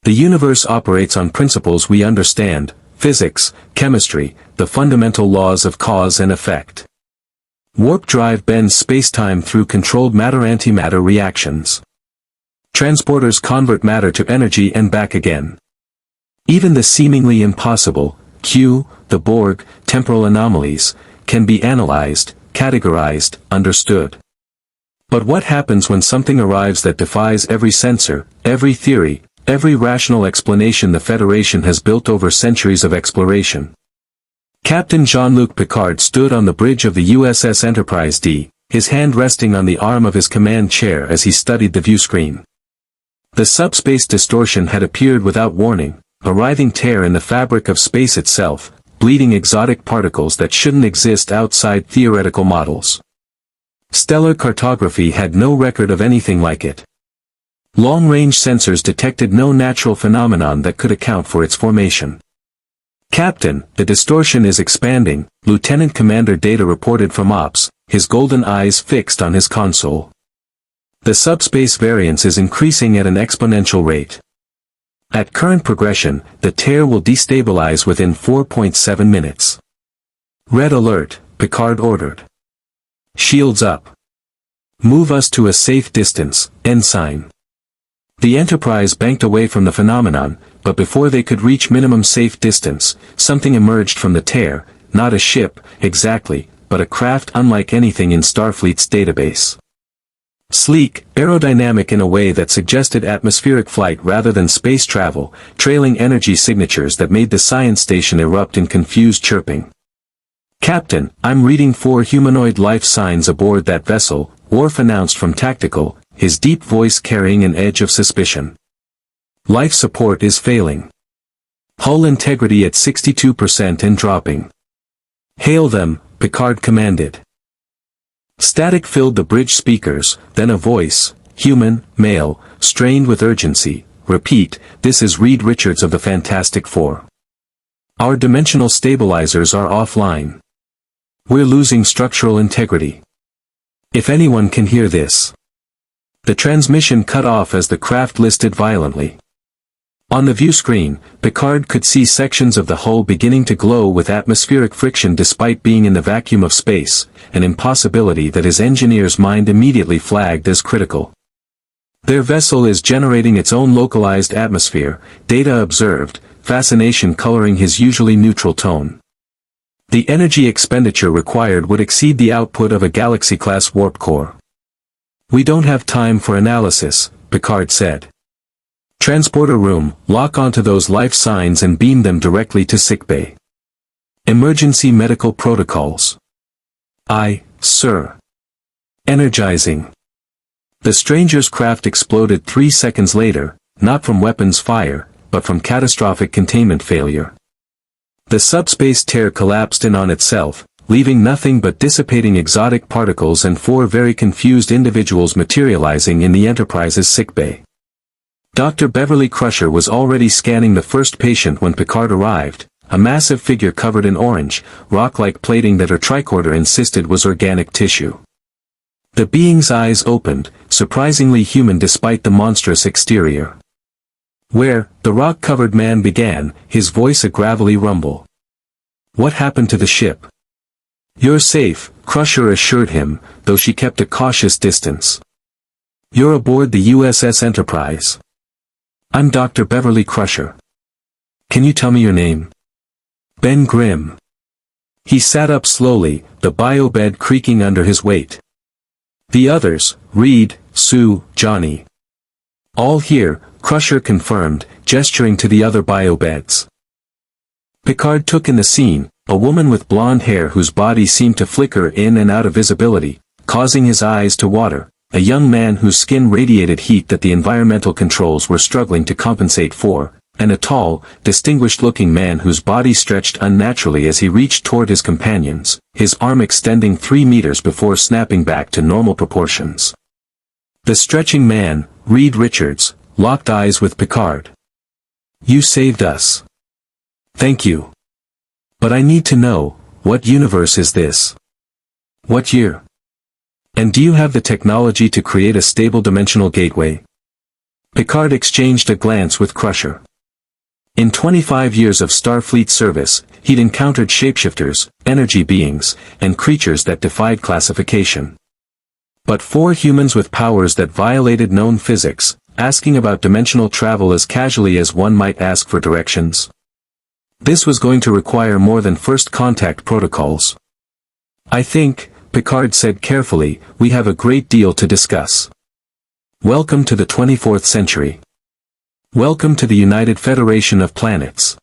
The universe operates on principles we understand: physics, chemistry, the fundamental laws of cause and effect. Warp drive bends spacetime through controlled matter-antimatter reactions. Transporters convert matter to energy and back again. Even the seemingly impossible, the Borg, temporal anomalies, can be analyzed, categorized, understood. But what happens when something arrives that defies every sensor, every theory, every rational explanation the Federation has built over centuries of exploration? Captain Jean-Luc Picard stood on the bridge of the USS Enterprise-D, his hand resting on the arm of his command chair as he studied the viewscreen. The subspace distortion had appeared without warning, a writhing tear in the fabric of space itself, bleeding exotic particles that shouldn't exist outside theoretical models. Stellar cartography had no record of anything like it. Long-range sensors detected no natural phenomenon that could account for its formation. "Captain, the distortion is expanding," Lieutenant Commander Data reported from Ops, his golden eyes fixed on his console. "The subspace variance is increasing at an exponential rate. At current progression, the tear will destabilize within 4.7 minutes. Red alert," Picard ordered. "Shields up. Move us to a safe distance, ensign." The Enterprise banked away from the phenomenon, but before they could reach minimum safe distance, something emerged from the tear, not a ship, exactly, but a craft unlike anything in Starfleet's database. Sleek, aerodynamic in a way that suggested atmospheric flight rather than space travel, trailing energy signatures that made the science station erupt in confused chirping. "Captain, I'm reading 4 humanoid life signs aboard that vessel," Worf announced from tactical, his deep voice carrying an edge of suspicion. "Life support is failing. Hull integrity at 62% and dropping." "Hail them," Picard commanded. Static filled the bridge speakers, then a voice, human, male, strained with urgency. "Repeat, this is Reed Richards of the Fantastic Four. Our dimensional stabilizers are offline. We're losing structural integrity. If anyone can hear this." The transmission cut off as the craft listed violently. On the view screen, Picard could see sections of the hull beginning to glow with atmospheric friction despite being in the vacuum of space, an impossibility that his engineer's mind immediately flagged as critical. "Their vessel is generating its own localized atmosphere," Data observed, fascination coloring his usually neutral tone. "The energy expenditure required would exceed the output of a Galaxy-class warp core." "We don't have time for analysis," Picard said. "Transporter room, lock onto those life signs and beam them directly to sickbay. Emergency medical protocols." "Aye, sir." Energizing. The stranger's craft exploded 3 seconds later, not from weapons fire, but from catastrophic containment failure. The subspace tear collapsed in on itself, leaving nothing but dissipating exotic particles and 4 very confused individuals materializing in the Enterprise's sickbay. Dr. Beverly Crusher was already scanning the first patient when Picard arrived, a massive figure covered in orange, rock-like plating that her tricorder insisted was organic tissue. The being's eyes opened, surprisingly human despite the monstrous exterior. "Where?" the rock-covered man began, his voice a gravelly rumble. "What happened to the ship?" "You're safe," Crusher assured him, though she kept a cautious distance. "You're aboard the USS Enterprise." "I'm Dr. Beverly Crusher." "Can you tell me your name?" "Ben Grimm." He sat up slowly, the biobed creaking under his weight. "The others, Reed, Sue, Johnny." "All here," Crusher confirmed, gesturing to the other biobeds. Picard took in the scene, a woman with blonde hair whose body seemed to flicker in and out of visibility, causing his eyes to water. A young man whose skin radiated heat that the environmental controls were struggling to compensate for, and a tall, distinguished-looking man whose body stretched unnaturally as he reached toward his companions, his arm extending 3 meters before snapping back to normal proportions. The stretching man, Reed Richards, locked eyes with Picard. "You saved us." "Thank you. But I need to know, what universe is this? What year? And do you have the technology to create a stable dimensional gateway?" Picard exchanged a glance with Crusher. In 25 years of Starfleet service, he'd encountered shapeshifters, energy beings, and creatures that defied classification. But 4 humans with powers that violated known physics, asking about dimensional travel as casually as one might ask for directions. This was going to require more than first contact protocols. I think, Picard said carefully, we have a great deal to discuss. Welcome to the 24th century. Welcome to the United Federation of Planets.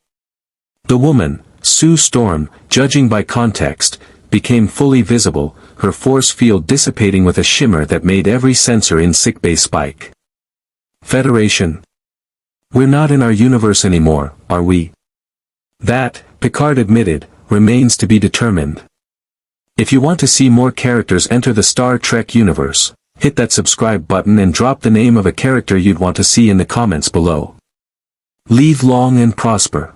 The woman, Sue Storm, judging by context, became fully visible, her force field dissipating with a shimmer that made every sensor in sickbay spike. Federation. We're not in our universe anymore, are we? That, Picard admitted, remains to be determined. If you want to see more characters enter the Star Trek universe, hit that subscribe button and drop the name of a character you'd want to see in the comments below. Live long and prosper.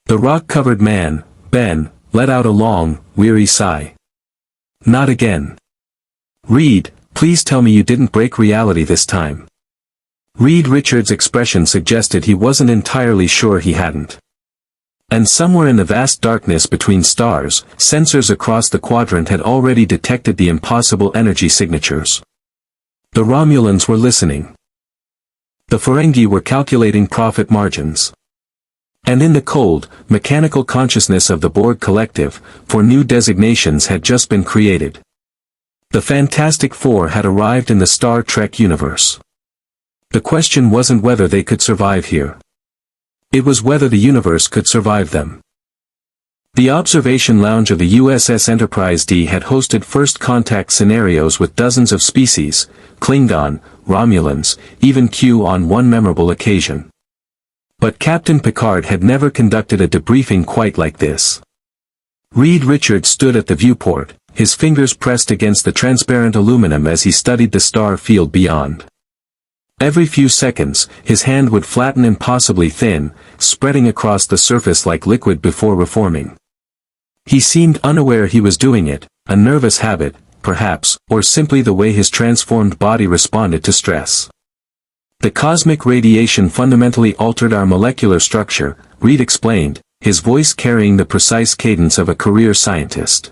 The rock-covered man, Ben, let out a long, weary sigh. Not again. Reed, please tell me you didn't break reality this time. Reed Richards' expression suggested he wasn't entirely sure he hadn't. And somewhere in the vast darkness between stars, sensors across the quadrant had already detected the impossible energy signatures. The Romulans were listening. The Ferengi were calculating profit margins. And in the cold, mechanical consciousness of the Borg collective, 4 new designations had just been created. The Fantastic Four had arrived in the Star Trek universe. The question wasn't whether they could survive here. It was whether the universe could survive them. The observation lounge of the USS Enterprise-D had hosted first contact scenarios with dozens of species, Klingon, Romulans, even Q on one memorable occasion. But Captain Picard had never conducted a debriefing quite like this. Reed Richards stood at the viewport, his fingers pressed against the transparent aluminum as he studied the star field beyond. Every few seconds, his hand would flatten impossibly thin, spreading across the surface like liquid before reforming. He seemed unaware he was doing it, a nervous habit, perhaps, or simply the way his transformed body responded to stress. The cosmic radiation fundamentally altered our molecular structure, Reed explained, his voice carrying the precise cadence of a career scientist.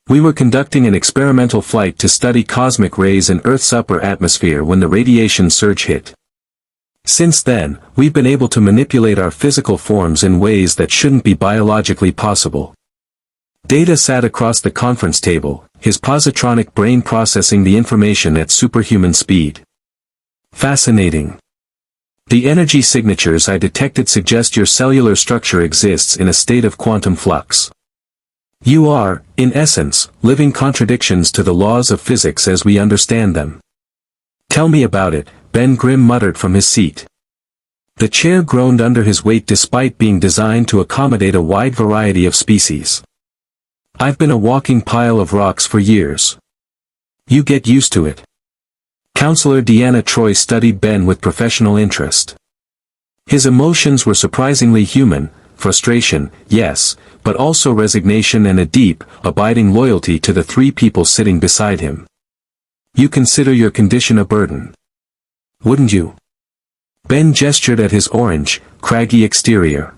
We were conducting an experimental flight to study cosmic rays in Earth's upper atmosphere when the radiation surge hit. Since then, we've been able to manipulate our physical forms in ways that shouldn't be biologically possible. Data sat across the conference table, his positronic brain processing the information at superhuman speed. Fascinating. The energy signatures I detected suggest your cellular structure exists in a state of quantum flux. You are, in essence, living contradictions to the laws of physics as we understand them. Tell me about it, Ben Grimm muttered from his seat. The chair groaned under his weight despite being designed to accommodate a wide variety of species. I've been a walking pile of rocks for years. You get used to it. Counselor Deanna Troi studied Ben with professional interest. His emotions were surprisingly human, frustration, yes, but also resignation and a deep, abiding loyalty to the 3 people sitting beside him. You consider your condition a burden. Wouldn't you? Ben gestured at his orange, craggy exterior.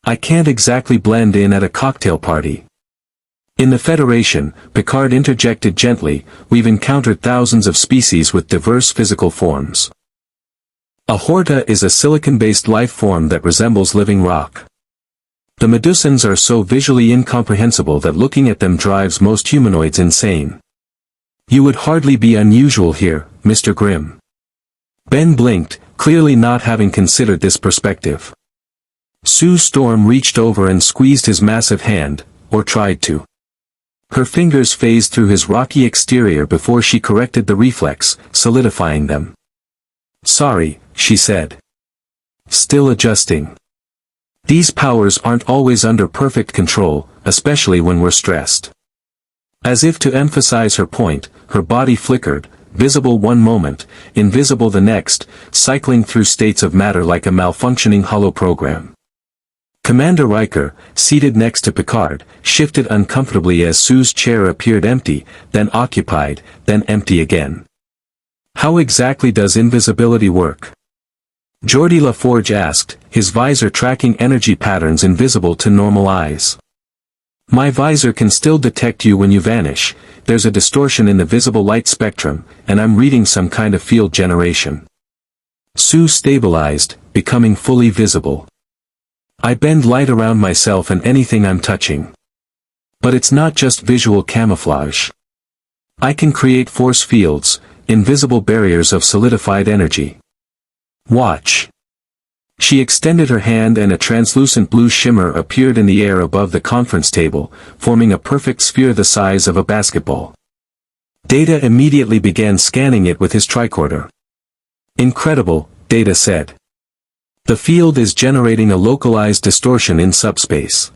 I can't exactly blend in at a cocktail party. In the Federation, Picard interjected gently, we've encountered thousands of species with diverse physical forms. A Horta is a silicon-based life form that resembles living rock. The Medusans are so visually incomprehensible that looking at them drives most humanoids insane. You would hardly be unusual here, Mr. Grimm. Ben blinked, clearly not having considered this perspective. Sue Storm reached over and squeezed his massive hand, or tried to. Her fingers phased through his rocky exterior before she corrected the reflex, solidifying them. Sorry, she said. Still adjusting. These powers aren't always under perfect control, especially when we're stressed. As if to emphasize her point, her body flickered, visible one moment, invisible the next, cycling through states of matter like a malfunctioning holoprogram. Commander Riker, seated next to Picard, shifted uncomfortably as Sue's chair appeared empty, then occupied, then empty again. How exactly does invisibility work? Geordi LaForge asked, his visor tracking energy patterns invisible to normal eyes. My visor can still detect you when you vanish. There's a distortion in the visible light spectrum, and I'm reading some kind of field generation. Sue stabilized, becoming fully visible. I bend light around myself and anything I'm touching. But it's not just visual camouflage. I can create force fields, invisible barriers of solidified energy. Watch. She extended her hand and a translucent blue shimmer appeared in the air above the conference table, forming a perfect sphere the size of a basketball. Data immediately began scanning it with his tricorder. Incredible, Data said. The field is generating a localized distortion in subspace.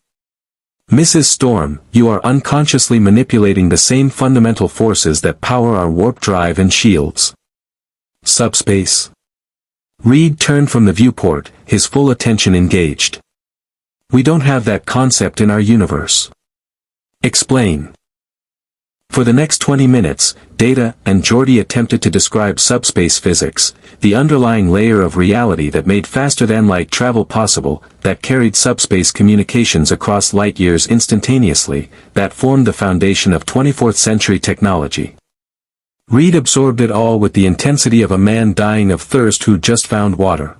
Mrs. Storm, you are unconsciously manipulating the same fundamental forces that power our warp drive and shields. Subspace. Reed turned from the viewport, his full attention engaged. We don't have that concept in our universe. Explain. For the next 20 minutes, Data and Geordi attempted to describe subspace physics, the underlying layer of reality that made faster-than-light travel possible, that carried subspace communications across light years instantaneously, that formed the foundation of 24th-century technology. Reed absorbed it all with the intensity of a man dying of thirst who just found water.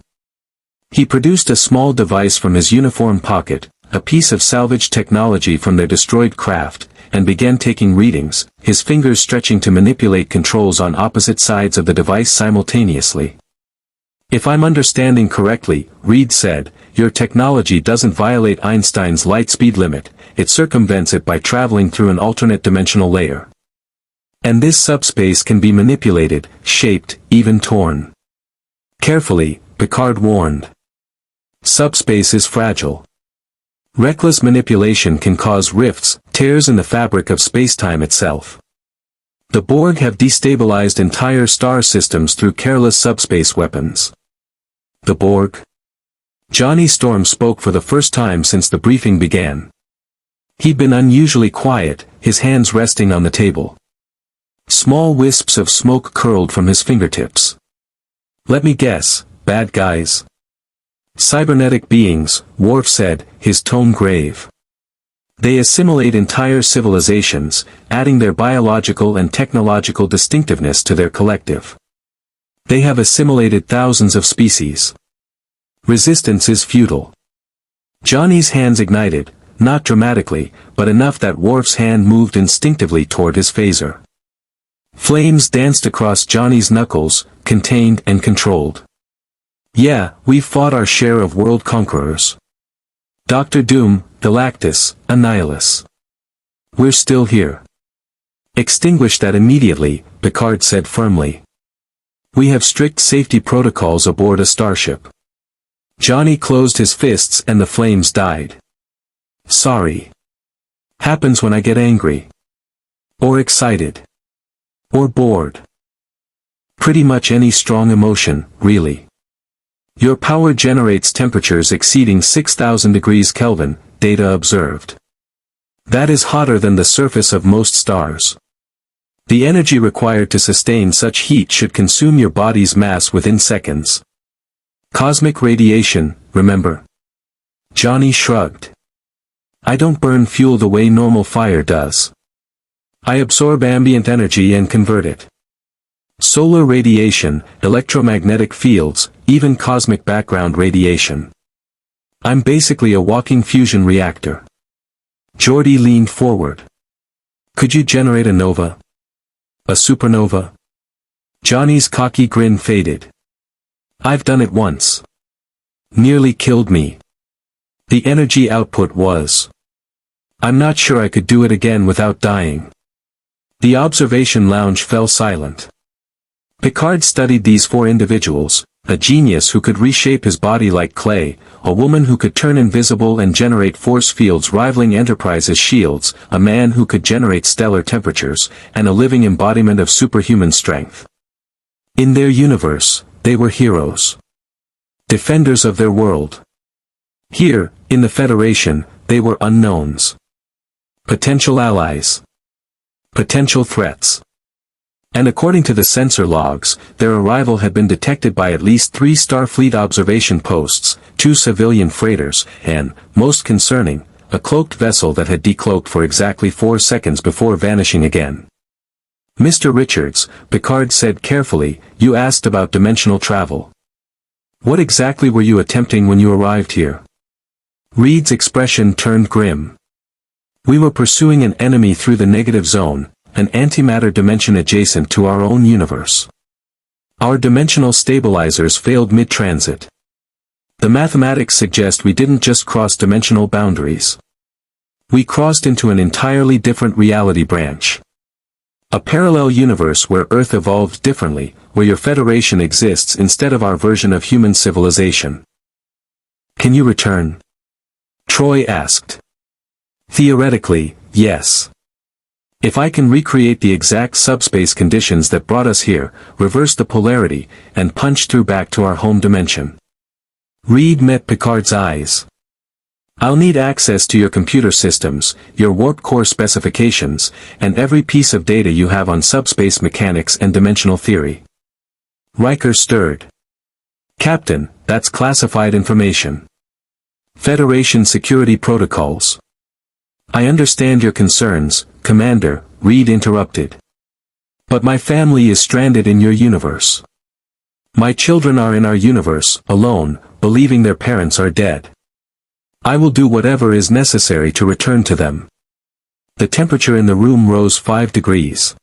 He produced a small device from his uniform pocket, a piece of salvaged technology from their destroyed craft, and began taking readings, his fingers stretching to manipulate controls on opposite sides of the device simultaneously. If I'm understanding correctly, Reed said, your technology doesn't violate Einstein's light speed limit, it circumvents it by traveling through an alternate dimensional layer. And this subspace can be manipulated, shaped, even torn. Carefully, Picard warned. Subspace is fragile. Reckless manipulation can cause rifts, tears in the fabric of spacetime itself. The Borg have destabilized entire star systems through careless subspace weapons. The Borg? Johnny Storm spoke for the first time since the briefing began. He'd been unusually quiet, his hands resting on the table. Small wisps of smoke curled from his fingertips. Let me guess, bad guys. Cybernetic beings, Worf said, his tone grave. They assimilate entire civilizations, adding their biological and technological distinctiveness to their collective. They have assimilated thousands of species. Resistance is futile. Johnny's hands ignited, not dramatically, but enough that Worf's hand moved instinctively toward his phaser. Flames danced across Johnny's knuckles, contained and controlled. Yeah, we've fought our share of world conquerors. Dr. Doom, Galactus, Annihilus. We're still here. Extinguish that immediately, Picard said firmly. We have strict safety protocols aboard a starship. Johnny closed his fists and the flames died. Sorry. Happens when I get angry. Or excited. Or bored. Pretty much any strong emotion, really. Your power generates temperatures exceeding 6,000 degrees Kelvin, Data observed. That is hotter than the surface of most stars. The energy required to sustain such heat should consume your body's mass within seconds. Cosmic radiation, remember? Johnny shrugged. I don't burn fuel the way normal fire does. I absorb ambient energy and convert it. Solar radiation, electromagnetic fields, even cosmic background radiation. I'm basically a walking fusion reactor. Geordi leaned forward. Could you generate a nova? A supernova? Johnny's cocky grin faded. I've done it once. Nearly killed me. The energy output was. I'm not sure I could do it again without dying. The observation lounge fell silent. Picard studied these four individuals, a genius who could reshape his body like clay, a woman who could turn invisible and generate force fields rivaling Enterprise's shields, a man who could generate stellar temperatures, and a living embodiment of superhuman strength. In their universe, they were heroes. Defenders of their world. Here, in the Federation, they were unknowns. Potential allies. Potential threats. And according to the sensor logs, their arrival had been detected by at least 3 Starfleet observation posts, 2 civilian freighters, and, most concerning, a cloaked vessel that had decloaked for exactly 4 seconds before vanishing again. Mr. Richards, Picard said carefully, you asked about dimensional travel. What exactly were you attempting when you arrived here? Reed's expression turned grim. We were pursuing an enemy through the negative zone, an antimatter dimension adjacent to our own universe. Our dimensional stabilizers failed mid-transit. The mathematics suggest we didn't just cross dimensional boundaries. We crossed into an entirely different reality branch. A parallel universe where Earth evolved differently, where your Federation exists instead of our version of human civilization. Can you return? Troy asked. Theoretically, yes. If I can recreate the exact subspace conditions that brought us here, reverse the polarity, and punch through back to our home dimension. Reed met Picard's eyes. I'll need access to your computer systems, your warp core specifications, and every piece of data you have on subspace mechanics and dimensional theory. Riker stirred. Captain, that's classified information. Federation security protocols. I understand your concerns, Commander, Reed interrupted. But my family is stranded in your universe. My children are in our universe, alone, believing their parents are dead. I will do whatever is necessary to return to them. The temperature in the room rose 5 degrees.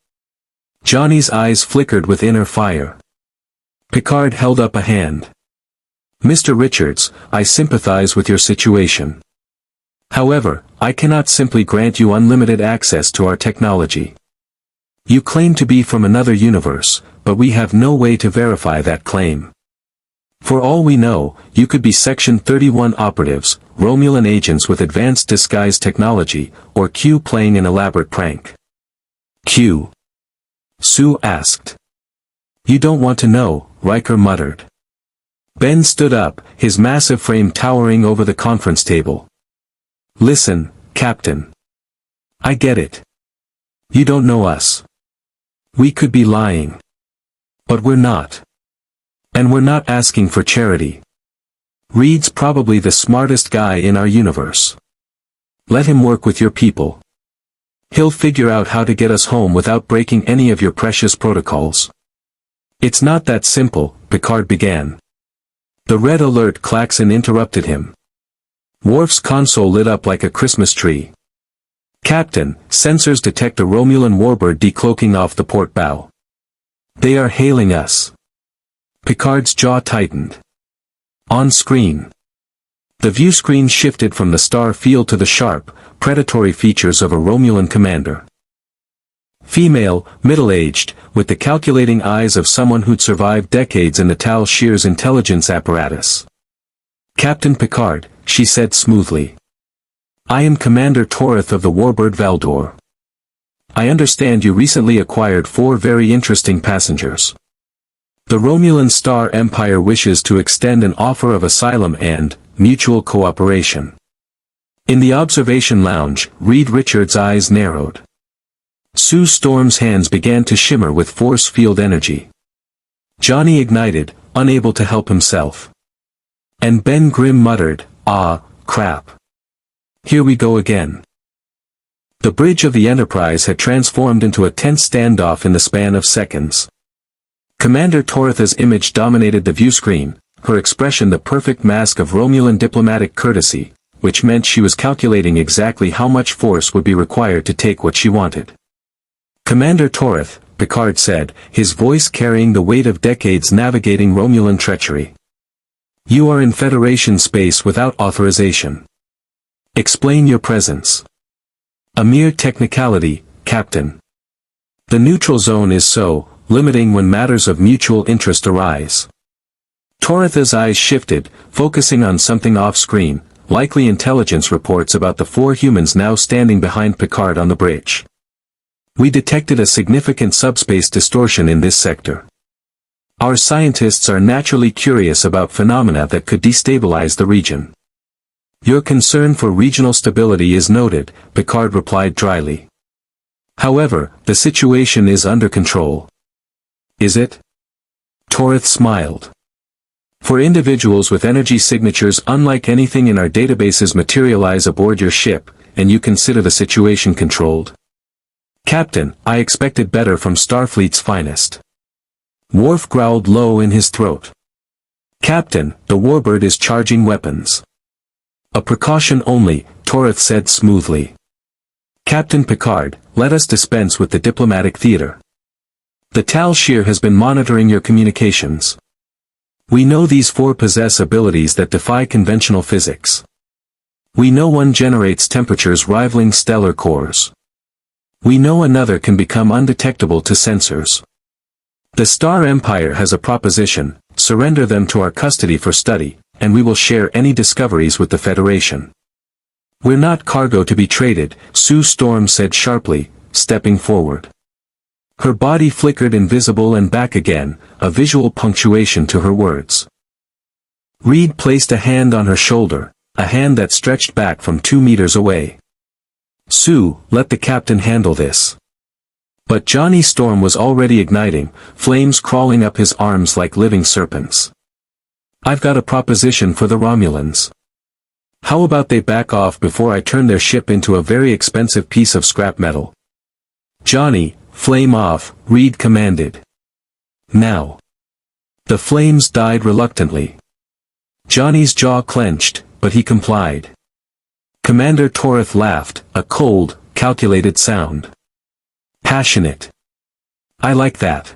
Johnny's eyes flickered with inner fire. Picard held up a hand. Mr. Richards, I sympathize with your situation. However, I cannot simply grant you unlimited access to our technology. You claim to be from another universe, but we have no way to verify that claim. For all we know, you could be Section 31 operatives, Romulan agents with advanced disguise technology, or Q playing an elaborate prank. Q? Sue asked. You don't want to know, Riker muttered. Ben stood up, his massive frame towering over the conference table. Listen, Captain. I get it. You don't know us. We could be lying. But we're not. And we're not asking for charity. Reed's probably the smartest guy in our universe. Let him work with your people. He'll figure out how to get us home without breaking any of your precious protocols. It's not that simple, Picard began. The red alert klaxon interrupted him. Worf's console lit up like a Christmas tree. Captain, sensors detect a Romulan warbird decloaking off the port bow. They are hailing us. Picard's jaw tightened. On screen. The view screen shifted from the star field to the sharp, predatory features of a Romulan commander. Female, middle-aged, with the calculating eyes of someone who'd survived decades in the Tal Shir's intelligence apparatus. Captain Picard, she said smoothly. I am Commander Torith of the warbird Valdor. I understand you recently acquired 4 very interesting passengers. The Romulan Star Empire wishes to extend an offer of asylum and mutual cooperation. In the observation lounge, Reed Richards' eyes narrowed. Sue Storm's hands began to shimmer with force field energy. Johnny ignited, unable to help himself. And Ben Grimm muttered, ah, crap. Here we go again. The bridge of the Enterprise had transformed into a tense standoff in the span of seconds. Commander Toritha's image dominated the view screen, her expression the perfect mask of Romulan diplomatic courtesy, which meant she was calculating exactly how much force would be required to take what she wanted. Commander Torith, Picard said, his voice carrying the weight of decades navigating Romulan treachery. You are in Federation space without authorization. Explain your presence. A mere technicality, Captain. The neutral zone is so limiting when matters of mutual interest arise. Toritha's eyes shifted, focusing on something off-screen, likely intelligence reports about the 4 humans now standing behind Picard on the bridge. We detected a significant subspace distortion in this sector. Our scientists are naturally curious about phenomena that could destabilize the region. Your concern for regional stability is noted, Picard replied dryly. However, the situation is under control. Is it? Torith smiled. For individuals with energy signatures unlike anything in our databases materialize aboard your ship, and you consider the situation controlled. Captain, I expected better from Starfleet's finest. Worf growled low in his throat. Captain, the warbird is charging weapons. A precaution only, Torith said smoothly. Captain Picard, let us dispense with the diplomatic theater. The Tal Shiar has been monitoring your communications. We know these four possess abilities that defy conventional physics. We know one generates temperatures rivaling stellar cores. We know another can become undetectable to sensors. The Star Empire has a proposition: surrender them to our custody for study, and we will share any discoveries with the Federation. We're not cargo to be traded, Sue Storm said sharply, stepping forward. Her body flickered invisible and back again, a visual punctuation to her words. Reed placed a hand on her shoulder, a hand that stretched back from 2 meters away. Sue, let the captain handle this. But Johnny Storm was already igniting, flames crawling up his arms like living serpents. I've got a proposition for the Romulans. How about they back off before I turn their ship into a very expensive piece of scrap metal? Johnny, flame off, Reed commanded. Now. The flames died reluctantly. Johnny's jaw clenched, but he complied. Commander Torith laughed, a cold, calculated sound. Passionate. I like that.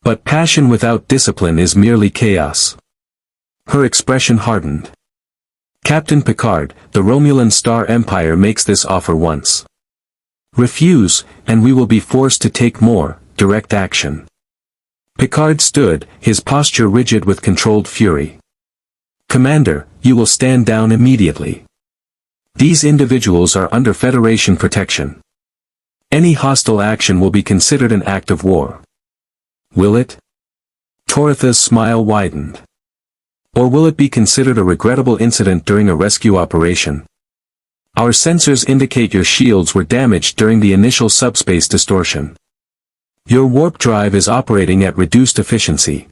But passion without discipline is merely chaos. Her expression hardened. Captain Picard, the Romulan Star Empire makes this offer once. Refuse, and we will be forced to take more direct action. Picard stood, his posture rigid with controlled fury. Commander, you will stand down immediately. These individuals are under Federation protection. Any hostile action will be considered an act of war. Will it? Toritha's smile widened. Or will it be considered a regrettable incident during a rescue operation? Our sensors indicate your shields were damaged during the initial subspace distortion. Your warp drive is operating at reduced efficiency.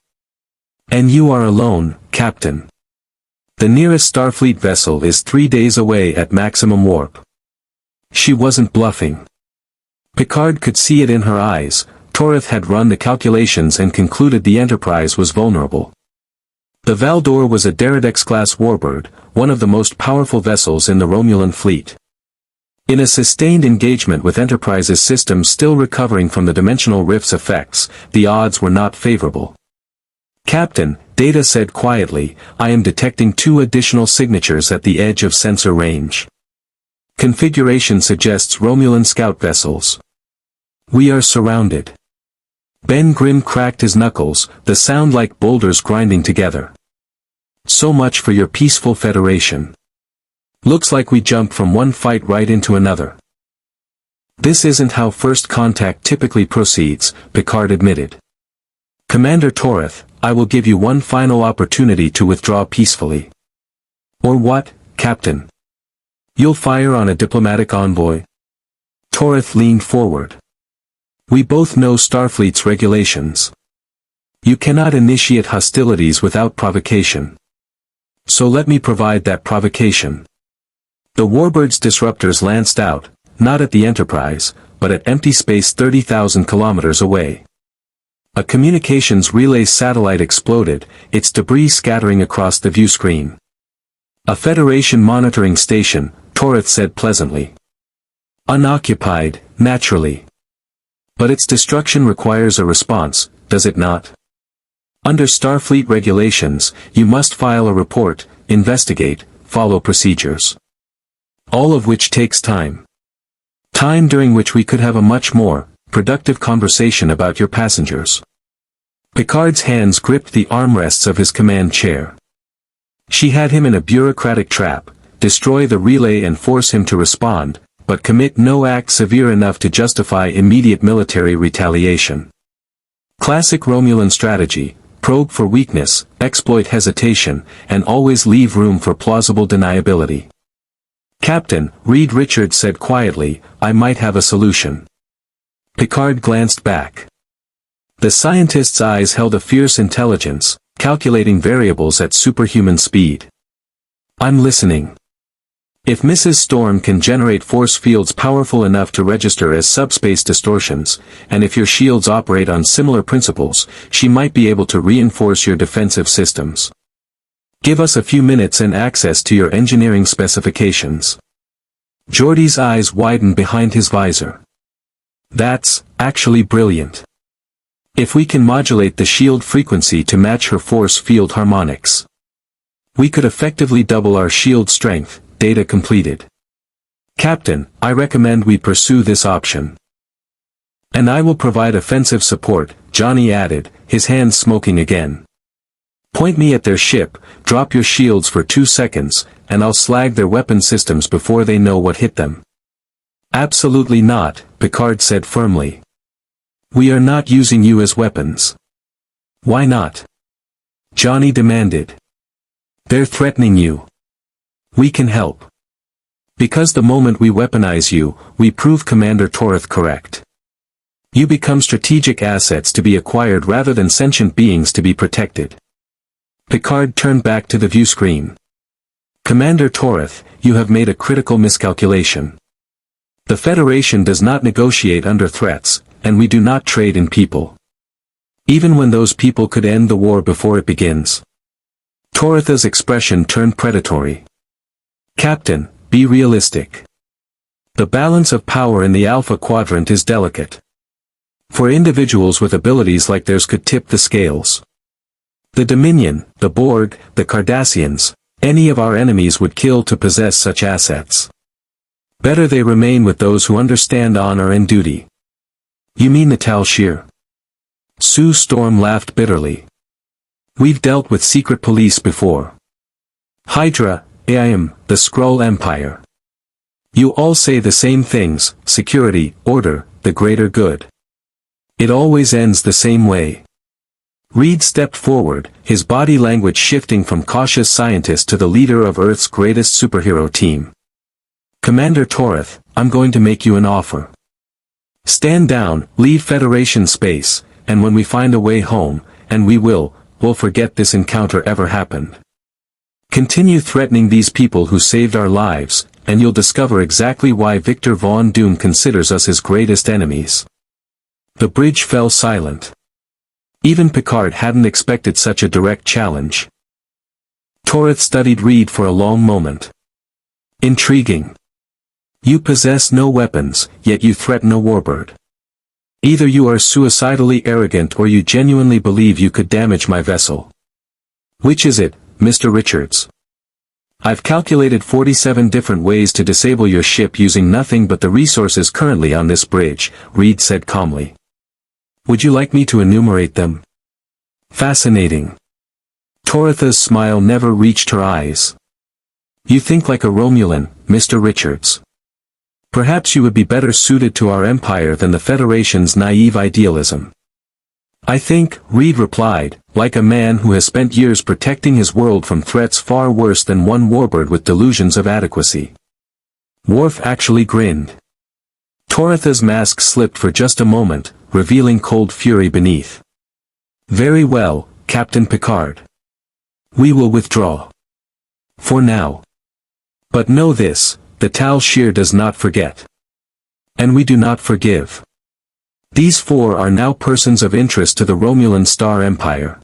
And you are alone, Captain. The nearest Starfleet vessel is 3 days away at maximum warp. She wasn't bluffing. Picard could see it in her eyes. Torith had run the calculations and concluded the Enterprise was vulnerable. The Valdor was a Deridex-class warbird, one of the most powerful vessels in the Romulan fleet. In a sustained engagement with Enterprise's systems still recovering from the dimensional rift's effects, the odds were not favorable. Captain, Data said quietly, I am detecting 2 additional signatures at the edge of sensor range. Configuration suggests Romulan scout vessels. We are surrounded. Ben Grimm cracked his knuckles, the sound like boulders grinding together. So much for your peaceful Federation. Looks like we jumped from one fight right into another. This isn't how first contact typically proceeds, Picard admitted. Commander Torith, I will give you one final opportunity to withdraw peacefully. Or what, Captain? You'll fire on a diplomatic envoy? Torith leaned forward. We both know Starfleet's regulations. You cannot initiate hostilities without provocation. So let me provide that provocation. The Warbird's disruptors lanced out, not at the Enterprise, but at empty space 30,000 kilometers away. A communications relay satellite exploded, its debris scattering across the view screen. A Federation monitoring station, Torith said pleasantly. Unoccupied, naturally. But its destruction requires a response, does it not? Under Starfleet regulations, you must file a report, investigate, follow procedures. All of which takes time. Time during which we could have a much more productive conversation about your passengers. Picard's hands gripped the armrests of his command chair. She had him in a bureaucratic trap, destroy the relay and force him to respond, but commit no act severe enough to justify immediate military retaliation. Classic Romulan strategy, probe for weakness, exploit hesitation, and always leave room for plausible deniability. Captain, Reed Richards said quietly, I might have a solution. Picard glanced back. The scientist's eyes held a fierce intelligence, calculating variables at superhuman speed. I'm listening. If Mrs. Storm can generate force fields powerful enough to register as subspace distortions, and if your shields operate on similar principles, she might be able to reinforce your defensive systems. Give us a few minutes and access to your engineering specifications. Geordi's eyes widened behind his visor. That's actually brilliant. If we can modulate the shield frequency to match her force field harmonics, we could effectively double our shield strength. Data completed. Captain, I recommend we pursue this option. And I will provide offensive support, Johnny added, his hands smoking again. Point me at their ship, drop your shields for 2 seconds, and I'll slag their weapon systems before they know what hit them. Absolutely not, Picard said firmly. We are not using you as weapons. Why not? Johnny demanded. They're threatening you. We can help. Because the moment we weaponize you, we prove Commander Torith correct. You become strategic assets to be acquired rather than sentient beings to be protected. Picard turned back to the view screen. Commander Torith, you have made a critical miscalculation. The Federation does not negotiate under threats, and we do not trade in people. Even when those people could end the war before it begins. Toritha's expression turned predatory. Captain, be realistic. The balance of power in the Alpha Quadrant is delicate. For individuals with abilities like theirs could tip the scales. The Dominion, the Borg, the Cardassians, any of our enemies would kill to possess such assets. Better they remain with those who understand honor and duty. You mean the Tal Shiar? Sue Storm laughed bitterly. We've dealt with secret police before. Hydra, AIM, the Skrull Empire. You all say the same things, security, order, the greater good. It always ends the same way. Reed stepped forward, his body language shifting from cautious scientist to the leader of Earth's greatest superhero team. Commander Torith, I'm going to make you an offer. Stand down, leave Federation space, and when we find a way home, and we'll forget this encounter ever happened. Continue threatening these people who saved our lives, and you'll discover exactly why Victor Von Doom considers us his greatest enemies. The bridge fell silent. Even Picard hadn't expected such a direct challenge. Torith studied Reed for a long moment. Intriguing. You possess no weapons, yet you threaten a warbird. Either you are suicidally arrogant or you genuinely believe you could damage my vessel. Which is it, Mr. Richards? I've calculated 47 different ways to disable your ship using nothing but the resources currently on this bridge, Reed said calmly. Would you like me to enumerate them? Fascinating. Toritha's smile never reached her eyes. You think like a Romulan, Mr. Richards. Perhaps you would be better suited to our empire than the Federation's naive idealism. I think, Reed replied, like a man who has spent years protecting his world from threats far worse than one warbird with delusions of adequacy. Worf actually grinned. Toritha's mask slipped for just a moment, revealing cold fury beneath. Very well, Captain Picard. We will withdraw. For now. But know this, the Tal Shiar does not forget. And we do not forgive. These four are now persons of interest to the Romulan Star Empire.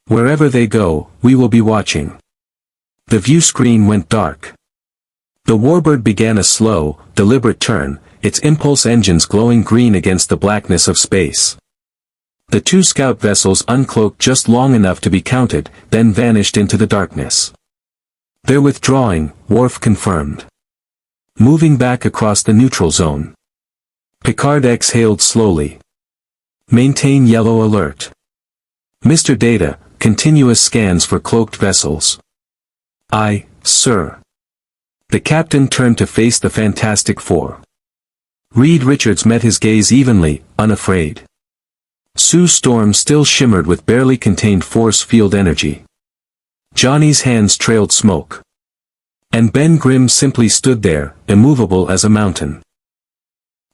Wherever they go, we will be watching. The view screen went dark. The warbird began a slow, deliberate turn, its impulse engines glowing green against the blackness of space. The two scout vessels uncloaked just long enough to be counted, then vanished into the darkness. They're withdrawing, Worf confirmed. Moving back across the neutral zone. Picard exhaled slowly. Maintain yellow alert. Mr. Data, continuous scans for cloaked vessels. Aye, sir. The captain turned to face the Fantastic Four. Reed Richards met his gaze evenly, unafraid. Sue Storm still shimmered with barely contained force field energy. Johnny's hands trailed smoke. And Ben Grimm simply stood there, immovable as a mountain.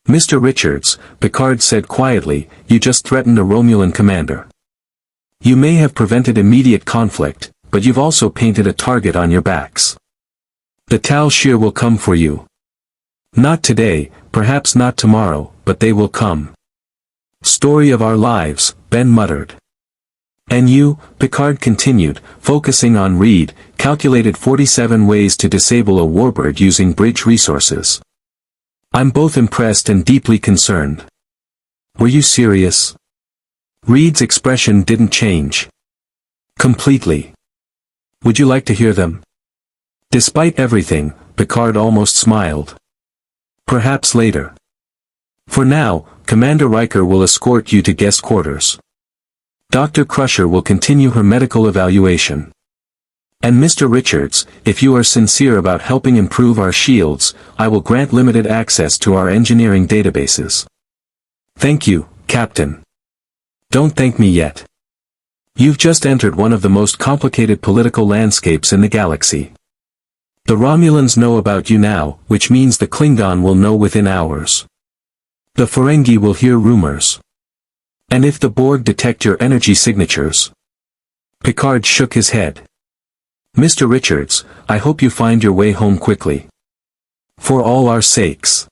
Mr. Richards, Picard said quietly, you just threatened a Romulan commander. You may have prevented immediate conflict, but you've also painted a target on your backs. The Tal Shir will come for you. Not today, perhaps not tomorrow, but they will come. Story of our lives, Ben muttered. And you, Picard continued, focusing on Reed, calculated 47 ways to disable a warbird using bridge resources. I'm both impressed and deeply concerned. Were you serious? Reed's expression didn't change. Completely. Would you like to hear them? Despite everything, Picard almost smiled. Perhaps later. For now, Commander Riker will escort you to guest quarters. Dr. Crusher will continue her medical evaluation. And Mr. Richards, if you are sincere about helping improve our shields, I will grant limited access to our engineering databases. Thank you, Captain. Don't thank me yet. You've just entered one of the most complicated political landscapes in the galaxy. The Romulans know about you now, which means the Klingon will know within hours. The Ferengi will hear rumors. And if the Borg detect your energy signatures? Picard shook his head. Mr. Richards, I hope you find your way home quickly. For all our sakes.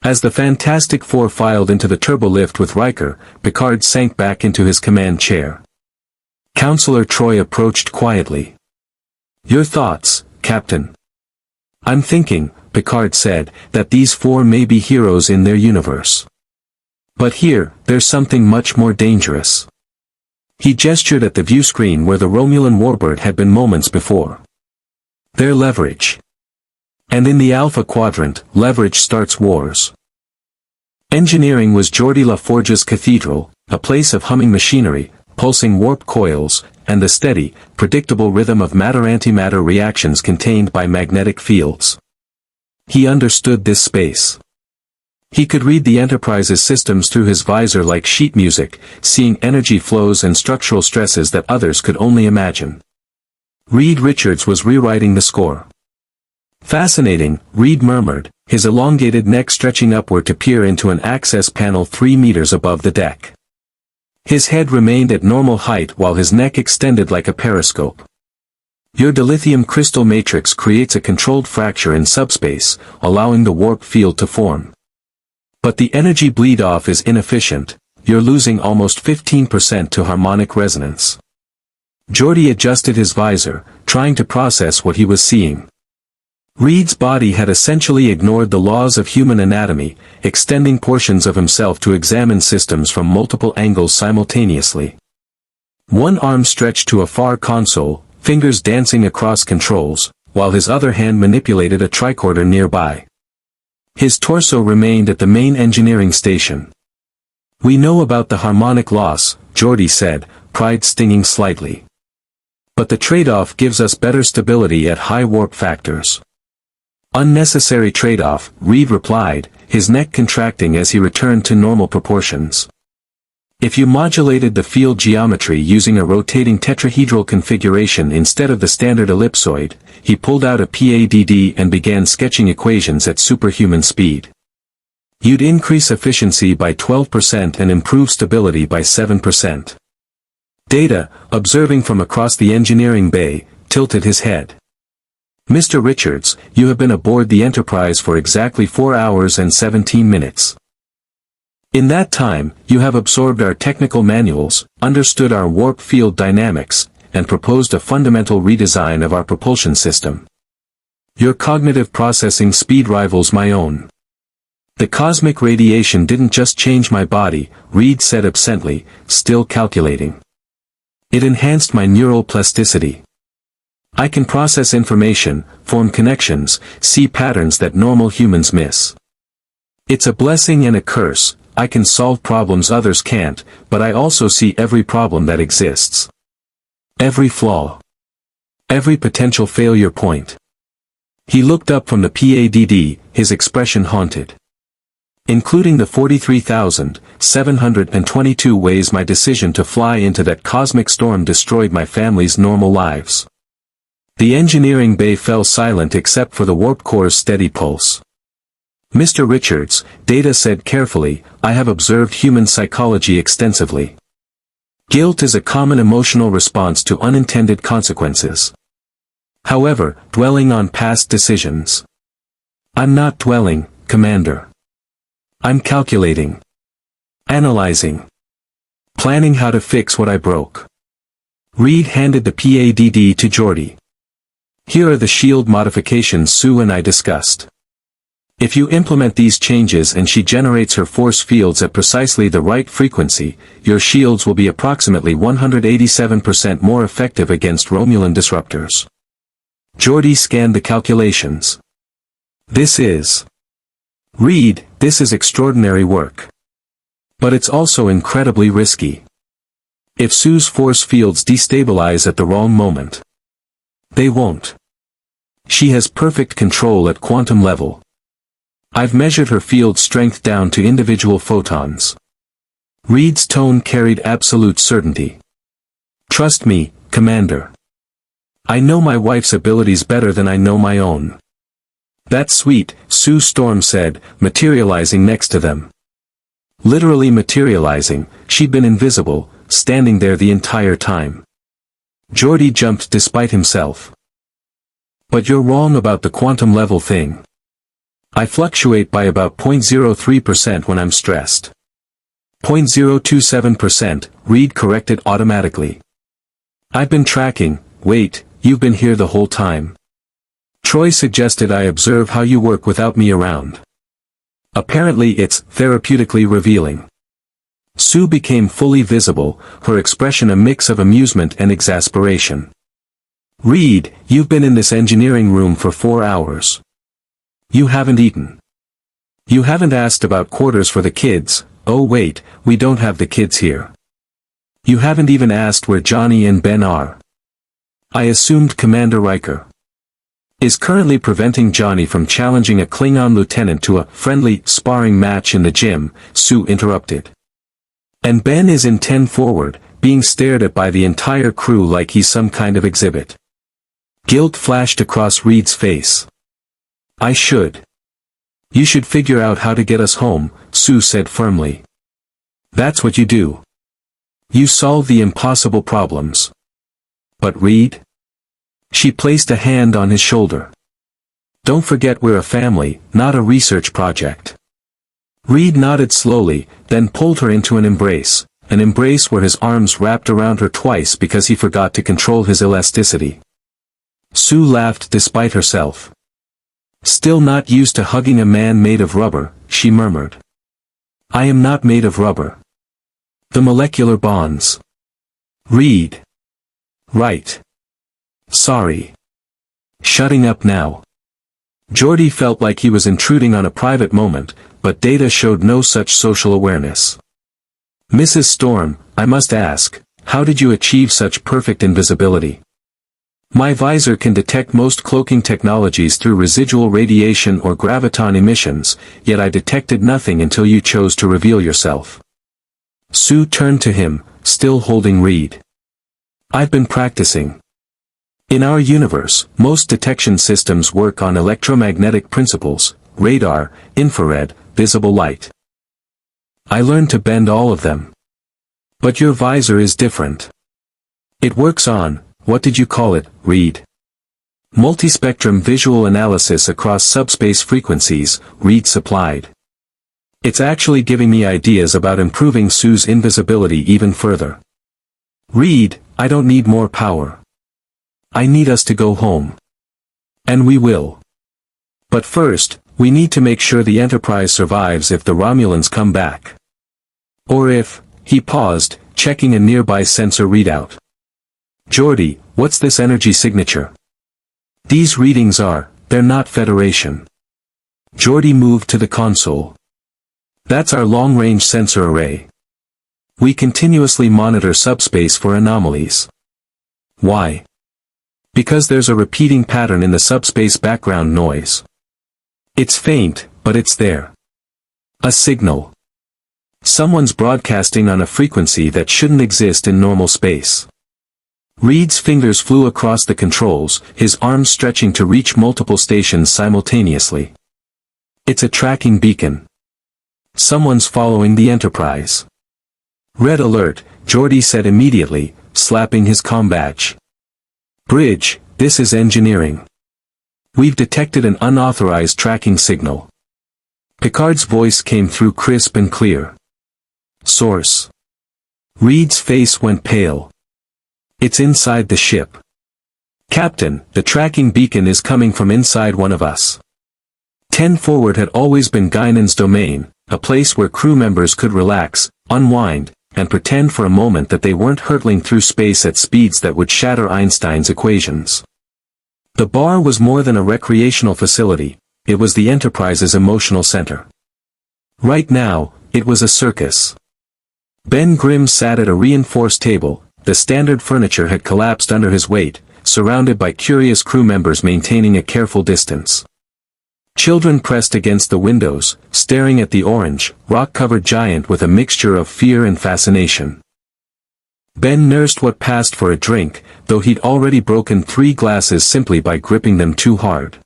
As the Fantastic Four filed into the turbolift with Riker, Picard sank back into his command chair. Counselor Troy approached quietly. Your thoughts, Captain? I'm thinking, Picard said, that these four may be heroes in their universe. But here, there's something much more dangerous. He gestured at the view screen where the Romulan warbird had been moments before. Their leverage. And in the Alpha Quadrant, leverage starts wars. Engineering was Geordi LaForge's cathedral, a place of humming machinery, pulsing warp coils, and the steady, predictable rhythm of matter-antimatter reactions contained by magnetic fields. He understood this space. He could read the Enterprise's systems through his visor like sheet music, seeing energy flows and structural stresses that others could only imagine. Reed Richards was rewriting the score. Fascinating, Reed murmured, his elongated neck stretching upward to peer into an access panel 3 meters above the deck. His head remained at normal height while his neck extended like a periscope. Your dilithium crystal matrix creates a controlled fracture in subspace, allowing the warp field to form. But the energy bleed-off is inefficient, you're losing almost 15% to harmonic resonance. Geordi adjusted his visor, trying to process what he was seeing. Reed's body had essentially ignored the laws of human anatomy, extending portions of himself to examine systems from multiple angles simultaneously. One arm stretched to a far console, fingers dancing across controls, while his other hand manipulated a tricorder nearby. His torso remained at the main engineering station. We know about the harmonic loss, Geordi said, pride stinging slightly. But the trade-off gives us better stability at high warp factors. Unnecessary trade-off, Reed replied, his neck contracting as he returned to normal proportions. If you modulated the field geometry using a rotating tetrahedral configuration instead of the standard ellipsoid, he pulled out a PADD and began sketching equations at superhuman speed. You'd increase efficiency by 12% and improve stability by 7%. Data, observing from across the engineering bay, tilted his head. Mr. Richards, you have been aboard the Enterprise for exactly 4 hours and 17 minutes. In that time, you have absorbed our technical manuals, understood our warp field dynamics, and proposed a fundamental redesign of our propulsion system. Your cognitive processing speed rivals my own. The cosmic radiation didn't just change my body, Reed said absently, still calculating. It enhanced my neural plasticity. I can process information, form connections, see patterns that normal humans miss. It's a blessing and a curse. I can solve problems others can't, but I also see every problem that exists. Every flaw. Every potential failure point. He looked up from the PADD, his expression haunted. Including the 43,722 ways my decision to fly into that cosmic storm destroyed my family's normal lives. The engineering bay fell silent except for the warp core's steady pulse. Mr. Richards, Data said carefully, I have observed human psychology extensively. Guilt is a common emotional response to unintended consequences. However, dwelling on past decisions. I'm not dwelling, Commander. I'm calculating. Analyzing. Planning how to fix what I broke. Reed handed the PADD to Geordi. Here are the shield modifications Sue and I discussed. If you implement these changes and she generates her force fields at precisely the right frequency, your shields will be approximately 187% more effective against Romulan disruptors. Geordi scanned the calculations. This is extraordinary work. But it's also incredibly risky. If Sue's force fields destabilize at the wrong moment, they won't. She has perfect control at quantum level. I've measured her field strength down to individual photons. Reed's tone carried absolute certainty. Trust me, Commander. I know my wife's abilities better than I know my own. That's sweet, Sue Storm said, materializing next to them. Literally materializing, she'd been invisible, standing there the entire time. Geordi jumped despite himself. But you're wrong about the quantum level thing. I fluctuate by about 0.03% when I'm stressed. 0.027%, Reed corrected automatically. I've been tracking, wait, you've been here the whole time. Troy suggested I observe how you work without me around. Apparently it's therapeutically revealing. Sue became fully visible, her expression a mix of amusement and exasperation. Reed, you've been in this engineering room for 4 hours. You haven't eaten. You haven't asked about quarters for the kids. Oh wait, we don't have the kids here. You haven't even asked where Johnny and Ben are. I assumed Commander Riker is currently preventing Johnny from challenging a Klingon lieutenant to a friendly sparring match in the gym, Sue interrupted. And Ben is in 10 forward, being stared at by the entire crew like he's some kind of exhibit. Guilt flashed across Reed's face. I should. You should figure out how to get us home, Sue said firmly. That's what you do. You solve the impossible problems. But Reed? She placed a hand on his shoulder. Don't forget we're a family, not a research project. Reed nodded slowly, then pulled her into an embrace where his arms wrapped around her twice because he forgot to control his elasticity. Sue laughed despite herself. Still not used to hugging a man made of rubber, she murmured. I am not made of rubber. The molecular bonds. Reed. Right. Sorry. Shutting up now. Geordi felt like he was intruding on a private moment, but Data showed no such social awareness. Mrs. Storm, I must ask, how did you achieve such perfect invisibility? My visor can detect most cloaking technologies through residual radiation or graviton emissions, yet I detected nothing until you chose to reveal yourself. Sue turned to him, still holding Reed. I've been practicing. In our universe, most detection systems work on electromagnetic principles, radar, infrared, visible light. I learned to bend all of them. But your visor is different. It works on, what did you call it, Reed? Multispectrum visual analysis across subspace frequencies, Reed supplied. It's actually giving me ideas about improving Sue's invisibility even further. Reed, I don't need more power. I need us to go home. And we will. But first, we need to make sure the Enterprise survives if the Romulans come back. Or if, he paused, checking a nearby sensor readout. Geordi, what's this energy signature? These readings they're not Federation. Geordi moved to the console. That's our long-range sensor array. We continuously monitor subspace for anomalies. Why? Because there's a repeating pattern in the subspace background noise. It's faint, but it's there. A signal. Someone's broadcasting on a frequency that shouldn't exist in normal space. Reed's fingers flew across the controls, his arms stretching to reach multiple stations simultaneously. It's a tracking beacon. Someone's following the Enterprise. Red alert, Geordi said immediately, slapping his comm badge. Bridge, this is engineering. We've detected an unauthorized tracking signal. Picard's voice came through crisp and clear. Source. Reed's face went pale. It's inside the ship. Captain, the tracking beacon is coming from inside one of us. 10 Forward had always been Guinan's domain, a place where crew members could relax, unwind, and pretend for a moment that they weren't hurtling through space at speeds that would shatter Einstein's equations. The bar was more than a recreational facility, it was the Enterprise's emotional center. Right now, it was a circus. Ben Grimm sat at a reinforced table, the standard furniture had collapsed under his weight, surrounded by curious crew members maintaining a careful distance. Children pressed against the windows, staring at the orange, rock-covered giant with a mixture of fear and fascination. Ben nursed what passed for a drink, though he'd already broken 3 glasses simply by gripping them too hard.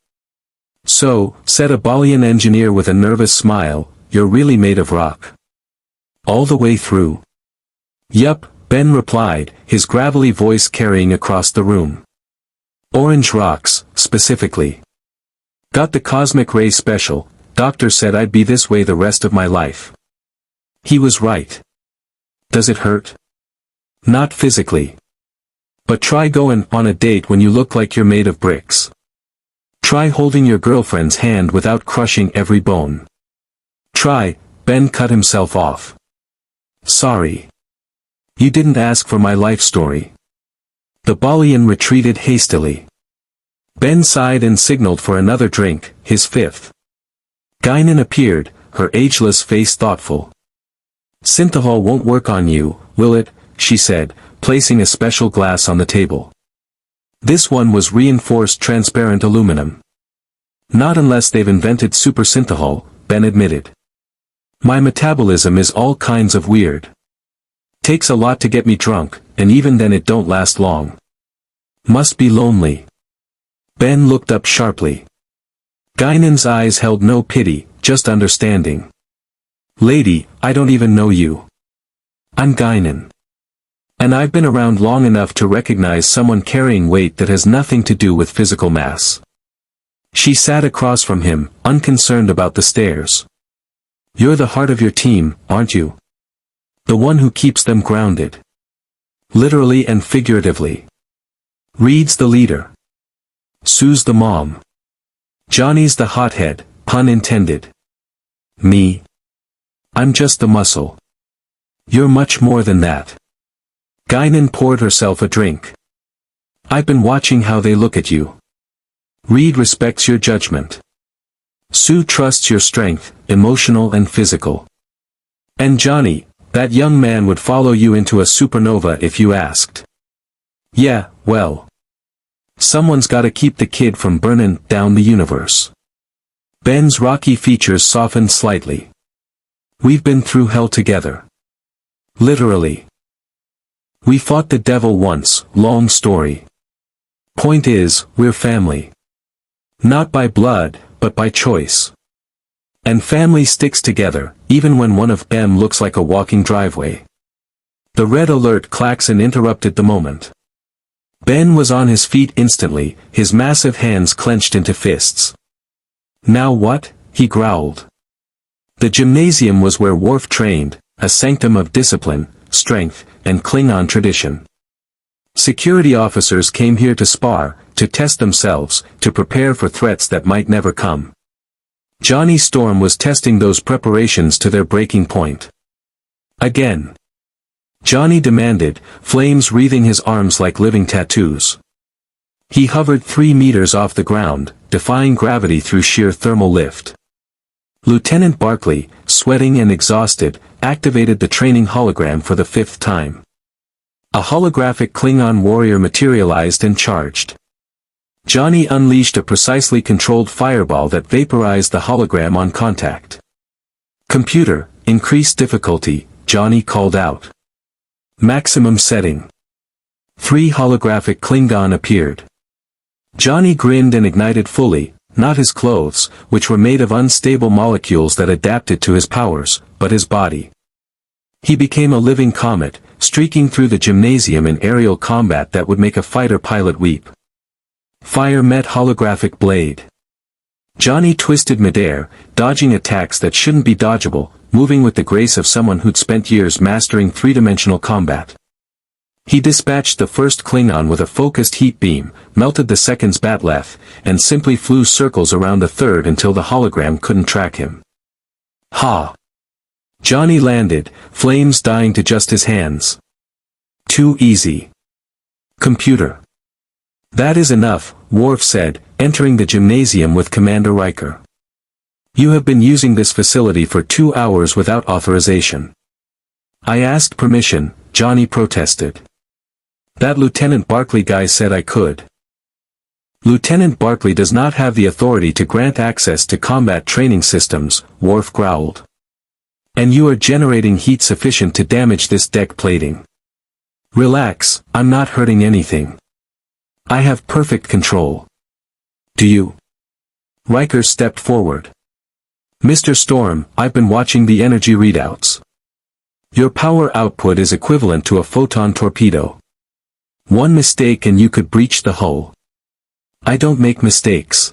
So, said a Balian engineer with a nervous smile, you're really made of rock. All the way through? Yup, Ben replied, his gravelly voice carrying across the room. Orange rocks, specifically. Got the cosmic ray special, doctor said I'd be this way the rest of my life. He was right. Does it hurt? Not physically. But try going on a date when you look like you're made of bricks. Try holding your girlfriend's hand without crushing every bone. Try, Ben cut himself off. Sorry. You didn't ask for my life story. The Balian retreated hastily. Ben sighed and signaled for another drink, his 5th. Guinan appeared, her ageless face thoughtful. Synthahol won't work on you, will it? She said, placing a special glass on the table. This one was reinforced transparent aluminum. Not unless they've invented super synthahol, Ben admitted. My metabolism is all kinds of weird. Takes a lot to get me drunk, and even then it don't last long. Must be lonely. Ben looked up sharply. Guinan's eyes held no pity, just understanding. Lady, I don't even know you. I'm Guinan. And I've been around long enough to recognize someone carrying weight that has nothing to do with physical mass. She sat across from him, unconcerned about the stares. You're the heart of your team, aren't you? The one who keeps them grounded. Literally and figuratively. Reed's the leader. Sue's the mom. Johnny's the hothead, pun intended. Me? I'm just the muscle. You're much more than that. Guinan poured herself a drink. I've been watching how they look at you. Reed respects your judgment. Sue trusts your strength, emotional and physical. And Johnny, that young man would follow you into a supernova if you asked. Yeah, well. Someone's gotta keep the kid from burning down the universe. Ben's rocky features softened slightly. We've been through hell together. Literally. We fought the devil once, long story. Point is, we're family. Not by blood, but by choice. And family sticks together, even when one of them looks like a walking driveway. The red alert klaxon interrupted the moment. Ben was on his feet instantly, his massive hands clenched into fists. Now what? He growled. The gymnasium was where Worf trained, a sanctum of discipline, strength, and Klingon tradition. Security officers came here to spar, to test themselves, to prepare for threats that might never come. Johnny Storm was testing those preparations to their breaking point. Again. Johnny demanded, flames wreathing his arms like living tattoos. He hovered 3 meters off the ground, defying gravity through sheer thermal lift. Lieutenant Barclay, sweating and exhausted, activated the training hologram for the 5th time. A holographic Klingon warrior materialized and charged. Johnny unleashed a precisely controlled fireball that vaporized the hologram on contact. Computer, increase difficulty, Johnny called out. Maximum setting. 3 holographic Klingon appeared. Johnny grinned and ignited fully, not his clothes, which were made of unstable molecules that adapted to his powers, but his body. He became a living comet, streaking through the gymnasium in aerial combat that would make a fighter pilot weep. Fire met holographic blade. Johnny twisted midair, dodging attacks that shouldn't be dodgeable, moving with the grace of someone who'd spent years mastering three-dimensional combat. He dispatched the first Klingon with a focused heat beam, melted the second's batleth, and simply flew circles around the third until the hologram couldn't track him. Ha! Johnny landed, flames dying to just his hands. Too easy. Computer. That is enough, Worf said, entering the gymnasium with Commander Riker. You have been using this facility for 2 hours without authorization. I asked permission, Johnny protested. That Lieutenant Barclay guy said I could. Lieutenant Barclay does not have the authority to grant access to combat training systems, Worf growled. And you are generating heat sufficient to damage this deck plating. Relax, I'm not hurting anything. I have perfect control. Do you? Riker stepped forward. Mr. Storm, I've been watching the energy readouts. Your power output is equivalent to a photon torpedo. One mistake and you could breach the hull. I don't make mistakes.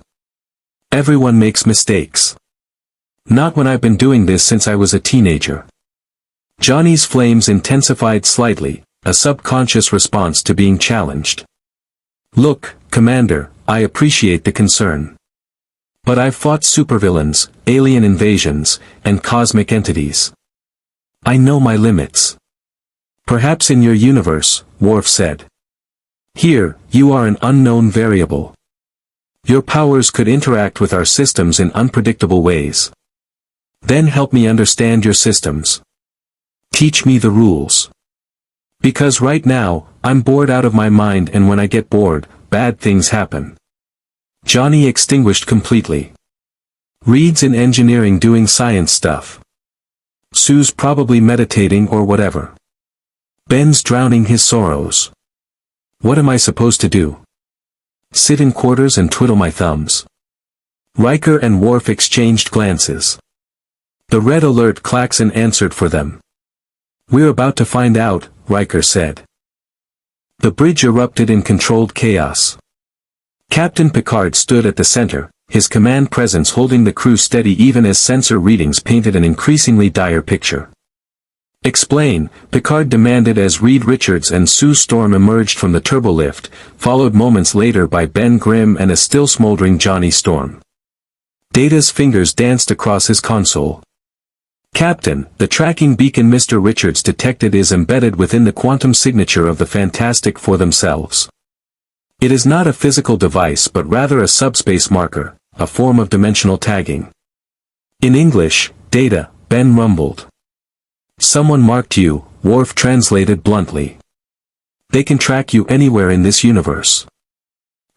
Everyone makes mistakes. Not when I've been doing this since I was a teenager. Johnny's flames intensified slightly, a subconscious response to being challenged. Look, Commander, I appreciate the concern. But I've fought supervillains, alien invasions, and cosmic entities. I know my limits. Perhaps in your universe, Worf said. Here, you are an unknown variable. Your powers could interact with our systems in unpredictable ways. Then help me understand your systems. Teach me the rules. Because right now, I'm bored out of my mind, and when I get bored, bad things happen. Johnny extinguished completely. Reed's in engineering doing science stuff. Sue's probably meditating or whatever. Ben's drowning his sorrows. What am I supposed to do? Sit in quarters and twiddle my thumbs? Riker and Worf exchanged glances. The red alert klaxon answered for them. We're about to find out, Riker said. The bridge erupted in controlled chaos. Captain Picard stood at the center, his command presence holding the crew steady even as sensor readings painted an increasingly dire picture. Explain, Picard demanded as Reed Richards and Sue Storm emerged from the turbolift, followed moments later by Ben Grimm and a still smoldering Johnny Storm. Data's fingers danced across his console. Captain, the tracking beacon Mr. Richards detected is embedded within the quantum signature of the Fantastic Four themselves. It is not a physical device but rather a subspace marker, a form of dimensional tagging. In English, Data, Ben rumbled. Someone marked you, Worf translated bluntly. They can track you anywhere in this universe.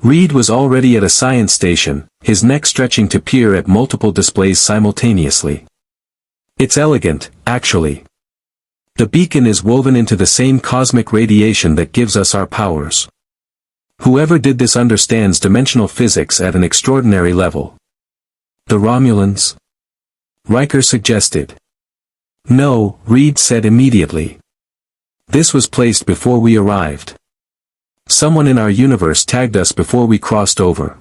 Reed was already at a science station, his neck stretching to peer at multiple displays simultaneously. It's elegant, actually. The beacon is woven into the same cosmic radiation that gives us our powers. Whoever did this understands dimensional physics at an extraordinary level. The Romulans? Riker suggested. No, Reed said immediately. This was placed before we arrived. Someone in our universe tagged us before we crossed over.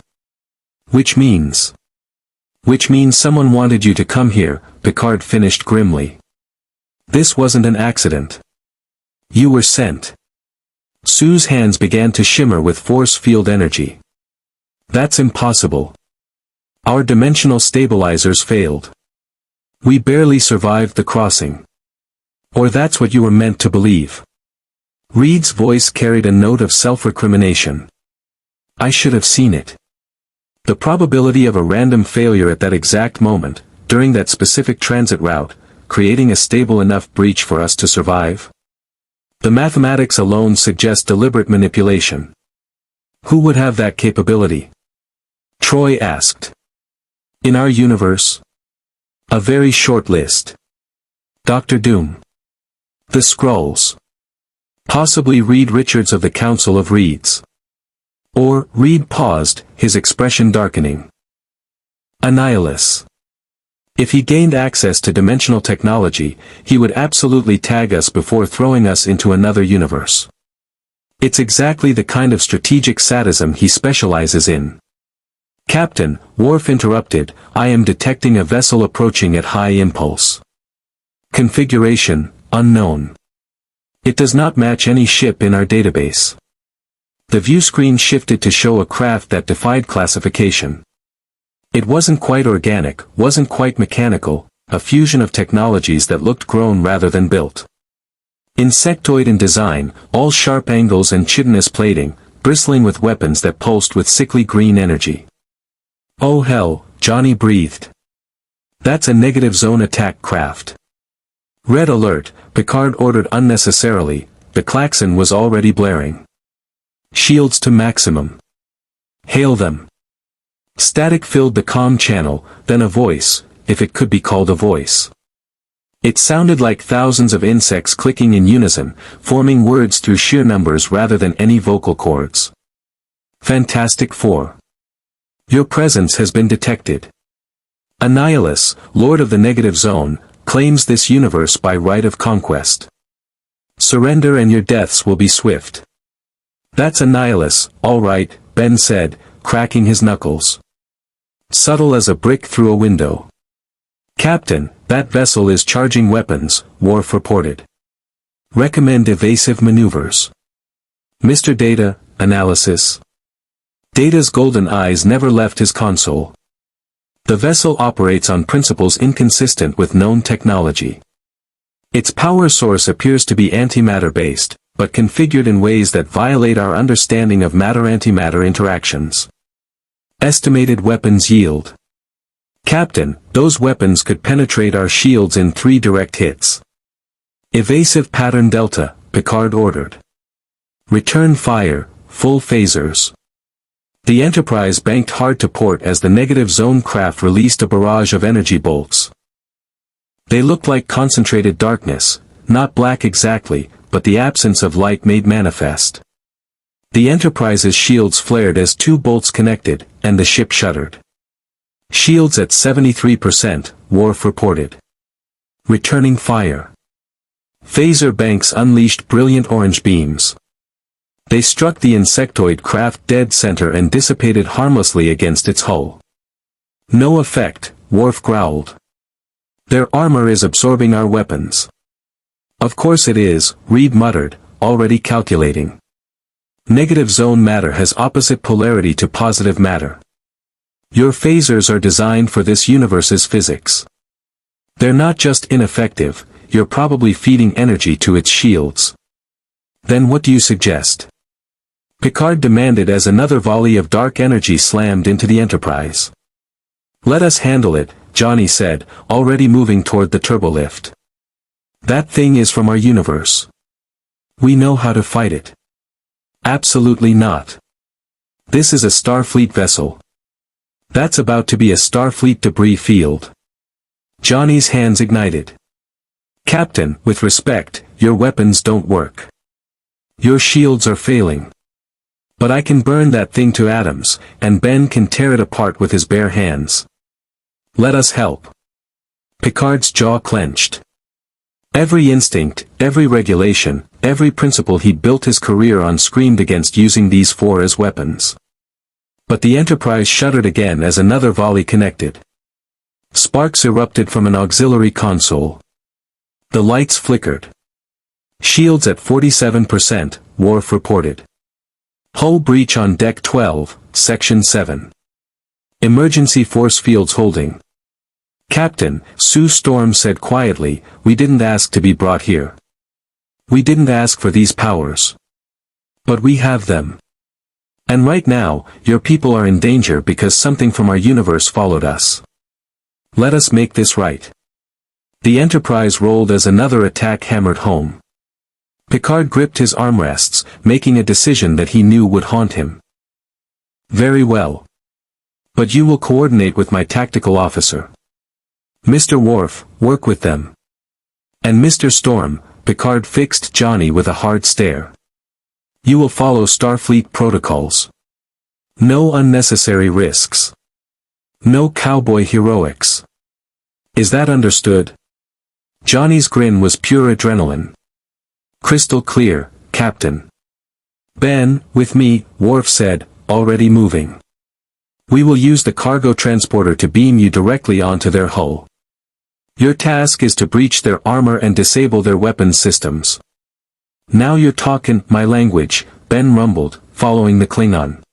Which means someone wanted you to come here, Picard finished grimly. This wasn't an accident. You were sent. Sue's hands began to shimmer with force field energy. That's impossible. Our dimensional stabilizers failed. We barely survived the crossing. Or that's what you were meant to believe. Reed's voice carried a note of self-recrimination. I should have seen it. The probability of a random failure at that exact moment, during that specific transit route, creating a stable enough breach for us to survive? The mathematics alone suggest deliberate manipulation. Who would have that capability? Troy asked. In our universe? A very short list. Dr. Doom. The Skrulls. Possibly Reed Richards of the Council of Reeds. Or, Reed paused, his expression darkening. Annihilus. If he gained access to dimensional technology, he would absolutely tag us before throwing us into another universe. It's exactly the kind of strategic sadism he specializes in. Captain, Worf interrupted, I am detecting a vessel approaching at high impulse. Configuration, unknown. It does not match any ship in our database. The view screen shifted to show a craft that defied classification. It wasn't quite organic, wasn't quite mechanical, a fusion of technologies that looked grown rather than built. Insectoid in design, all sharp angles and chitinous plating, bristling with weapons that pulsed with sickly green energy. Oh hell, Johnny breathed. That's a negative zone attack craft. Red alert, Picard ordered unnecessarily, the klaxon was already blaring. Shields to maximum. Hail them. Static filled the comm channel, then a voice, if it could be called a voice. It sounded like thousands of insects clicking in unison, forming words through sheer numbers rather than any vocal cords. Fantastic Four. Your presence has been detected. Annihilus, Lord of the Negative Zone, claims this universe by right of conquest. Surrender and your deaths will be swift. That's Annihilus, all right, Ben said, cracking his knuckles. Subtle as a brick through a window. Captain, that vessel is charging weapons, Worf reported. Recommend evasive maneuvers. Mr. Data, analysis. Data's golden eyes never left his console. The vessel operates on principles inconsistent with known technology. Its power source appears to be antimatter-based, but configured in ways that violate our understanding of matter-antimatter interactions. Estimated weapons yield. Captain, those weapons could penetrate our shields in 3 direct hits. Evasive pattern Delta, Picard ordered. Return fire, full phasers. The Enterprise banked hard to port as the negative zone craft released a barrage of energy bolts. They looked like concentrated darkness, not black exactly, but the absence of light made manifest. The Enterprise's shields flared as 2 bolts connected, and the ship shuddered. Shields at 73%, Worf reported. Returning fire. Phaser banks unleashed brilliant orange beams. They struck the insectoid craft dead center and dissipated harmlessly against its hull. No effect, Worf growled. Their armor is absorbing our weapons. Of course it is, Reed muttered, already calculating. Negative zone matter has opposite polarity to positive matter. Your phasers are designed for this universe's physics. They're not just ineffective, you're probably feeding energy to its shields. Then what do you suggest? Picard demanded as another volley of dark energy slammed into the Enterprise. Let us handle it, Johnny said, already moving toward the turbolift. That thing is from our universe. We know how to fight it. Absolutely not. This is a Starfleet vessel. That's about to be a Starfleet debris field. Johnny's hands ignited. Captain, with respect, your weapons don't work. Your shields are failing. But I can burn that thing to atoms, and Ben can tear it apart with his bare hands. Let us help. Picard's jaw clenched. Every instinct, every regulation, every principle he'd built his career on screamed against using these 4 as weapons. But the Enterprise shuddered again as another volley connected. Sparks erupted from an auxiliary console. The lights flickered. Shields at 47%, Worf reported. Hull breach on Deck 12, Section 7. Emergency force fields holding. Captain, Sue Storm said quietly, we didn't ask to be brought here. We didn't ask for these powers. But we have them. And right now, your people are in danger because something from our universe followed us. Let us make this right. The Enterprise rolled as another attack hammered home. Picard gripped his armrests, making a decision that he knew would haunt him. Very well. But you will coordinate with my tactical officer. Mr. Worf, work with them. And Mr. Storm, Picard fixed Johnny with a hard stare. You will follow Starfleet protocols. No unnecessary risks. No cowboy heroics. Is that understood? Johnny's grin was pure adrenaline. Crystal clear, Captain. Ben, with me, Worf said, already moving. We will use the cargo transporter to beam you directly onto their hull. Your task is to breach their armor and disable their weapons systems. Now you're talking my language, Ben rumbled, following the Klingon.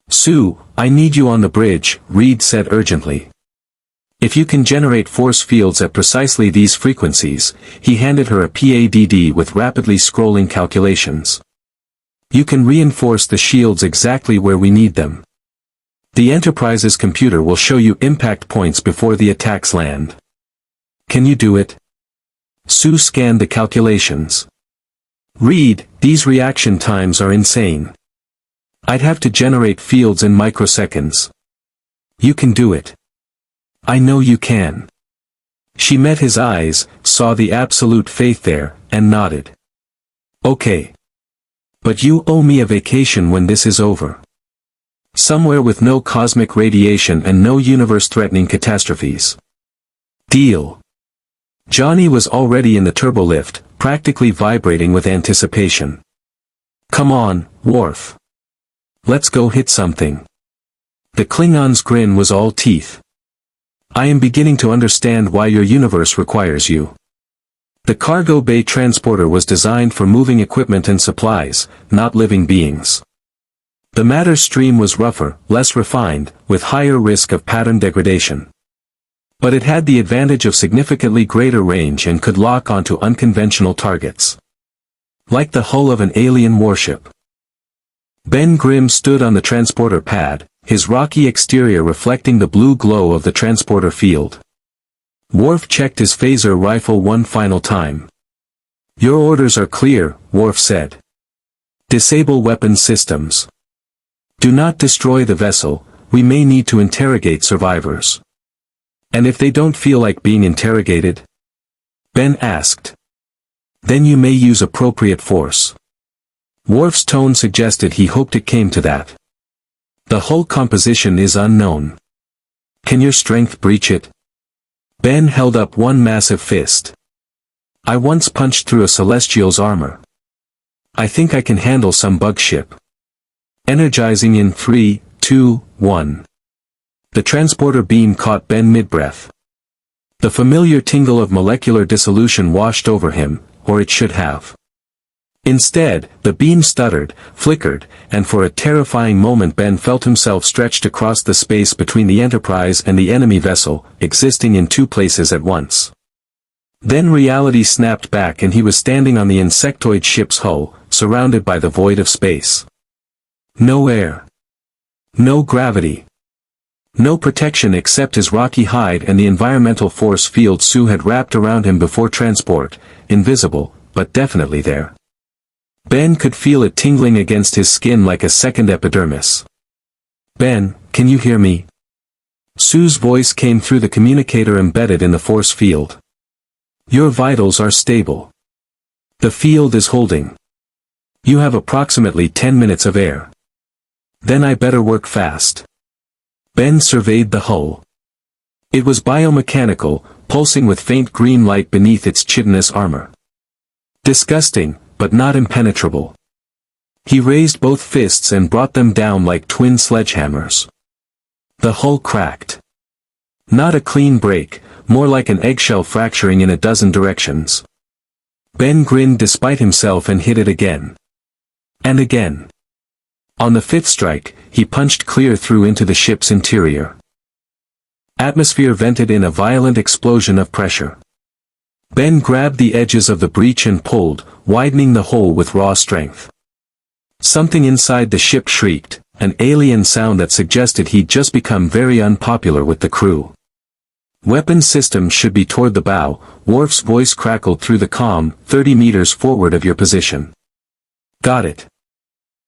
Sue, I need you on the bridge, Reed said urgently. If you can generate force fields at precisely these frequencies, he handed her a PADD with rapidly scrolling calculations. You can reinforce the shields exactly where we need them. The Enterprise's computer will show you impact points before the attacks land. Can you do it? Sue scanned the calculations. Reed, these reaction times are insane. I'd have to generate fields in microseconds. You can do it. I know you can. She met his eyes, saw the absolute faith there, and nodded. Okay. But you owe me a vacation when this is over. Somewhere with no cosmic radiation and no universe-threatening catastrophes. Deal. Johnny was already in the turbolift, practically vibrating with anticipation. Come on, Worf. Let's go hit something. The Klingon's grin was all teeth. I am beginning to understand why your universe requires you. The cargo bay transporter was designed for moving equipment and supplies, not living beings. The matter stream was rougher, less refined, with higher risk of pattern degradation. But it had the advantage of significantly greater range and could lock onto unconventional targets. Like the hull of an alien warship. Ben Grimm stood on the transporter pad, his rocky exterior reflecting the blue glow of the transporter field. Worf checked his phaser rifle one final time. Your orders are clear, Worf said. Disable weapons systems. Do not destroy the vessel, we may need to interrogate survivors. And if they don't feel like being interrogated? Ben asked. Then you may use appropriate force. Worf's tone suggested he hoped it came to that. The hull composition is unknown. Can your strength breach it? Ben held up one massive fist. I once punched through a Celestial's armor. I think I can handle some bug ship. Energizing in 3, 2, 1. The transporter beam caught Ben mid-breath. The familiar tingle of molecular dissolution washed over him, or it should have. Instead, the beam stuttered, flickered, and for a terrifying moment Ben felt himself stretched across the space between the Enterprise and the enemy vessel, existing in two places at once. Then reality snapped back and he was standing on the insectoid ship's hull, surrounded by the void of space. No air. No gravity. No protection except his rocky hide and the environmental force field Sue had wrapped around him before transport, invisible, but definitely there. Ben could feel it tingling against his skin like a second epidermis. Ben, can you hear me? Sue's voice came through the communicator embedded in the force field. Your vitals are stable. The field is holding. You have approximately 10 minutes of air. Then I better work fast. Ben surveyed the hull. It was biomechanical, pulsing with faint green light beneath its chitinous armor. Disgusting, but not impenetrable. He raised both fists and brought them down like twin sledgehammers. The hull cracked. Not a clean break, more like an eggshell fracturing in a dozen directions. Ben grinned despite himself and hit it again. And again. On the fifth strike, he punched clear through into the ship's interior. Atmosphere vented in a violent explosion of pressure. Ben grabbed the edges of the breach and pulled, widening the hole with raw strength. Something inside the ship shrieked, an alien sound that suggested he'd just become very unpopular with the crew. Weapon systems should be toward the bow, Worf's voice crackled through the comm, 30 meters forward of your position. Got it.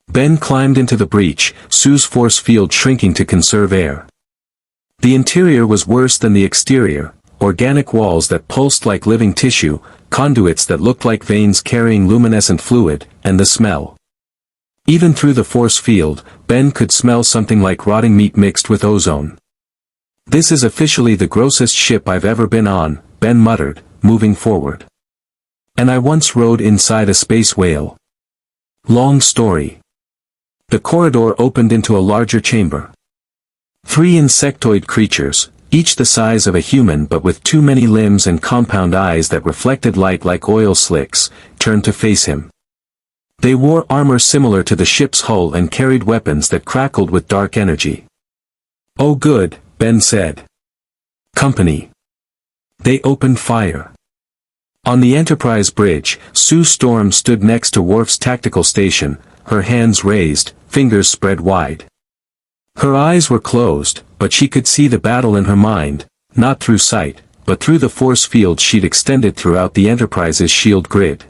Ben climbed into the breach, Sue's force field shrinking to conserve air. The interior was worse than the exterior, organic walls that pulsed like living tissue, conduits that looked like veins carrying luminescent fluid, and the smell. Even through the force field, Ben could smell something like rotting meat mixed with ozone. "This is officially the grossest ship I've ever been on," Ben muttered, moving forward. "And I once rode inside a space whale." Long story. The corridor opened into a larger chamber. 3 insectoid creatures, each the size of a human but with too many limbs and compound eyes that reflected light like oil slicks, turned to face him. They wore armor similar to the ship's hull and carried weapons that crackled with dark energy. "Oh good," Ben said. "Company." They opened fire. On the Enterprise bridge, Sue Storm stood next to Worf's tactical station, her hands raised, fingers spread wide. Her eyes were closed, but she could see the battle in her mind, not through sight, but through the force field she'd extended throughout the Enterprise's shield grid.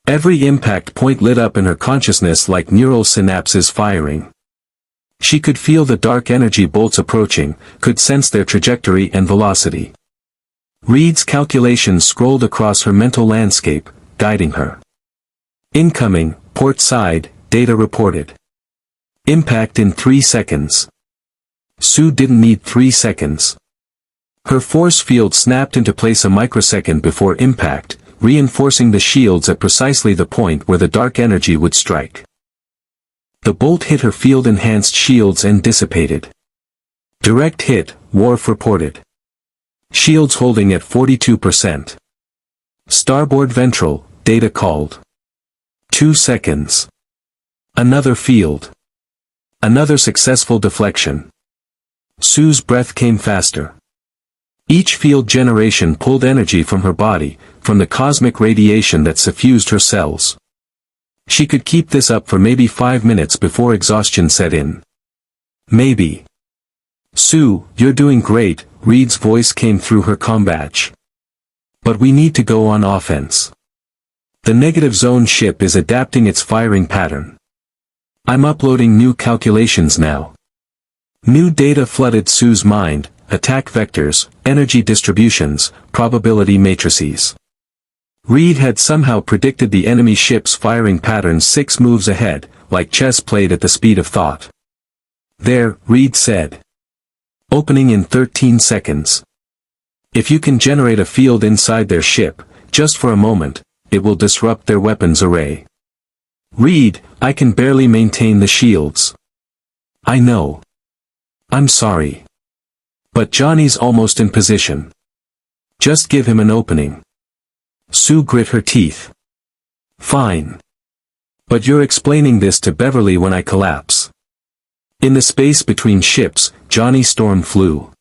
Every impact point lit up in her consciousness like neural synapses firing. She could feel the dark energy bolts approaching, could sense their trajectory and velocity. Reed's calculations scrolled across her mental landscape, guiding her. "Incoming, port side," data reported. "Impact in 3 seconds." Sue didn't need 3 seconds. Her force field snapped into place a microsecond before impact, reinforcing the shields at precisely the point where the dark energy would strike. The bolt hit her field-enhanced shields and dissipated. "Direct hit," Worf reported. "Shields holding at 42%. Starboard ventral," data called. 2 seconds. Another field. Another successful deflection. Sue's breath came faster. Each field generation pulled energy from her body, from the cosmic radiation that suffused her cells. She could keep this up for maybe 5 minutes before exhaustion set in. Maybe. "Sue, you're doing great," Reed's voice came through her comm badge. "But we need to go on offense. The negative zone ship is adapting its firing pattern. I'm uploading new calculations now." New data flooded Sue's mind, attack vectors, energy distributions, probability matrices. Reed had somehow predicted the enemy ship's firing pattern 6 moves ahead, like chess played at the speed of thought. "There," Reed said. "Opening in 13 seconds. If you can generate a field inside their ship, just for a moment, it will disrupt their weapons array." "Reed, I can barely maintain the shields." "I know. I'm sorry. But Johnny's almost in position. Just give him an opening." Sue grit her teeth. "Fine. But you're explaining this to Beverly when I collapse." In the space between ships, Johnny Storm flew.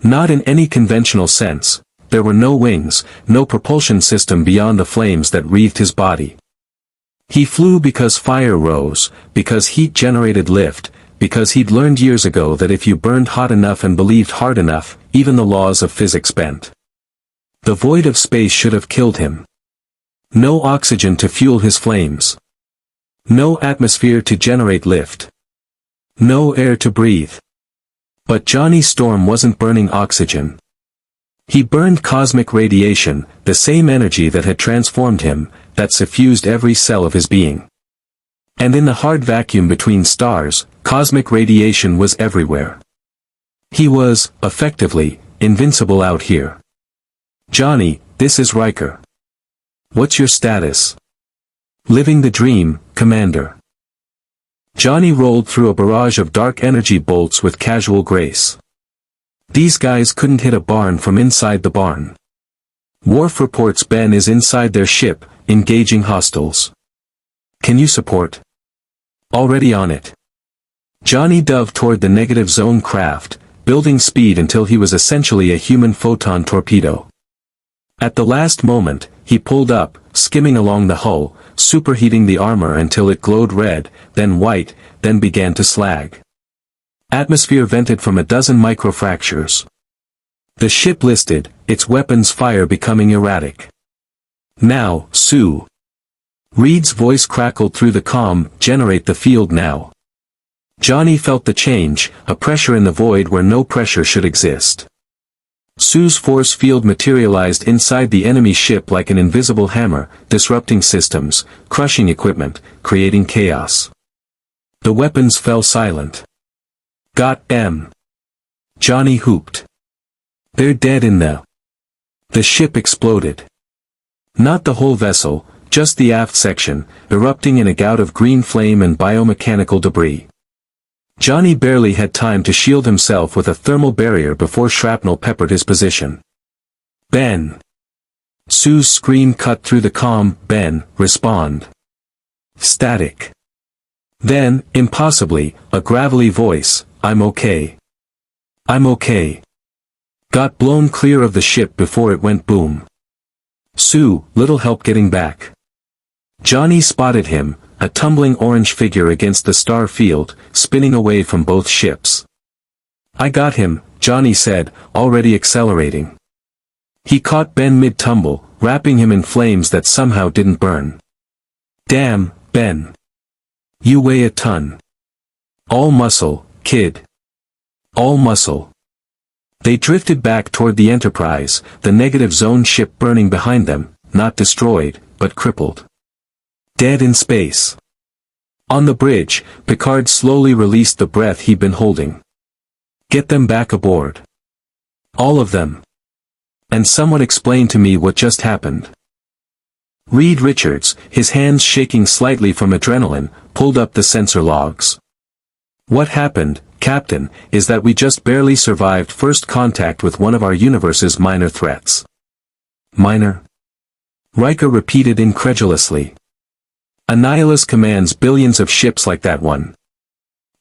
Not in any conventional sense. There were no wings, no propulsion system beyond the flames that wreathed his body. He flew because fire rose, because heat generated lift, because he'd learned years ago that if you burned hot enough and believed hard enough, even the laws of physics bent. The void of space should have killed him. No oxygen to fuel his flames. No atmosphere to generate lift. No air to breathe. But Johnny Storm wasn't burning oxygen. He burned cosmic radiation, the same energy that had transformed him, that suffused every cell of his being. And in the hard vacuum between stars, cosmic radiation was everywhere. He was, effectively, invincible out here. "Johnny, this is Riker. What's your status?" "Living the dream, Commander." Johnny rolled through a barrage of dark energy bolts with casual grace. "These guys couldn't hit a barn from inside the barn." Worf reports Ben is inside their ship, engaging hostiles. "Can you support?" "Already on it." Johnny dove toward the negative zone craft, building speed until he was essentially a human photon torpedo. At the last moment, he pulled up, skimming along the hull, superheating the armor until it glowed red, then white, then began to slag. Atmosphere vented from a dozen microfractures. The ship listed, its weapons fire becoming erratic. "Now, Sue." Reed's voice crackled through the comm, "Generate the field now." Johnny felt the change, a pressure in the void where no pressure should exist. Sue's force field materialized inside the enemy ship like an invisible hammer, disrupting systems, crushing equipment, creating chaos. The weapons fell silent. "Got M." Johnny whooped. They're dead in the... The ship exploded. Not the whole vessel, just the aft section, erupting in a gout of green flame and biomechanical debris. Johnny barely had time to shield himself with a thermal barrier before shrapnel peppered his position. Ben! Sue's scream cut through the calm. Ben, respond. Static. Then, impossibly, a gravelly voice, I'm okay. I'm okay. Got blown clear of the ship before it went boom. Sue, little help getting back. Johnny spotted him, a tumbling orange figure against the star field, spinning away from both ships. I got him, Johnny said, already accelerating. He caught Ben mid-tumble, wrapping him in flames that somehow didn't burn. Damn, Ben. You weigh a ton. All muscle, kid. All muscle. They drifted back toward the Enterprise, the negative zone ship burning behind them, not destroyed, but crippled. Dead in space. On the bridge, Picard slowly released the breath he'd been holding. Get them back aboard. All of them. And someone explain to me what just happened. Reed Richards, his hands shaking slightly from adrenaline, pulled up the sensor logs. What happened, Captain, is that we just barely survived first contact with one of our universe's minor threats. Minor? Riker repeated incredulously. Annihilus commands billions of ships like that one.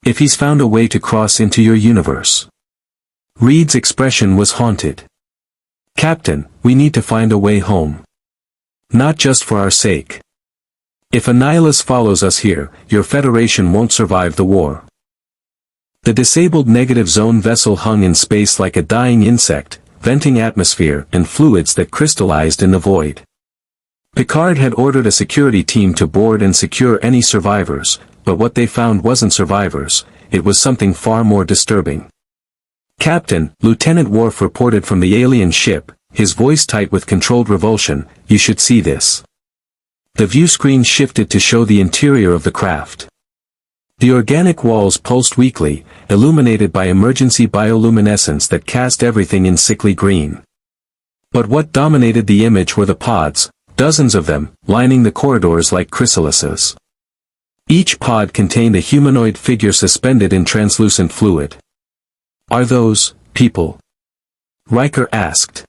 If he's found a way to cross into your universe. Reed's expression was haunted. Captain, we need to find a way home. Not just for our sake. If Annihilus follows us here, your Federation won't survive the war. The disabled negative zone vessel hung in space like a dying insect, venting atmosphere and fluids that crystallized in the void. Picard had ordered a security team to board and secure any survivors, but what they found wasn't survivors, it was something far more disturbing. Captain, Lieutenant Worf reported from the alien ship, his voice tight with controlled revulsion, you should see this. The view screen shifted to show the interior of the craft. The organic walls pulsed weakly, illuminated by emergency bioluminescence that cast everything in sickly green. But what dominated the image were the pods, dozens of them, lining the corridors like chrysalises. Each pod contained a humanoid figure suspended in translucent fluid. Are those people? Riker asked.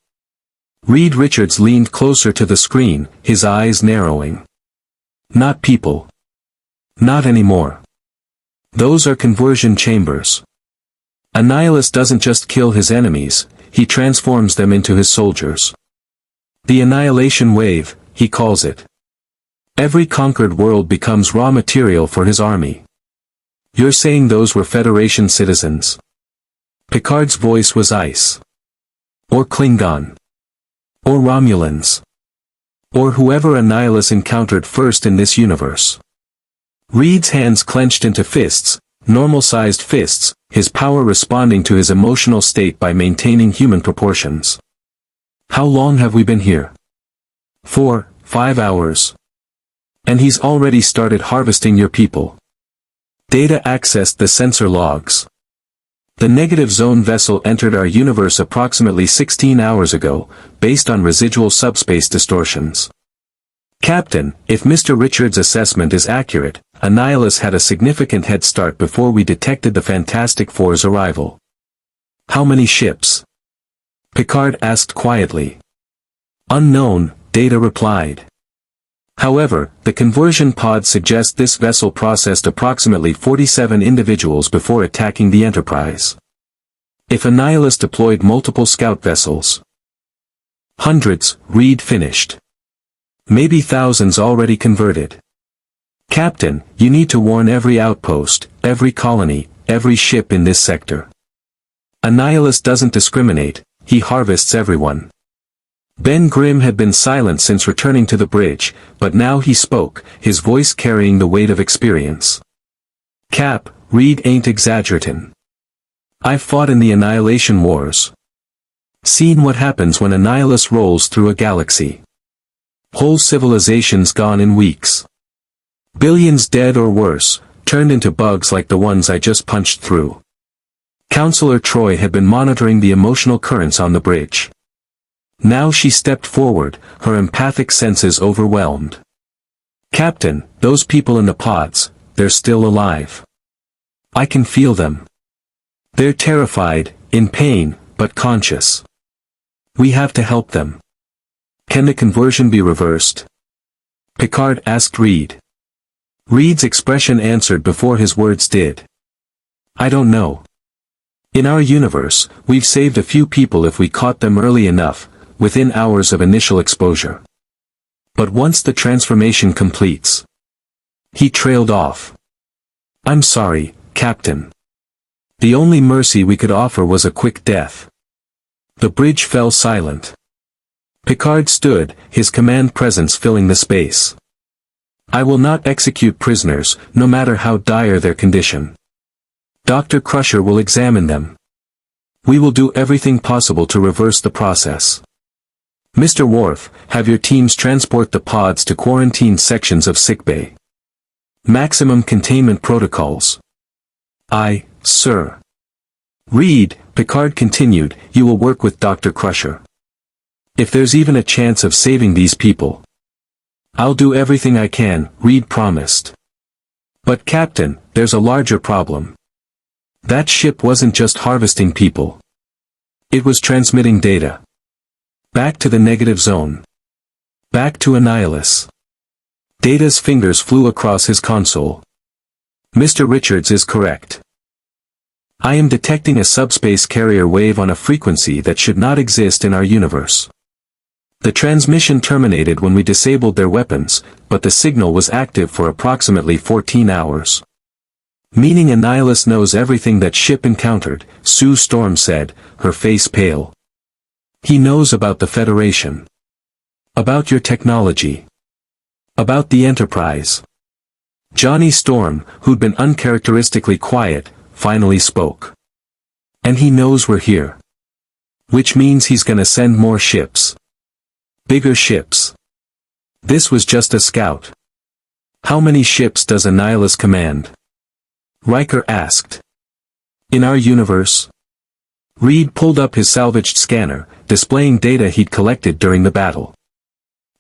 Reed Richards leaned closer to the screen, his eyes narrowing. Not people. Not anymore. Those are conversion chambers. Annihilus doesn't just kill his enemies, he transforms them into his soldiers. The Annihilation Wave, he calls it. Every conquered world becomes raw material for his army. You're saying those were Federation citizens? Picard's voice was ice. Or Klingon. Or Romulans. Or whoever Annihilus encountered first in this universe. Reed's hands clenched into fists, normal-sized fists, his power responding to his emotional state by maintaining human proportions. How long have we been here? 4, 5 hours. And he's already started harvesting your people. Data accessed the sensor logs. The negative zone vessel entered our universe approximately 16 hours ago, based on residual subspace distortions. Captain, if Mr. Richards' assessment is accurate, Annihilus had a significant head start before we detected the Fantastic Four's arrival. How many ships? Picard asked quietly. Unknown, Data replied. However, the conversion pod suggests this vessel processed approximately 47 individuals before attacking the Enterprise. If Annihilus deployed multiple scout vessels. Hundreds, Reed finished. Maybe thousands already converted. Captain, you need to warn every outpost, every colony, every ship in this sector. Annihilus doesn't discriminate, he harvests everyone. Ben Grimm had been silent since returning to the bridge, but now he spoke, his voice carrying the weight of experience. Cap, Reed ain't exaggeratin'. I've fought in the Annihilation Wars. Seen what happens when Annihilus rolls through a galaxy. Whole civilizations gone in weeks. Billions dead or worse, turned into bugs like the ones I just punched through. Counselor Troy had been monitoring the emotional currents on the bridge. Now she stepped forward, her empathic senses overwhelmed. "Captain, those people in the pods, they're still alive. I can feel them. They're terrified, in pain, but conscious. We have to help them. Can the conversion be reversed?" Picard asked Reed. Reed's expression answered before his words did. "I don't know. In our universe, we've saved a few people if we caught them early enough, within hours of initial exposure. But once the transformation completes..." He trailed off. "I'm sorry, Captain. The only mercy we could offer was a quick death." The bridge fell silent. Picard stood, his command presence filling the space. "I will not execute prisoners, no matter how dire their condition. Dr. Crusher will examine them. We will do everything possible to reverse the process. Mr. Worf, have your teams transport the pods to quarantine sections of sickbay. Maximum containment protocols." "Aye, sir." "Reed," Picard continued, "you will work with Dr. Crusher. If there's even a chance of saving these people." "I'll do everything I can," Reed promised. "But Captain, there's a larger problem. That ship wasn't just harvesting people. It was transmitting data. Back to the negative zone. Back to Annihilus." Data's fingers flew across his console. "Mr. Richards is correct. I am detecting a subspace carrier wave on a frequency that should not exist in our universe. The transmission terminated when we disabled their weapons, but the signal was active for approximately 14 hours. Meaning Annihilus knows everything that ship encountered," Sue Storm said, her face pale. "He knows about the Federation. About your technology. About the Enterprise." Johnny Storm, who'd been uncharacteristically quiet, finally spoke. "And he knows we're here. Which means he's gonna send more ships. Bigger ships. This was just a scout. How many ships does Annihilus command?" Riker asked. "In our universe?" Reed pulled up his salvaged scanner, displaying data he'd collected during the battle.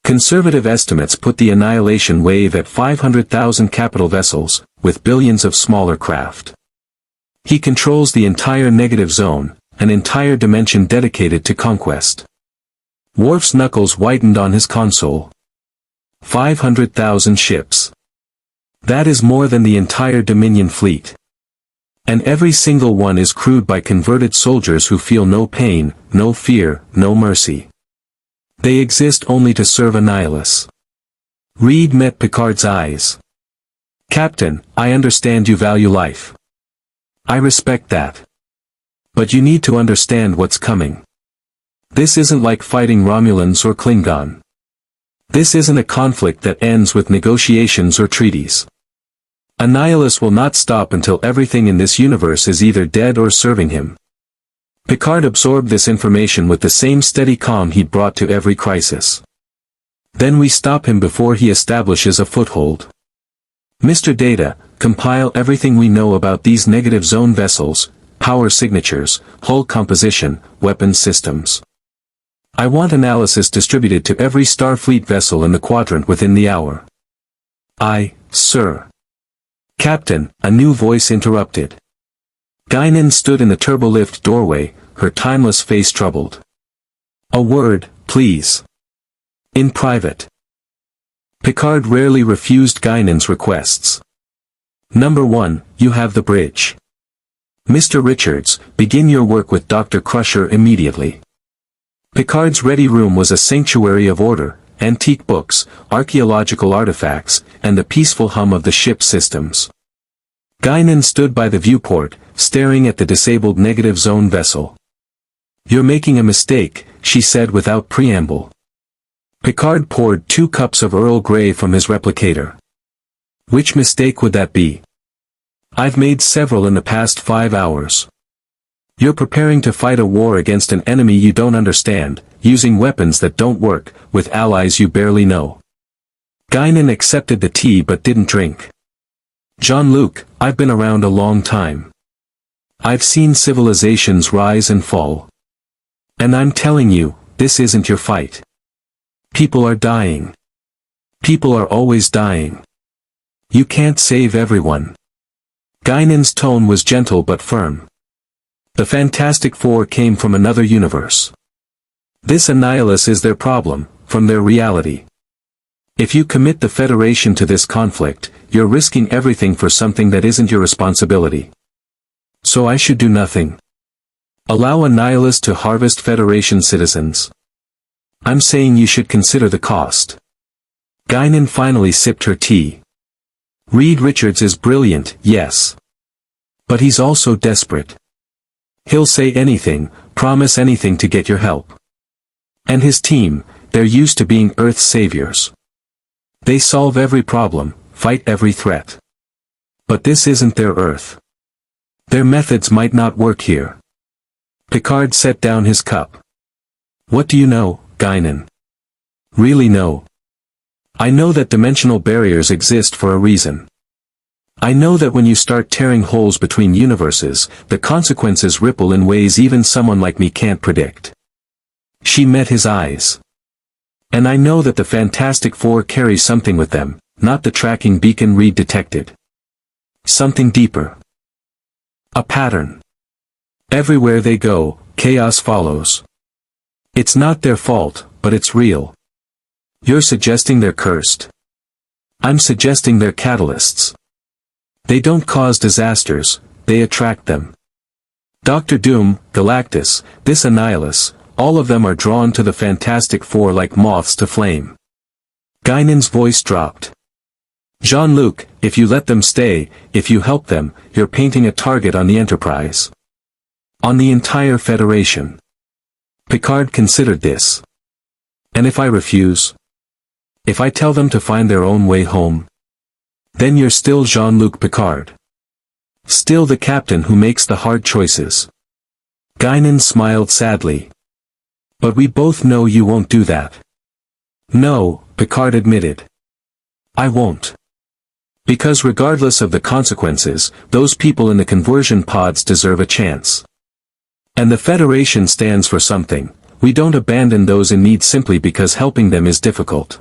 Conservative estimates put the Annihilation Wave at 500,000 capital vessels, with billions of smaller craft. He controls the entire negative zone, an entire dimension dedicated to conquest. Worf's knuckles whitened on his console. 500,000 ships. That is more than the entire Dominion fleet. And every single one is crewed by converted soldiers who feel no pain, no fear, no mercy. They exist only to serve Annihilus. Reed met Picard's eyes. "Captain, I understand you value life. I respect that. But you need to understand what's coming. This isn't like fighting Romulans or Klingon. This isn't a conflict that ends with negotiations or treaties. Annihilus will not stop until everything in this universe is either dead or serving him." Picard absorbed this information with the same steady calm he'd brought to every crisis. "Then we stop him before he establishes a foothold. Mr. Data, compile everything we know about these negative zone vessels, power signatures, hull composition, weapons systems. I want analysis distributed to every Starfleet vessel in the quadrant within the hour." "Aye, sir." "Captain," a new voice interrupted. Guinan stood in the turbolift doorway, her timeless face troubled. "A word, please. In private." Picard rarely refused Guinan's requests. "Number 1, you have the bridge. Mr. Richards, begin your work with Dr. Crusher immediately." Picard's ready room was a sanctuary of order, antique books, archaeological artifacts, and the peaceful hum of the ship's systems. Guinan stood by the viewport, staring at the disabled negative zone vessel. "You're making a mistake," she said without preamble. Picard poured 2 cups of Earl Grey from his replicator. "Which mistake would that be?" "I've made several in the past 5 hours. You're preparing to fight a war against an enemy you don't understand, using weapons that don't work, with allies you barely know." Guinan accepted the tea but didn't drink. "Jean-Luc, I've been around a long time. I've seen civilizations rise and fall. And I'm telling you, this isn't your fight. People are dying. People are always dying. You can't save everyone. Guinan's tone was gentle but firm. The Fantastic Four came from another universe. This Annihilus is their problem, from their reality. If you commit the Federation to this conflict, you're risking everything for something that isn't your responsibility. So I should do nothing. Allow Annihilus to harvest Federation citizens. I'm saying you should consider the cost. Guinan finally sipped her tea. Reed Richards is brilliant, yes. But he's also desperate. He'll say anything, promise anything to get your help. And his team, they're used to being Earth's saviors. They solve every problem, fight every threat. But this isn't their Earth. Their methods might not work here. Picard set down his cup. What do you know, Guinan? Really know? I know that dimensional barriers exist for a reason. I know that when you start tearing holes between universes, the consequences ripple in ways even someone like me can't predict. She met his eyes. And I know that the Fantastic Four carry something with them, not the tracking beacon Reed detected. Something deeper. A pattern. Everywhere they go, chaos follows. It's not their fault, but it's real. You're suggesting they're cursed. I'm suggesting they're catalysts. They don't cause disasters, they attract them. Dr. Doom, Galactus, this Annihilus, all of them are drawn to the Fantastic Four like moths to flame. Guinan's voice dropped. Jean-Luc, if you let them stay, if you help them, you're painting a target on the Enterprise. On the entire Federation. Picard considered this. And if I refuse? If I tell them to find their own way home? Then you're still Jean-Luc Picard. Still the captain who makes the hard choices. Guinan smiled sadly. But we both know you won't do that. No, Picard admitted. I won't. Because regardless of the consequences, those people in the conversion pods deserve a chance. And the Federation stands for something. We don't abandon those in need simply because helping them is difficult.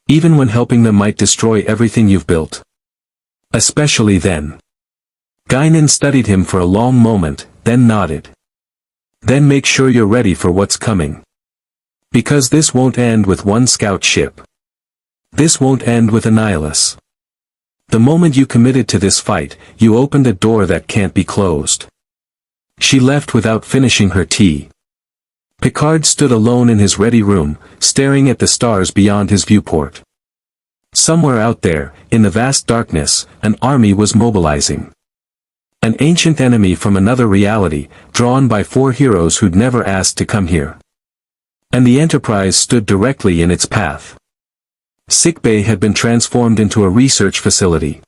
Even when helping them might destroy everything you've built. Especially then. Guinan studied him for a long moment, then nodded. Then make sure you're ready for what's coming. Because this won't end with one scout ship. This won't end with Annihilus. The moment you committed to this fight, you opened a door that can't be closed. She left without finishing her tea. Picard stood alone in his ready room, staring at the stars beyond his viewport. Somewhere out there, in the vast darkness, an army was mobilizing. An ancient enemy from another reality, drawn by four heroes who'd never asked to come here. And the Enterprise stood directly in its path. Sickbay had been transformed into a research facility.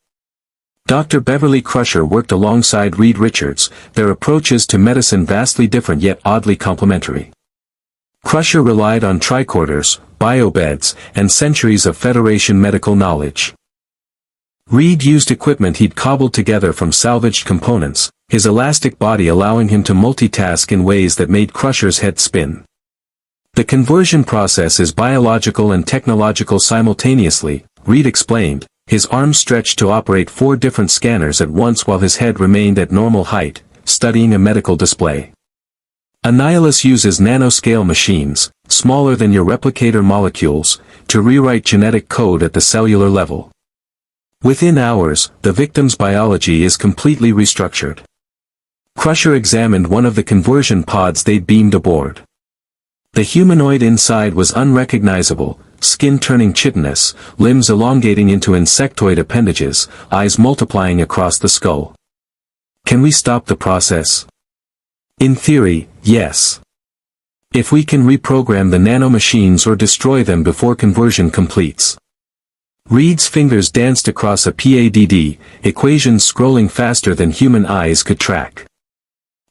Dr. Beverly Crusher worked alongside Reed Richards, their approaches to medicine vastly different yet oddly complementary. Crusher relied on tricorders, biobeds, and centuries of Federation medical knowledge. Reed used equipment he'd cobbled together from salvaged components, his elastic body allowing him to multitask in ways that made Crusher's head spin. The conversion process is biological and technological simultaneously, Reed explained, his arms stretched to operate 4 different scanners at once while his head remained at normal height, studying a medical display. Annihilus uses nanoscale machines, smaller than your replicator molecules, to rewrite genetic code at the cellular level. Within hours, the victim's biology is completely restructured. Crusher examined one of the conversion pods they'd beamed aboard. The humanoid inside was unrecognizable, skin turning chitinous, limbs elongating into insectoid appendages, eyes multiplying across the skull. Can we stop the process? In theory, yes. If we can reprogram the nanomachines or destroy them before conversion completes. Reed's fingers danced across a PADD, equations scrolling faster than human eyes could track.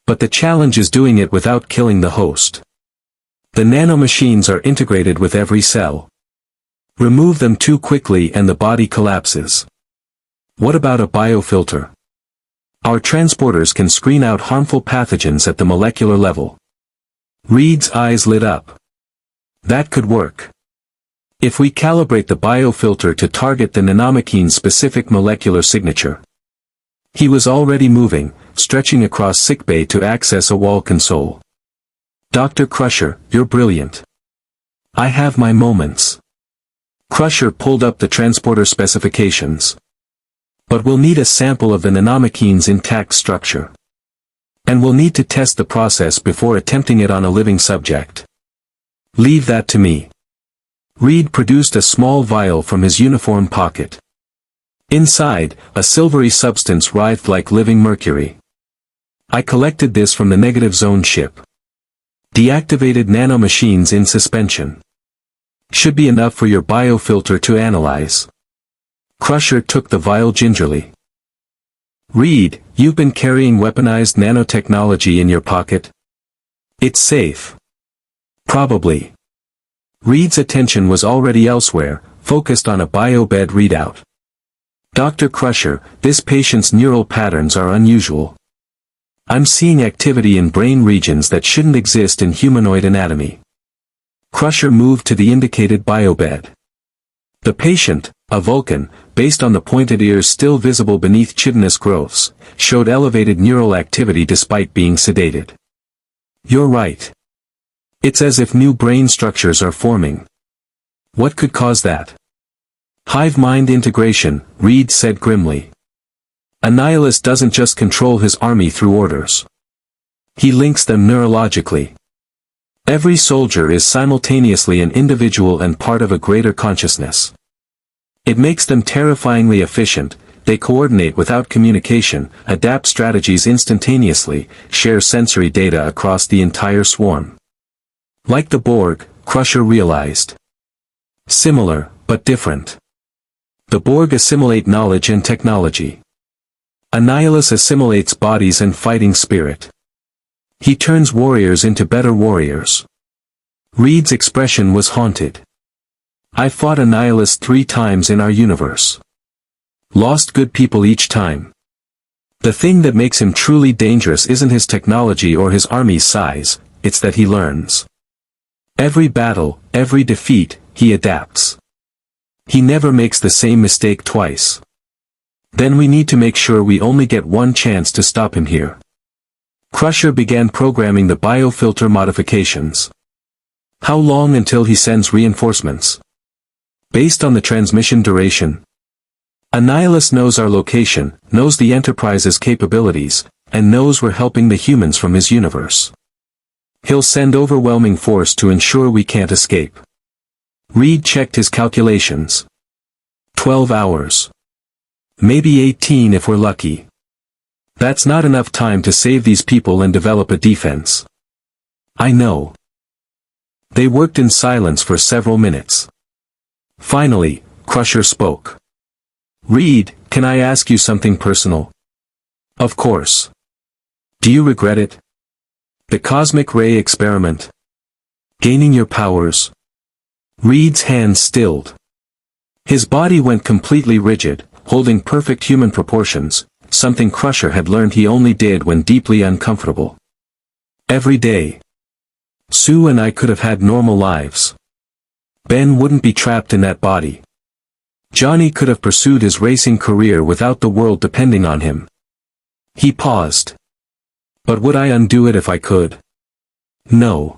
But the challenge is doing it without killing the host. The nanomachines are integrated with every cell. Remove them too quickly and the body collapses. What about a biofilter? Our transporters can screen out harmful pathogens at the molecular level. Reed's eyes lit up. That could work. If we calibrate the biofilter to target the nanomichine-specific molecular signature. He was already moving, stretching across sickbay to access a wall console. Dr. Crusher, you're brilliant. I have my moments. Crusher pulled up the transporter specifications. But we'll need a sample of the nanomichine's intact structure. And we'll need to test the process before attempting it on a living subject. Leave that to me. Reed produced a small vial from his uniform pocket. Inside, a silvery substance writhed like living mercury. I collected this from the negative zone ship. Deactivated nanomachines in suspension. Should be enough for your biofilter to analyze. Crusher took the vial gingerly. Reed, you've been carrying weaponized nanotechnology in your pocket? It's safe. Probably. Reed's attention was already elsewhere, focused on a biobed readout. Dr. Crusher, this patient's neural patterns are unusual. I'm seeing activity in brain regions that shouldn't exist in humanoid anatomy. Crusher moved to the indicated biobed. The patient, a Vulcan, based on the pointed ears still visible beneath chitinous growths, showed elevated neural activity despite being sedated. You're right. It's as if new brain structures are forming. What could cause that? Hive mind integration, Reed said grimly. Annihilus doesn't just control his army through orders. He links them neurologically. Every soldier is simultaneously an individual and part of a greater consciousness. It makes them terrifyingly efficient. They coordinate without communication, adapt strategies instantaneously, share sensory data across the entire swarm. Like the Borg, Crusher realized. Similar, but different. The Borg assimilate knowledge and technology. Annihilus assimilates bodies and fighting spirit. He turns warriors into better warriors. Reed's expression was haunted. I fought Annihilus 3 times in our universe. Lost good people each time. The thing that makes him truly dangerous isn't his technology or his army's size, it's that he learns. Every battle, every defeat, he adapts. He never makes the same mistake twice. Then we need to make sure we only get one chance to stop him here. Crusher began programming the biofilter modifications. How long until he sends reinforcements? Based on the transmission duration. Annihilus knows our location, knows the Enterprise's capabilities, and knows we're helping the humans from his universe. He'll send overwhelming force to ensure we can't escape. Reed checked his calculations. 12 hours. Maybe 18 if we're lucky. That's not enough time to save these people and develop a defense. I know. They worked in silence for several minutes. Finally, Crusher spoke. Reed, can I ask you something personal? Of course. Do you regret it? The cosmic ray experiment? Gaining your powers? Reed's hands stilled. His body went completely rigid, holding perfect human proportions, something Crusher had learned he only did when deeply uncomfortable. Every day. Sue and I could have had normal lives. Ben wouldn't be trapped in that body. Johnny could have pursued his racing career without the world depending on him. He paused. But would I undo it if I could? No.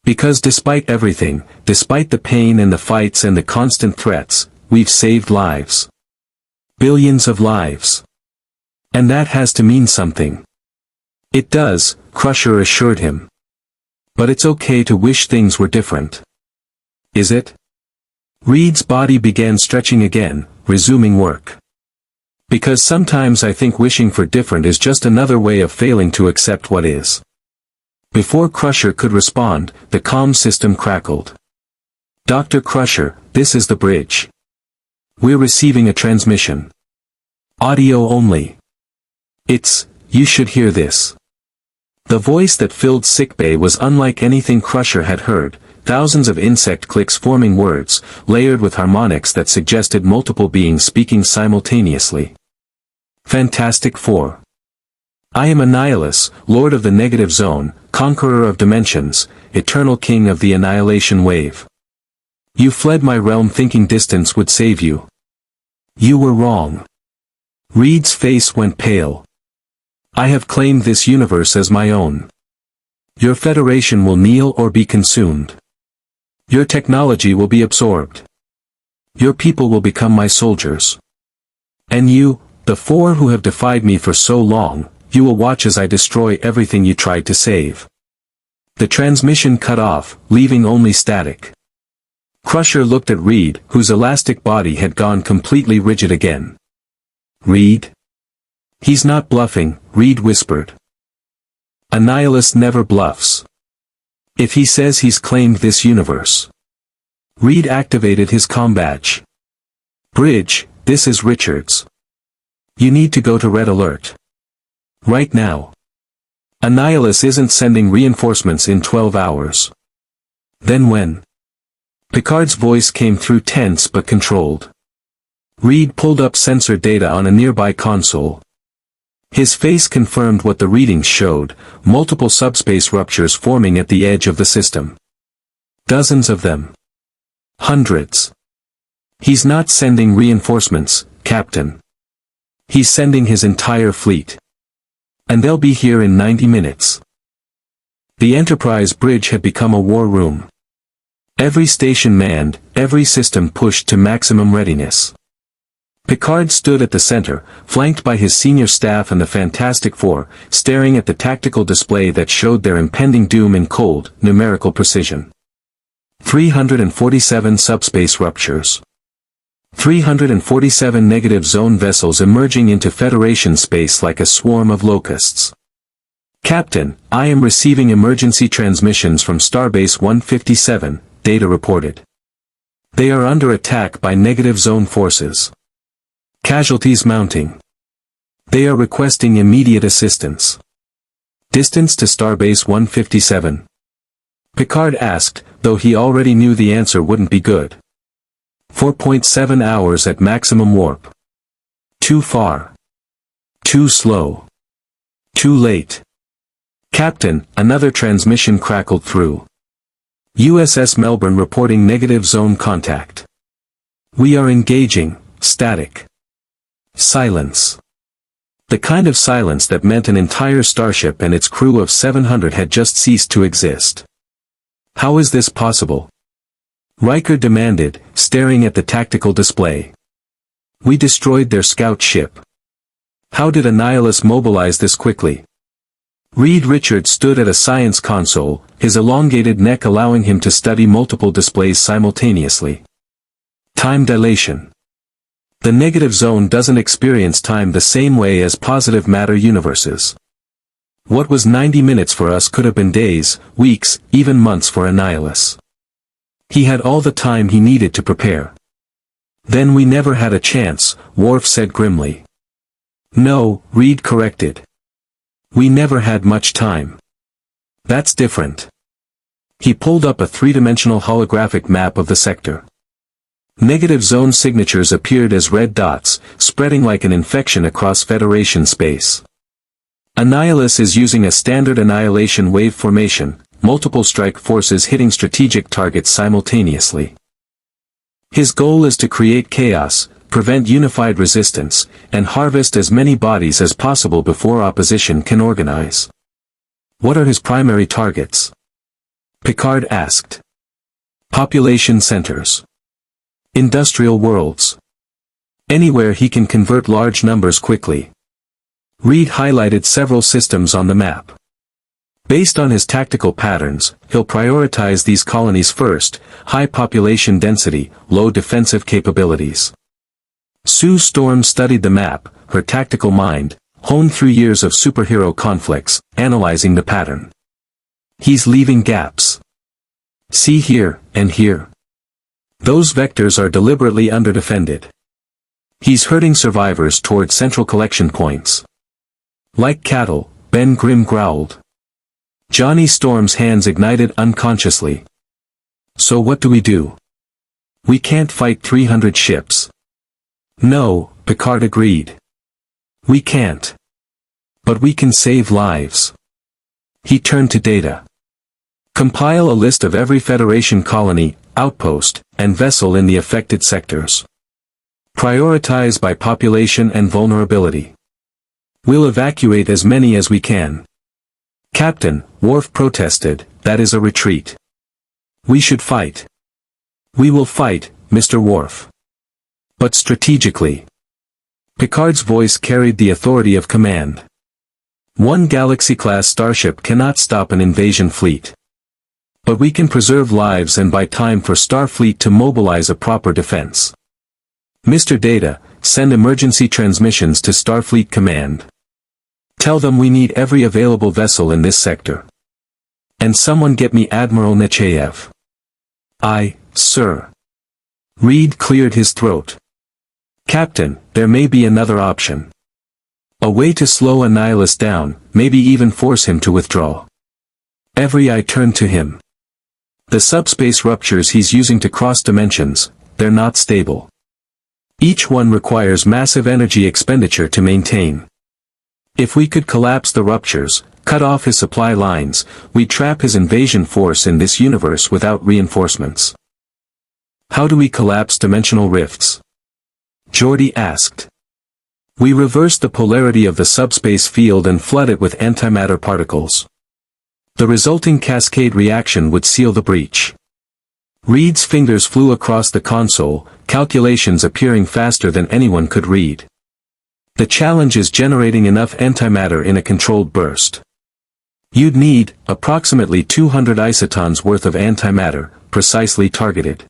Because despite everything, despite the pain and the fights and the constant threats, we've saved lives. Billions of lives. And that has to mean something. It does, Crusher assured him. But it's okay to wish things were different. Is it? Reed's body began stretching again, resuming work. Because sometimes I think wishing for different is just another way of failing to accept what is. Before Crusher could respond, the comm system crackled. Dr. Crusher, this is the bridge. We're receiving a transmission. Audio only. You should hear this. The voice that filled sickbay was unlike anything Crusher had heard, thousands of insect clicks forming words, layered with harmonics that suggested multiple beings speaking simultaneously. Fantastic Four. I am Annihilus, Lord of the Negative Zone, Conqueror of Dimensions, Eternal King of the Annihilation Wave. You fled my realm thinking distance would save you. You were wrong. Reed's face went pale. I have claimed this universe as my own. Your Federation will kneel or be consumed. Your technology will be absorbed. Your people will become my soldiers. And you, the four who have defied me for so long, you will watch as I destroy everything you tried to save. The transmission cut off, leaving only static. Crusher looked at Reed, whose elastic body had gone completely rigid again. Reed? He's not bluffing, Reed whispered. Annihilus never bluffs. If he says he's claimed this universe. Reed activated his comm badge. Bridge, this is Richards. You need to go to Red Alert. Right now. Annihilus isn't sending reinforcements in 12 hours. Then when? Picard's voice came through tense but controlled. Reed pulled up sensor data on a nearby console. His face confirmed what the readings showed, multiple subspace ruptures forming at the edge of the system. Dozens of them. Hundreds. He's not sending reinforcements, Captain. He's sending his entire fleet. And they'll be here in 90 minutes. The Enterprise bridge had become a war room. Every station manned, every system pushed to maximum readiness. Picard stood at the center, flanked by his senior staff and the Fantastic Four, staring at the tactical display that showed their impending doom in cold, numerical precision. 347 subspace ruptures. 347 negative zone vessels emerging into Federation space like a swarm of locusts. Captain, I am receiving emergency transmissions from Starbase 157, data reported. They are under attack by negative zone forces. Casualties mounting. They are requesting immediate assistance. Distance to Starbase 157. Picard asked, though he already knew the answer wouldn't be good. 4.7 hours at maximum warp. Too far. Too slow. Too late. Captain, another transmission crackled through. USS Melbourne reporting negative zone contact. We are engaging, static. Silence. The kind of silence that meant an entire starship and its crew of 700 had just ceased to exist. How is this possible? Riker demanded, staring at the tactical display. We destroyed their scout ship. How did Annihilus mobilize this quickly? Reed Richards stood at a science console, his elongated neck allowing him to study multiple displays simultaneously. Time dilation. The negative zone doesn't experience time the same way as positive matter universes. What was 90 minutes for us could have been days, weeks, even months for Annihilus. He had all the time he needed to prepare. Then we never had a chance, Worf said grimly. No, Reed corrected. We never had much time. That's different. He pulled up a three-dimensional holographic map of the sector. Negative zone signatures appeared as red dots, spreading like an infection across Federation space. Annihilus is using a standard annihilation wave formation, multiple strike forces hitting strategic targets simultaneously. His goal is to create chaos, prevent unified resistance, and harvest as many bodies as possible before opposition can organize. What are his primary targets? Picard asked. Population centers. Industrial worlds. Anywhere he can convert large numbers quickly. Reed highlighted several systems on the map. Based on his tactical patterns, he'll prioritize these colonies first: high population density, low defensive capabilities. Sue Storm studied the map, her tactical mind, honed through years of superhero conflicts, analyzing the pattern. He's leaving gaps. See here, and here. Those vectors are deliberately underdefended. He's herding survivors toward central collection points. Like cattle, Ben Grimm growled. Johnny Storm's hands ignited unconsciously. So what do we do? We can't fight 300 ships. No, Picard agreed. We can't. But we can save lives. He turned to Data. Compile a list of every Federation colony, outpost, and vessel in the affected sectors. Prioritize by population and vulnerability. We'll evacuate as many as we can. Captain, Worf protested, that is a retreat. We should fight. We will fight, Mr. Worf. But strategically. Picard's voice carried the authority of command. One Galaxy-class starship cannot stop an invasion fleet. But we can preserve lives and buy time for Starfleet to mobilize a proper defense. Mr. Data, send emergency transmissions to Starfleet Command. Tell them we need every available vessel in this sector. And someone get me Admiral Nechayev. Aye, sir. Reed cleared his throat. Captain, there may be another option. A way to slow Annihilus down, maybe even force him to withdraw. Every eye turned to him. The subspace ruptures he's using to cross dimensions, they're not stable. Each one requires massive energy expenditure to maintain. If we could collapse the ruptures, cut off his supply lines, we'd trap his invasion force in this universe without reinforcements. How do we collapse dimensional rifts? Geordi asked. We reverse the polarity of the subspace field and flood it with antimatter particles. The resulting cascade reaction would seal the breach. Reed's fingers flew across the console, calculations appearing faster than anyone could read. The challenge is generating enough antimatter in a controlled burst. You'd need, approximately 200 isotons worth of antimatter, precisely targeted.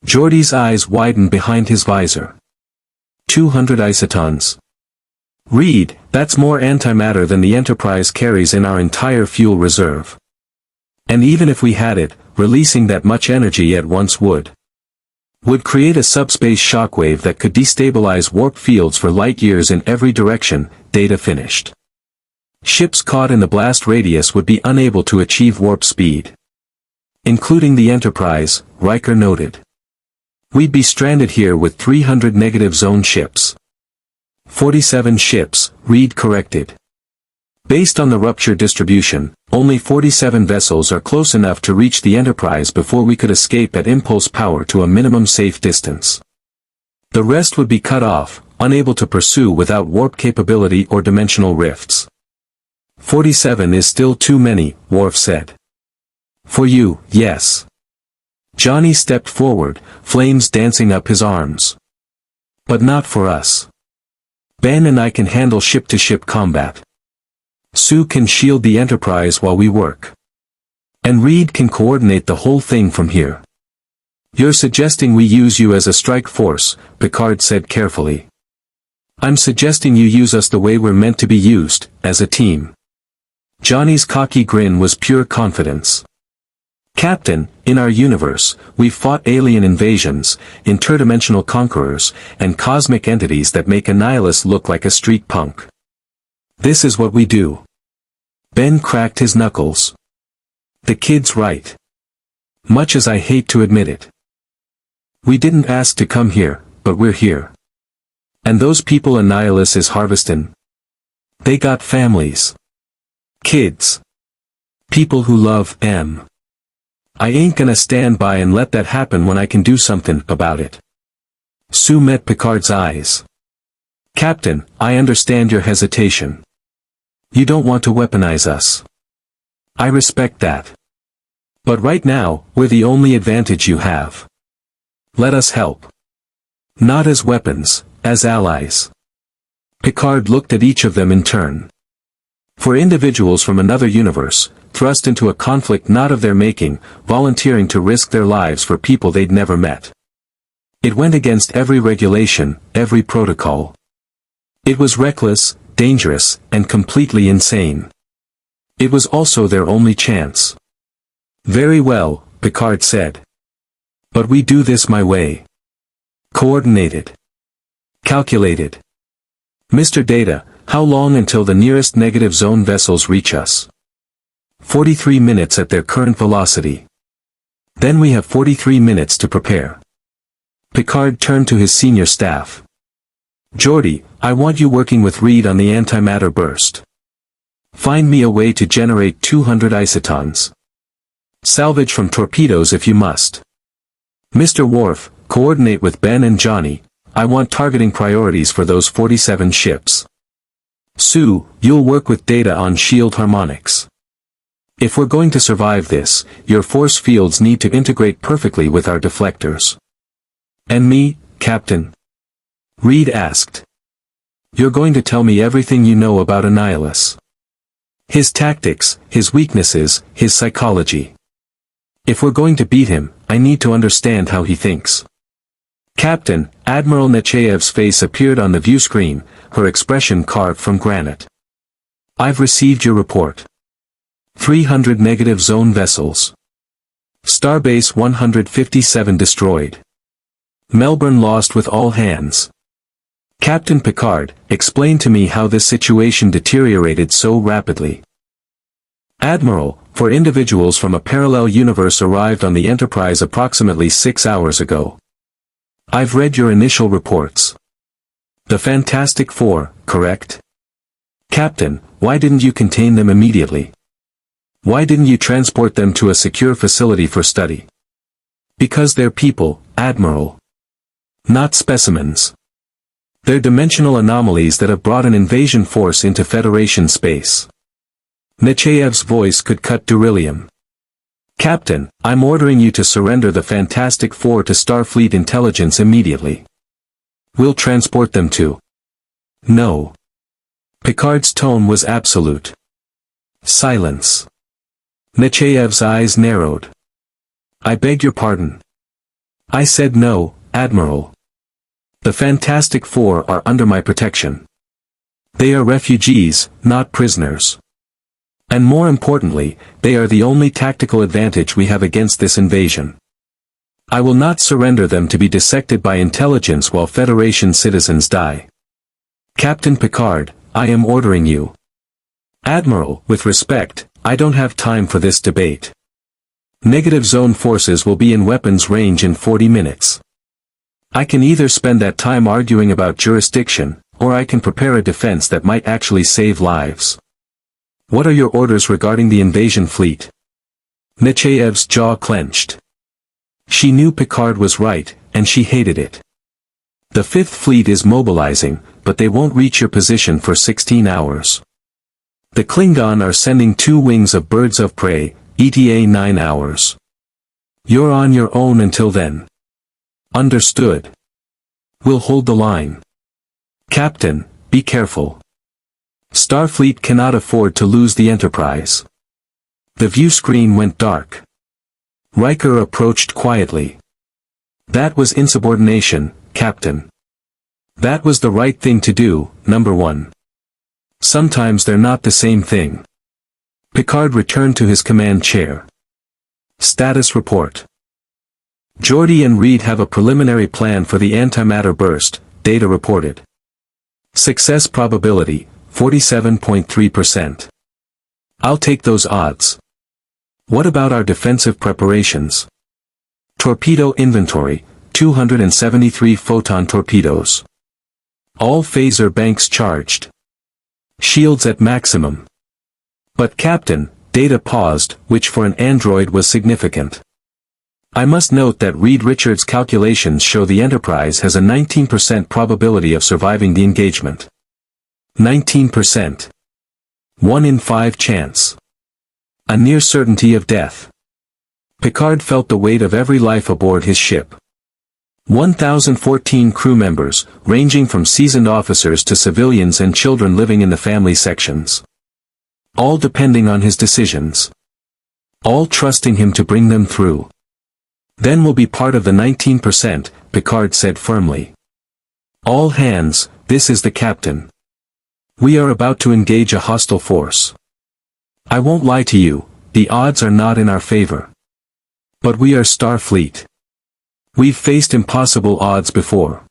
Geordi's eyes widened behind his visor. 200 isotons. Reed, that's more antimatter than the Enterprise carries in our entire fuel reserve. And even if we had it, releasing that much energy at once would create a subspace shockwave that could destabilize warp fields for light years in every direction, Data finished. Ships caught in the blast radius would be unable to achieve warp speed. Including the Enterprise, Riker noted. We'd be stranded here with 300 negative zone ships. 47 ships, Reed corrected. Based on the rupture distribution, only 47 vessels are close enough to reach the Enterprise before we could escape at impulse power to a minimum safe distance. The rest would be cut off, unable to pursue without warp capability or dimensional rifts. 47 is still too many, Worf said. For you, yes. Johnny stepped forward, flames dancing up his arms. But not for us. Ben and I can handle ship-to-ship combat. Sue can shield the Enterprise while we work. And Reed can coordinate the whole thing from here. You're suggesting we use you as a strike force, Picard said carefully. I'm suggesting you use us the way we're meant to be used, as a team. Johnny's cocky grin was pure confidence. Captain, in our universe, we've fought alien invasions, interdimensional conquerors, and cosmic entities that make Annihilus look like a street punk. This is what we do. Ben cracked his knuckles. The kid's right. Much as I hate to admit it. We didn't ask to come here, but we're here. And those people Annihilus is harvesting. They got families. Kids. People who love them. I ain't gonna stand by and let that happen when I can do something about it. Sue met Picard's eyes. Captain, I understand your hesitation. You don't want to weaponize us. I respect that. But right now, we're the only advantage you have. Let us help. Not as weapons, as allies. Picard looked at each of them in turn. For individuals from another universe, thrust into a conflict not of their making, volunteering to risk their lives for people they'd never met. It went against every regulation, every protocol. It was reckless, dangerous, and completely insane. It was also their only chance. Very well, Picard said. But we do this my way. Coordinated. Calculated. Mr. Data, how long until the nearest negative zone vessels reach us? 43 minutes at their current velocity. Then we have 43 minutes to prepare. Picard turned to his senior staff. Geordi, I want you working with Reed on the antimatter burst. Find me a way to generate 200 isotons. Salvage from torpedoes if you must. Mr. Worf, coordinate with Ben and Johnny. I want targeting priorities for those 47 ships. Sue, you'll work with Data on shield harmonics. If we're going to survive this, your force fields need to integrate perfectly with our deflectors. And me, Captain? Reed asked. You're going to tell me everything you know about Annihilus. His tactics, his weaknesses, his psychology. If we're going to beat him, I need to understand how he thinks. Captain, Admiral Nechayev's face appeared on the view screen, her expression carved from granite. I've received your report. 300 negative zone vessels. Starbase 157 destroyed. Melbourne lost with all hands. Captain Picard, explain to me how this situation deteriorated so rapidly. Admiral, 4 individuals from a parallel universe arrived on the Enterprise approximately 6 hours ago. I've read your initial reports. The Fantastic Four, correct? Captain, why didn't you contain them immediately? Why didn't you transport them to a secure facility for study? Because they're people, Admiral. Not specimens. They're dimensional anomalies that have brought an invasion force into Federation space. Nechayev's voice could cut beryllium. Captain, I'm ordering you to surrender the Fantastic Four to Starfleet intelligence immediately. We'll transport them to. No. Picard's tone was absolute. Silence. Nechayev's eyes narrowed. I beg your pardon. I said no, Admiral. The Fantastic Four are under my protection. They are refugees, not prisoners. And more importantly, they are the only tactical advantage we have against this invasion. I will not surrender them to be dissected by intelligence while Federation citizens die. Captain Picard, I am ordering you. Admiral, with respect, I don't have time for this debate. Negative zone forces will be in weapons range in 40 minutes. I can either spend that time arguing about jurisdiction, or I can prepare a defense that might actually save lives. What are your orders regarding the invasion fleet? Nechayev's jaw clenched. She knew Picard was right, and she hated it. The Fifth Fleet is mobilizing, but they won't reach your position for 16 hours. The Klingon are sending 2 wings of birds of prey, ETA 9 hours. You're on your own until then. Understood. We'll hold the line. Captain, be careful. Starfleet cannot afford to lose the Enterprise. The view screen went dark. Riker approached quietly. That was insubordination, Captain. That was the right thing to do, number 1. Sometimes they're not the same thing. Picard returned to his command chair. Status report. Geordi and Reed have a preliminary plan for the antimatter burst, Data reported. Success probability, 47.3%. I'll take those odds. What about our defensive preparations? Torpedo inventory, 273 photon torpedoes. All phaser banks charged. Shields at maximum. But Captain, Data paused, which for an android was significant. I must note that Reed Richards' calculations show the Enterprise has a 19% probability of surviving the engagement. 19%. 1 in 5 chance. A near certainty of death. Picard felt the weight of every life aboard his ship. 1,014 crew members, ranging from seasoned officers to civilians and children living in the family sections. All depending on his decisions. All trusting him to bring them through. Then we'll be part of the 19%, Picard said firmly. All hands, this is the captain. We are about to engage a hostile force. I won't lie to you, the odds are not in our favor. But we are Starfleet. We've faced impossible odds before.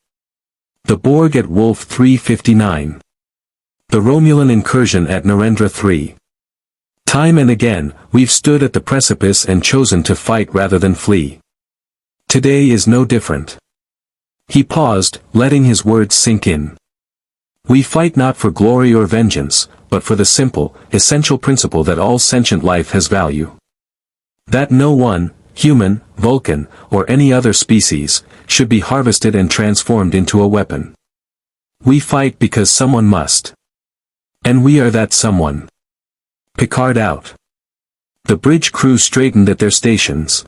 The Borg at Wolf 359. The Romulan incursion at Narendra 3. Time and again, we've stood at the precipice and chosen to fight rather than flee. Today is no different. He paused, letting his words sink in. We fight not for glory or vengeance, but for the simple, essential principle that all sentient life has value. That no one, human, Vulcan, or any other species, should be harvested and transformed into a weapon. We fight because someone must. And we are that someone. Picard out. The bridge crew straightened at their stations.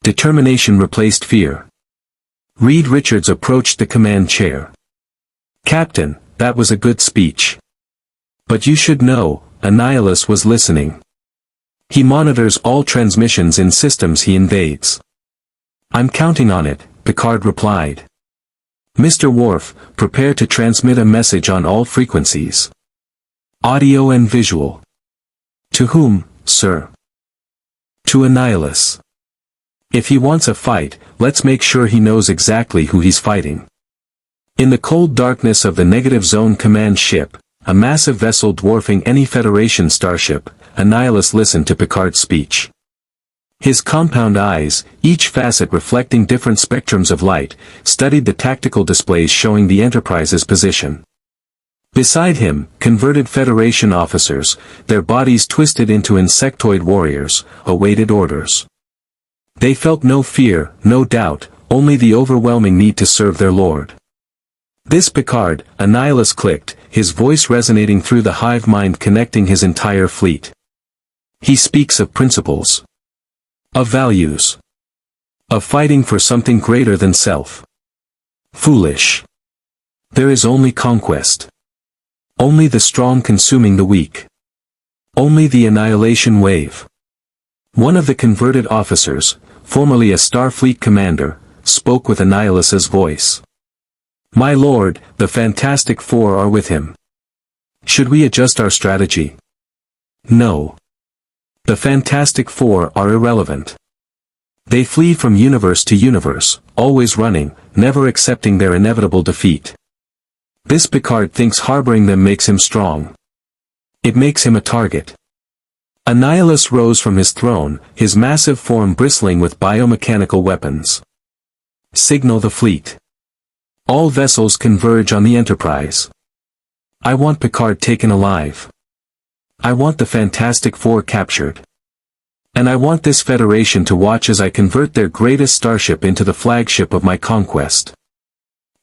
Determination replaced fear. Reed Richards approached the command chair. "Captain, that was a good speech. But you should know, Annihilus was listening. He monitors all transmissions in systems he invades." "I'm counting on it," Picard replied. "Mr. Worf, prepare to transmit a message on all frequencies. Audio and visual." "To whom, sir?" "To Annihilus. If he wants a fight, let's make sure he knows exactly who he's fighting." In the cold darkness of the negative zone command ship, a massive vessel dwarfing any Federation starship, Annihilus listened to Picard's speech. His compound eyes, each facet reflecting different spectrums of light, studied the tactical displays showing the Enterprise's position. Beside him, converted Federation officers, their bodies twisted into insectoid warriors, awaited orders. They felt no fear, no doubt, only the overwhelming need to serve their lord. "This Picard," Annihilus clicked, his voice resonating through the hive mind connecting his entire fleet. "He speaks of principles. Of values. Of fighting for something greater than self. Foolish. There is only conquest. Only the strong consuming the weak. Only the Annihilation Wave." One of the converted officers, formerly a Starfleet commander, spoke with Annihilus's voice. "My lord, the Fantastic Four are with him. Should we adjust our strategy?" "No. The Fantastic Four are irrelevant. They flee from universe to universe, always running, never accepting their inevitable defeat. This Picard thinks harboring them makes him strong. It makes him a target." Annihilus rose from his throne, his massive form bristling with biomechanical weapons. "Signal the fleet. All vessels converge on the Enterprise. I want Picard taken alive. I want the Fantastic Four captured. And I want this Federation to watch as I convert their greatest starship into the flagship of my conquest."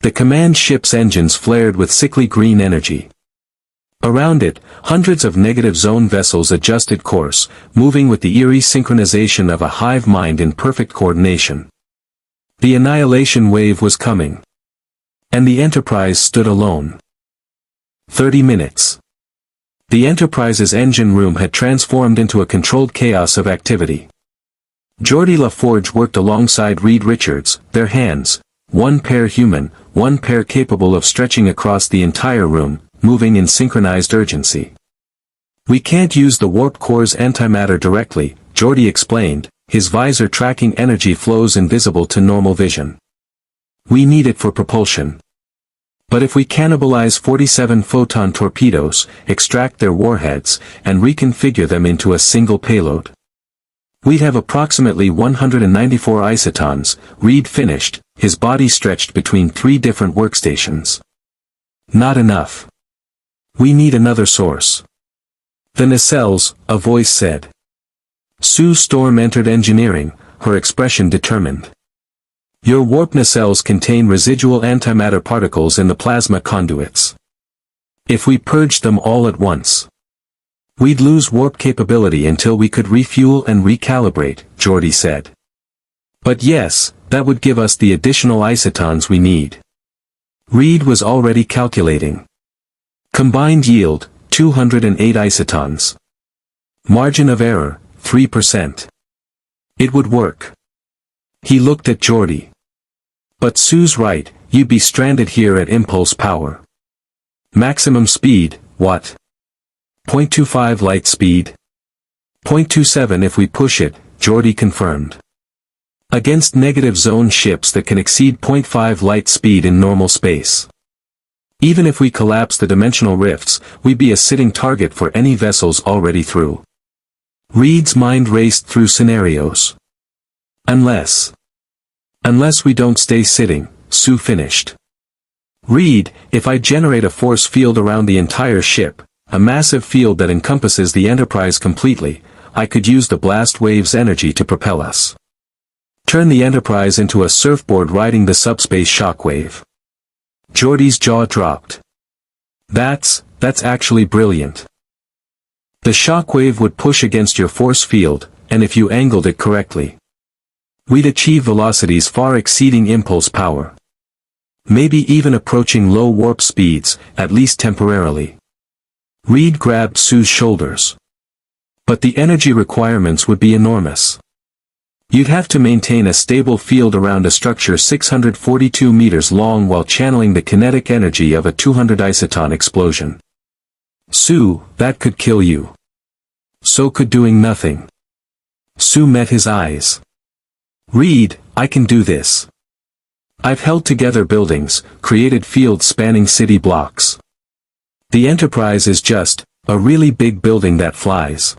The command ship's engines flared with sickly green energy. Around it, hundreds of negative zone vessels adjusted course, moving with the eerie synchronization of a hive mind in perfect coordination. The Annihilation Wave was coming. And the Enterprise stood alone. 30 minutes. The Enterprise's engine room had transformed into a controlled chaos of activity. Geordi LaForge worked alongside Reed Richards, their hands, one pair human, one pair capable of stretching across the entire room, moving in synchronized urgency. "We can't use the warp core's antimatter directly," Geordi explained, his visor tracking energy flows invisible to normal vision. "We need it for propulsion. But if we cannibalize 47 photon torpedoes, extract their warheads, and reconfigure them into a single payload, we'd have approximately 194 isotons," Reed finished, his body stretched between 3 different workstations. "Not enough. We need another source." "The nacelles," a voice said. Sue Storm entered engineering, her expression determined. "Your warp nacelles contain residual antimatter particles in the plasma conduits. If we purged them all at once, we'd lose warp capability until we could refuel and recalibrate," Geordi said. "But yes, that would give us the additional isotons we need." Reed was already calculating. Combined yield, 208 isotons. Margin of error, 3%. It would work. He looked at Geordi. "But Sue's right, you'd be stranded here at impulse power. Maximum speed, what? 0.25 light speed? 0.27 if we push it," Geordi confirmed. "Against negative zone ships that can exceed 0.5 light speed in normal space. Even if we collapse the dimensional rifts, we'd be a sitting target for any vessels already through." Reed's mind raced through scenarios. Unless we don't stay sitting," Sue finished. Reed, if I generate a force field around the entire ship, a massive field that encompasses the Enterprise completely, I could use the blast wave's energy to propel us. Turn the Enterprise into a surfboard riding the subspace shockwave. Geordi's jaw dropped. That's actually brilliant. The shockwave would push against your force field, and if you angled it correctly, we'd achieve velocities far exceeding impulse power. Maybe even approaching low warp speeds, at least temporarily. Reed grabbed Sue's shoulders. But the energy requirements would be enormous. You'd have to maintain a stable field around a structure 642 meters long while channeling the kinetic energy of a 200 isoton explosion. Sue, that could kill you. So could doing nothing. Sue met his eyes. Reed, I can do this. I've held together buildings, created fields spanning city blocks. The Enterprise is just a really big building that flies.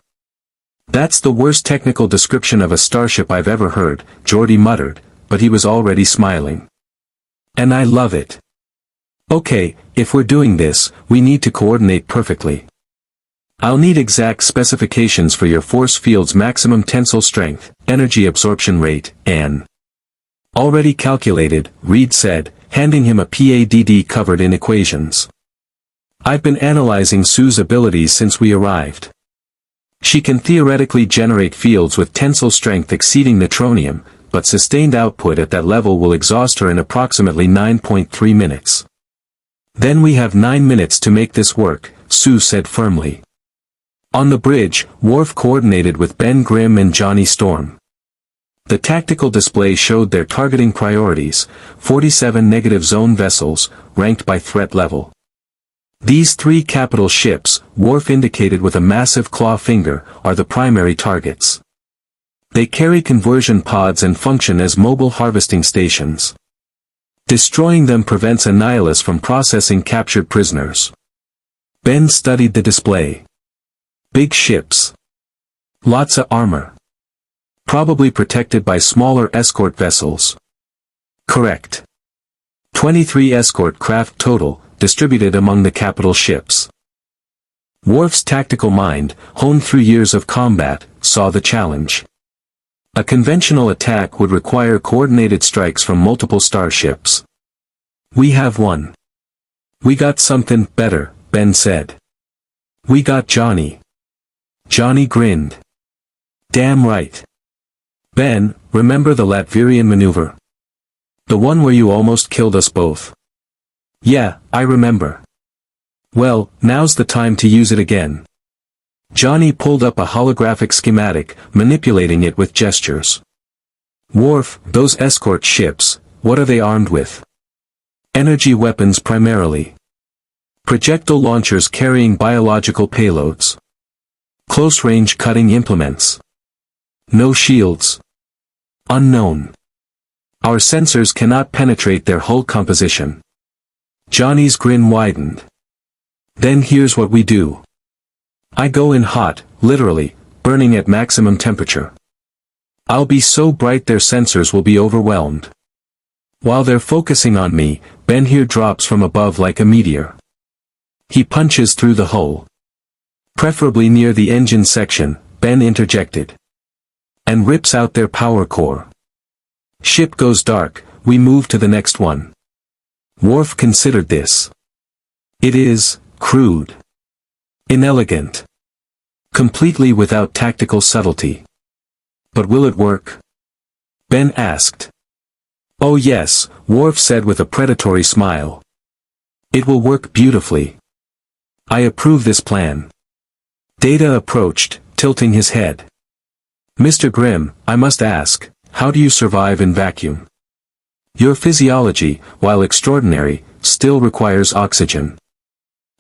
That's the worst technical description of a starship I've ever heard, Geordi muttered, but he was already smiling. And I love it. Okay, if we're doing this, we need to coordinate perfectly. I'll need exact specifications for your force field's maximum tensile strength, energy absorption rate, and... Already calculated, Reed said, handing him a PADD covered in equations. I've been analyzing Sue's abilities since we arrived. She can theoretically generate fields with tensile strength exceeding neutronium, but sustained output at that level will exhaust her in approximately 9.3 minutes. Then we have 9 minutes to make this work, Sue said firmly. On the bridge, Worf coordinated with Ben Grimm and Johnny Storm. The tactical display showed their targeting priorities, 47 negative zone vessels, ranked by threat level. These 3 capital ships, Worf indicated with a massive claw finger, are the primary targets. They carry conversion pods and function as mobile harvesting stations. Destroying them prevents Annihilus from processing captured prisoners. Ben studied the display. Big ships. Lots of armor. Probably protected by smaller escort vessels. Correct. 23 escort craft total, distributed among the capital ships. Worf's tactical mind, honed through years of combat, saw the challenge. A conventional attack would require coordinated strikes from multiple starships. We have one. We got something better, Ben said. We got Johnny. Johnny grinned. Damn right. Ben, remember the Latverian maneuver? The one where you almost killed us both. Yeah, I remember. Well, now's the time to use it again. Johnny pulled up a holographic schematic, manipulating it with gestures. Worf, those escort ships, what are they armed with? Energy weapons primarily. Projectile launchers carrying biological payloads. Close-range cutting implements. No shields. Unknown. Our sensors cannot penetrate their hull composition. Johnny's grin widened. Then here's what we do. I go in hot, literally, burning at maximum temperature. I'll be so bright their sensors will be overwhelmed. While they're focusing on me, Ben here drops from above like a meteor. He punches through the hull. Preferably near the engine section, Ben interjected. And rips out their power core. Ship goes dark, we move to the next one. Worf considered this. It is crude. Inelegant. Completely without tactical subtlety. But will it work? Ben asked. Oh yes, Worf said with a predatory smile. It will work beautifully. I approve this plan. Data approached, tilting his head. Mr. Grimm, I must ask, how do you survive in vacuum? Your physiology, while extraordinary, still requires oxygen.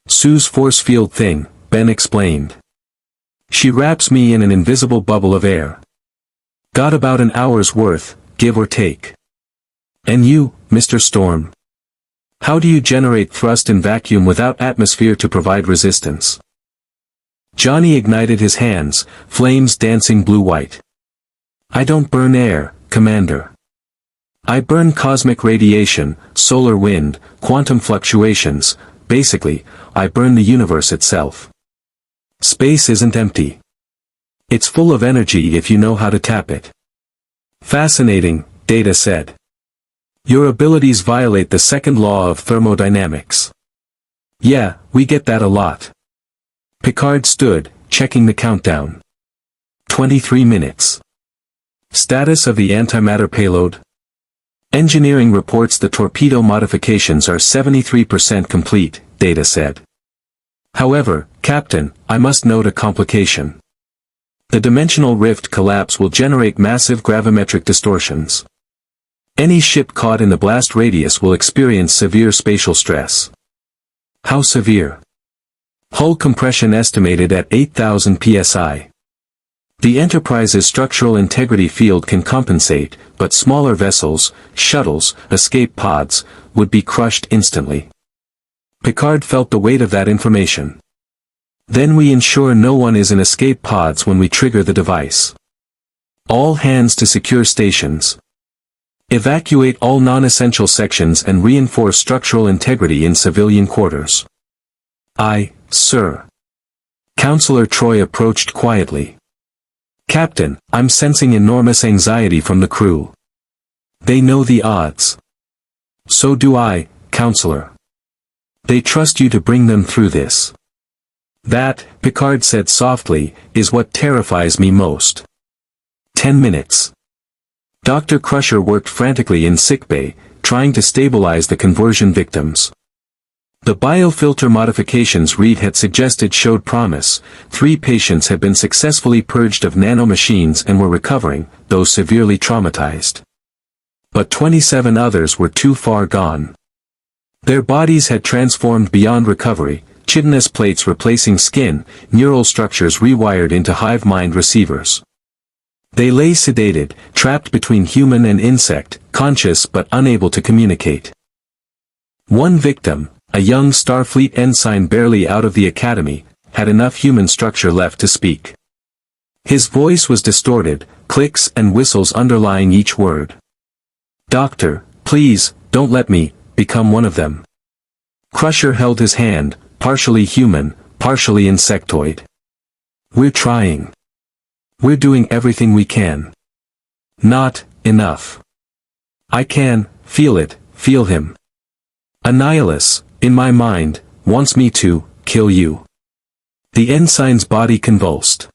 Sue's force field thing, Ben explained. She wraps me in an invisible bubble of air. Got about an hour's worth, give or take. And you, Mr. Storm? How do you generate thrust in vacuum without atmosphere to provide resistance? Johnny ignited his hands, flames dancing blue-white. I don't burn air, Commander. I burn cosmic radiation, solar wind, quantum fluctuations. Basically, I burn the universe itself. Space isn't empty. It's full of energy if you know how to tap it. Fascinating, Data said. Your abilities violate the second law of thermodynamics. Yeah, we get that a lot. Picard stood, checking the countdown. 23 minutes. Status of the antimatter payload? Engineering reports the torpedo modifications are 73% complete, Data said. However, Captain, I must note a complication. The dimensional rift collapse will generate massive gravimetric distortions. Any ship caught in the blast radius will experience severe spatial stress. How severe? Hull compression estimated at 8,000 psi. The Enterprise's structural integrity field can compensate, but smaller vessels, shuttles, escape pods, would be crushed instantly. Picard felt the weight of that information. Then we ensure no one is in escape pods when we trigger the device. All hands to secure stations. Evacuate all non-essential sections and reinforce structural integrity in civilian quarters. Aye, sir. Counselor Troy approached quietly. Captain, I'm sensing enormous anxiety from the crew. They know the odds. So do I, Counselor. They trust you to bring them through this. That, Picard said softly, is what terrifies me most. 10 minutes. Dr. Crusher worked frantically in sickbay, trying to stabilize the conversion victims. The biofilter modifications Reed had suggested showed promise. 3 patients had been successfully purged of nanomachines and were recovering, though severely traumatized. But 27 others were too far gone. Their bodies had transformed beyond recovery, chitinous plates replacing skin, neural structures rewired into hive mind receivers. They lay sedated, trapped between human and insect, conscious but unable to communicate. One victim, a young Starfleet ensign barely out of the academy, had enough human structure left to speak. His voice was distorted, clicks and whistles underlying each word. Doctor, please, don't let me become one of them. Crusher held his hand, partially human, partially insectoid. We're trying. We're doing everything we can. Not enough. I can feel it, feel him. Annihilus, in my mind, wants me to kill you. The ensign's body convulsed.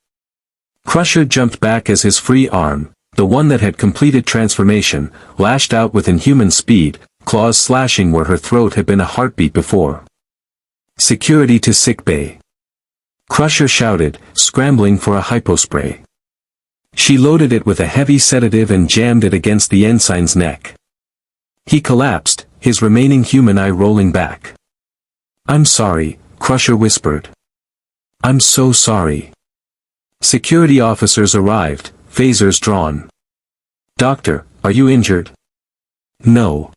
Crusher jumped back as his free arm, the one that had completed transformation, lashed out with inhuman speed, claws slashing where her throat had been a heartbeat before. Security to sickbay. Crusher shouted, scrambling for a hypospray. She loaded it with a heavy sedative and jammed it against the ensign's neck. He collapsed, his remaining human eye rolling back. I'm sorry, Crusher whispered. I'm so sorry. Security officers arrived, phasers drawn. Doctor, are you injured? No.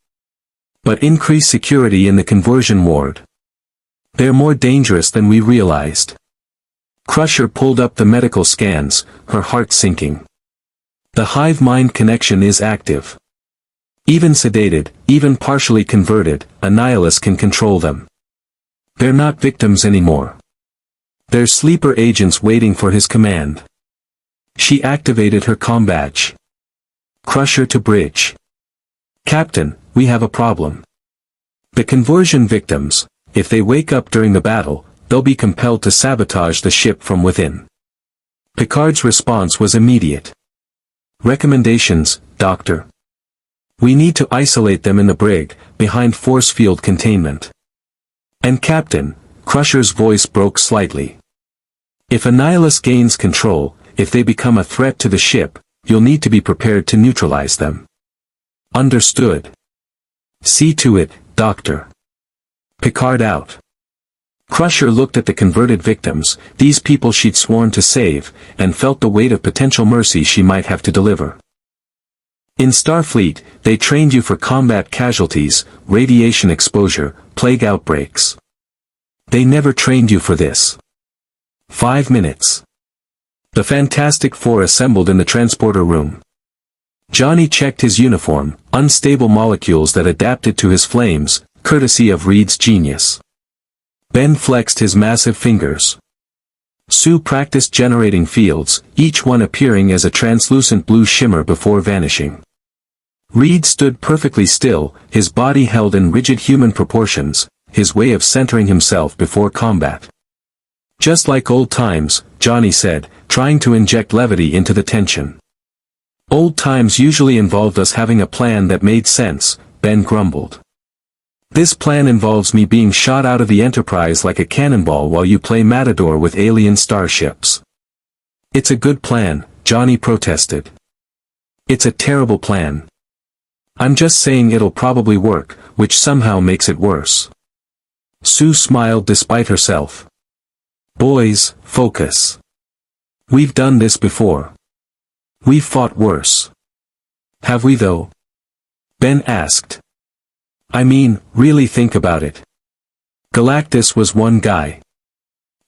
But increase security in the conversion ward. They're more dangerous than we realized. Crusher pulled up the medical scans, her heart sinking. The hive-mind connection is active. Even sedated, even partially converted, Annihilus can control them. They're not victims anymore. They're sleeper agents waiting for his command. She activated her comm badge. Crusher to bridge. Captain, we have a problem. The conversion victims, if they wake up during the battle, they'll be compelled to sabotage the ship from within. Picard's response was immediate. Recommendations, Doctor. We need to isolate them in the brig, behind force field containment. And Captain, Crusher's voice broke slightly. If Annihilus gains control, if they become a threat to the ship, you'll need to be prepared to neutralize them. Understood. See to it, Doctor. Picard out. Crusher looked at the converted victims, these people she'd sworn to save, and felt the weight of potential mercy she might have to deliver. In Starfleet, they trained you for combat casualties, radiation exposure, plague outbreaks. They never trained you for this. 5 minutes. The Fantastic Four assembled in the transporter room. Johnny checked his uniform, unstable molecules that adapted to his flames, courtesy of Reed's genius. Ben flexed his massive fingers. Sue practiced generating fields, each one appearing as a translucent blue shimmer before vanishing. Reed stood perfectly still, his body held in rigid human proportions, his way of centering himself before combat. Just like old times, Johnny said, trying to inject levity into the tension. Old times usually involved us having a plan that made sense, Ben grumbled. This plan involves me being shot out of the Enterprise like a cannonball while you play Matador with alien starships. It's a good plan, Johnny protested. It's a terrible plan. I'm just saying it'll probably work, which somehow makes it worse. Sue smiled despite herself. Boys, focus. We've done this before. We've fought worse. Have we though? Ben asked. I mean, really think about it. Galactus was one guy.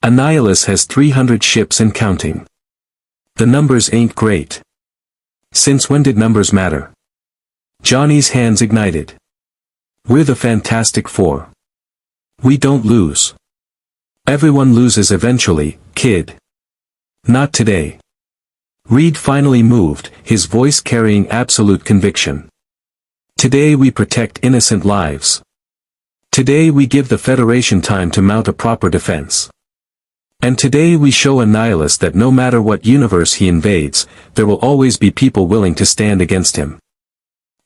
Annihilus has 300 ships and counting. The numbers ain't great. Since when did numbers matter? Johnny's hands ignited. We're the Fantastic Four. We don't lose. Everyone loses eventually, kid. Not today. Reed finally moved, his voice carrying absolute conviction. Today we protect innocent lives. Today we give the Federation time to mount a proper defense. And today we show Annihilus that no matter what universe he invades, there will always be people willing to stand against him.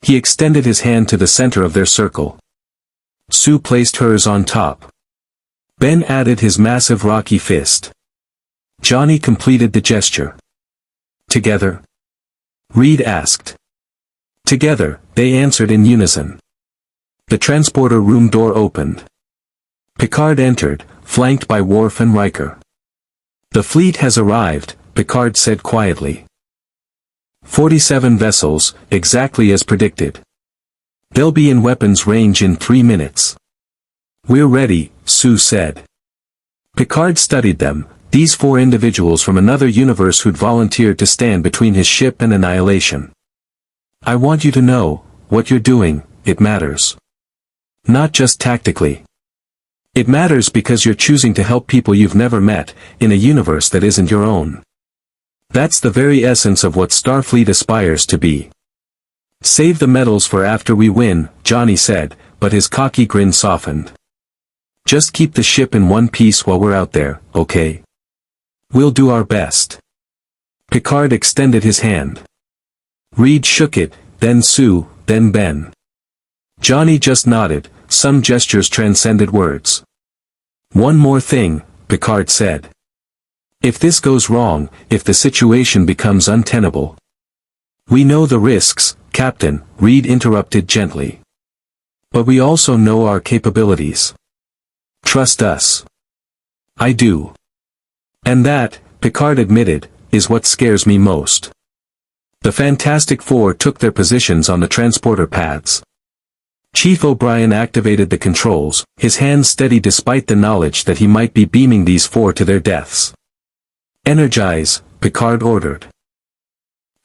He extended his hand to the center of their circle. Sue placed hers on top. Ben added his massive rocky fist. Johnny completed the gesture. Together? Reed asked. Together, they answered in unison. The transporter room door opened. Picard entered, flanked by Worf and Riker. The fleet has arrived, Picard said quietly. 47 vessels, exactly as predicted. They'll be in weapons range in 3 minutes. We're ready, Sue said. Picard studied them, these 4 individuals from another universe who'd volunteered to stand between his ship and annihilation. I want you to know, what you're doing, it matters. Not just tactically. It matters because you're choosing to help people you've never met, in a universe that isn't your own. That's the very essence of what Starfleet aspires to be. Save the medals for after we win, Johnny said, but his cocky grin softened. Just keep the ship in one piece while we're out there, okay? We'll do our best. Picard extended his hand. Reed shook it, then Sue, then Ben. Johnny just nodded, some gestures transcended words. One more thing, Picard said. If this goes wrong, if the situation becomes untenable. We know the risks, Captain, Reed interrupted gently. But we also know our capabilities. Trust us. I do. And that, Picard admitted, is what scares me most. The Fantastic Four took their positions on the transporter pads. Chief O'Brien activated the controls, his hands steady despite the knowledge that he might be beaming these 4 to their deaths. Energize, Picard ordered.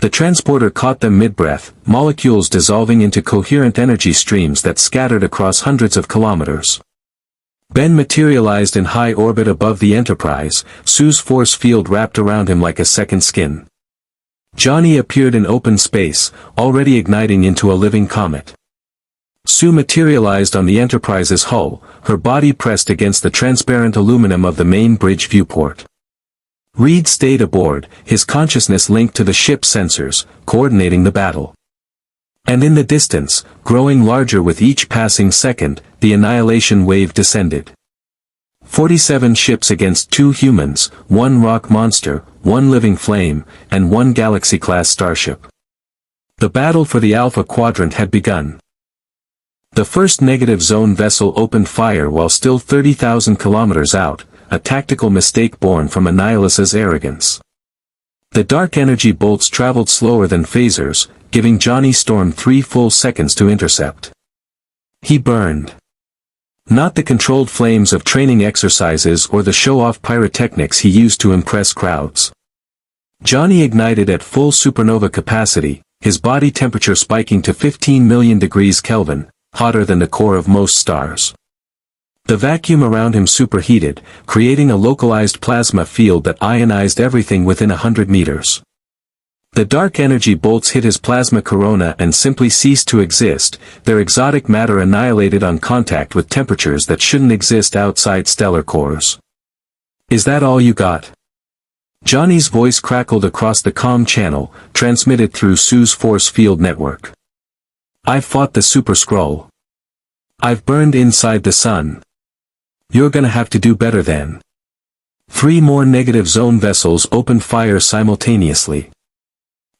The transporter caught them mid-breath, molecules dissolving into coherent energy streams that scattered across hundreds of kilometers. Ben materialized in high orbit above the Enterprise, Sue's force field wrapped around him like a second skin. Johnny appeared in open space, already igniting into a living comet. Sue materialized on the Enterprise's hull, her body pressed against the transparent aluminum of the main bridge viewport. Reed stayed aboard, his consciousness linked to the ship's sensors, coordinating the battle. And in the distance, growing larger with each passing second, the Annihilation Wave descended. 47 ships against 2 humans, 1 rock monster, 1 living flame, and 1 Galaxy-class starship. The battle for the Alpha Quadrant had begun. The first negative zone vessel opened fire while still 30,000 kilometers out, a tactical mistake born from Annihilus's arrogance. The dark energy bolts traveled slower than phasers, giving Johnny Storm 3 full seconds to intercept. He burned. Not the controlled flames of training exercises or the show-off pyrotechnics he used to impress crowds. Johnny ignited at full supernova capacity, his body temperature spiking to 15 million degrees Kelvin, hotter than the core of most stars. The vacuum around him superheated, creating a localized plasma field that ionized everything within 100 meters. The dark energy bolts hit his plasma corona and simply ceased to exist, their exotic matter annihilated on contact with temperatures that shouldn't exist outside stellar cores. "Is that all you got?" Johnny's voice crackled across the comm channel, transmitted through Sue's force field network. "I've fought the Super Skrull. I've burned inside the sun. You're gonna have to do better then." 3 more negative zone vessels opened fire simultaneously.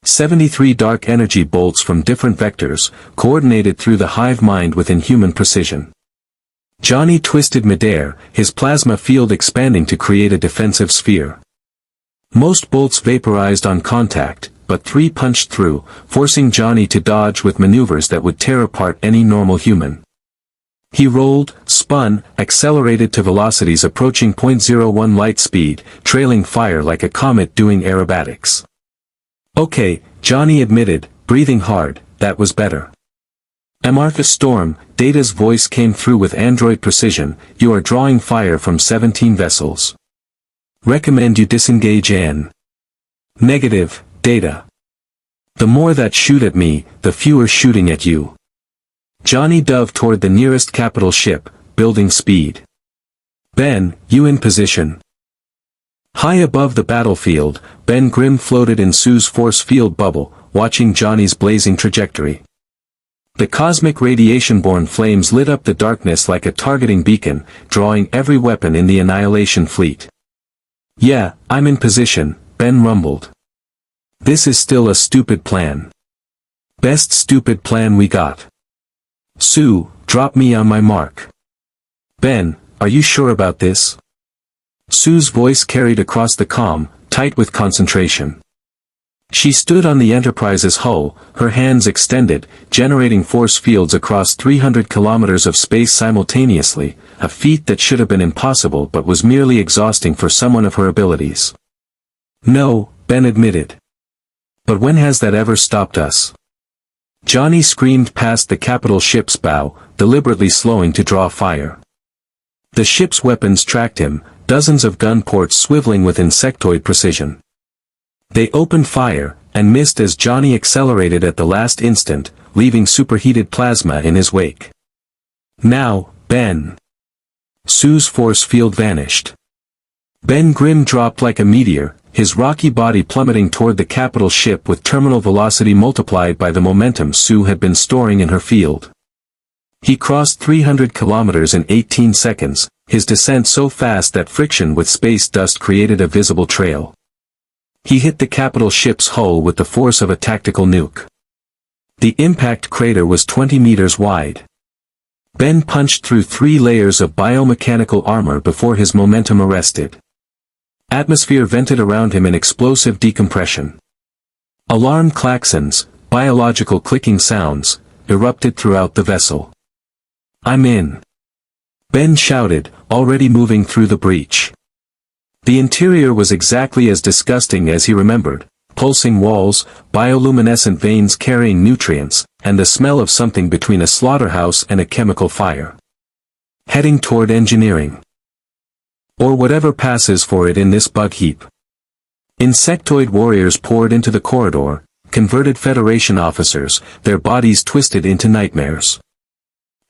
73 dark energy bolts from different vectors, coordinated through the hive mind with inhuman precision. Johnny twisted midair, his plasma field expanding to create a defensive sphere. Most bolts vaporized on contact, but 3 punched through, forcing Johnny to dodge with maneuvers that would tear apart any normal human. He rolled, spun, accelerated to velocities approaching .01 light speed, trailing fire like a comet doing aerobatics. "Okay," Johnny admitted, breathing hard, "that was better." "Amartha Storm," Data's voice came through with android precision, "you are drawing fire from 17 vessels. Recommend you disengage and—" "Negative, Data. The more that shoot at me, the fewer shooting at you." Johnny dove toward the nearest capital ship, building speed. "Ben, you in position." High above the battlefield, Ben Grimm floated in Sue's force field bubble, watching Johnny's blazing trajectory. The cosmic radiation-borne flames lit up the darkness like a targeting beacon, drawing every weapon in the Annihilation fleet. "Yeah, I'm in position," Ben rumbled. "This is still a stupid plan. Best stupid plan we got. Sue, drop me on my mark." "Ben, are you sure about this?" Sue's voice carried across the comm, tight with concentration. She stood on the Enterprise's hull, her hands extended, generating force fields across 300 kilometers of space simultaneously, a feat that should have been impossible but was merely exhausting for someone of her abilities. "No," Ben admitted. "But when has that ever stopped us?" Johnny screamed past the capital ship's bow, deliberately slowing to draw fire. The ship's weapons tracked him, dozens of gun ports swiveling with insectoid precision. They opened fire, and missed as Johnny accelerated at the last instant, leaving superheated plasma in his wake. "Now, Ben." Sue's force field vanished. Ben Grimm dropped like a meteor, his rocky body plummeting toward the capital ship with terminal velocity multiplied by the momentum Sue had been storing in her field. He crossed 300 kilometers in 18 seconds, his descent so fast that friction with space dust created a visible trail. He hit the capital ship's hull with the force of a tactical nuke. The impact crater was 20 meters wide. Ben punched through 3 layers of biomechanical armor before his momentum arrested. Atmosphere vented around him in explosive decompression. Alarm klaxons, biological clicking sounds, erupted throughout the vessel. "I'm in," Ben shouted, already moving through the breach. The interior was exactly as disgusting as he remembered, pulsing walls, bioluminescent veins carrying nutrients, and the smell of something between a slaughterhouse and a chemical fire. Heading toward engineering. Or whatever passes for it in this bug heap. Insectoid warriors poured into the corridor, converted Federation officers, their bodies twisted into nightmares.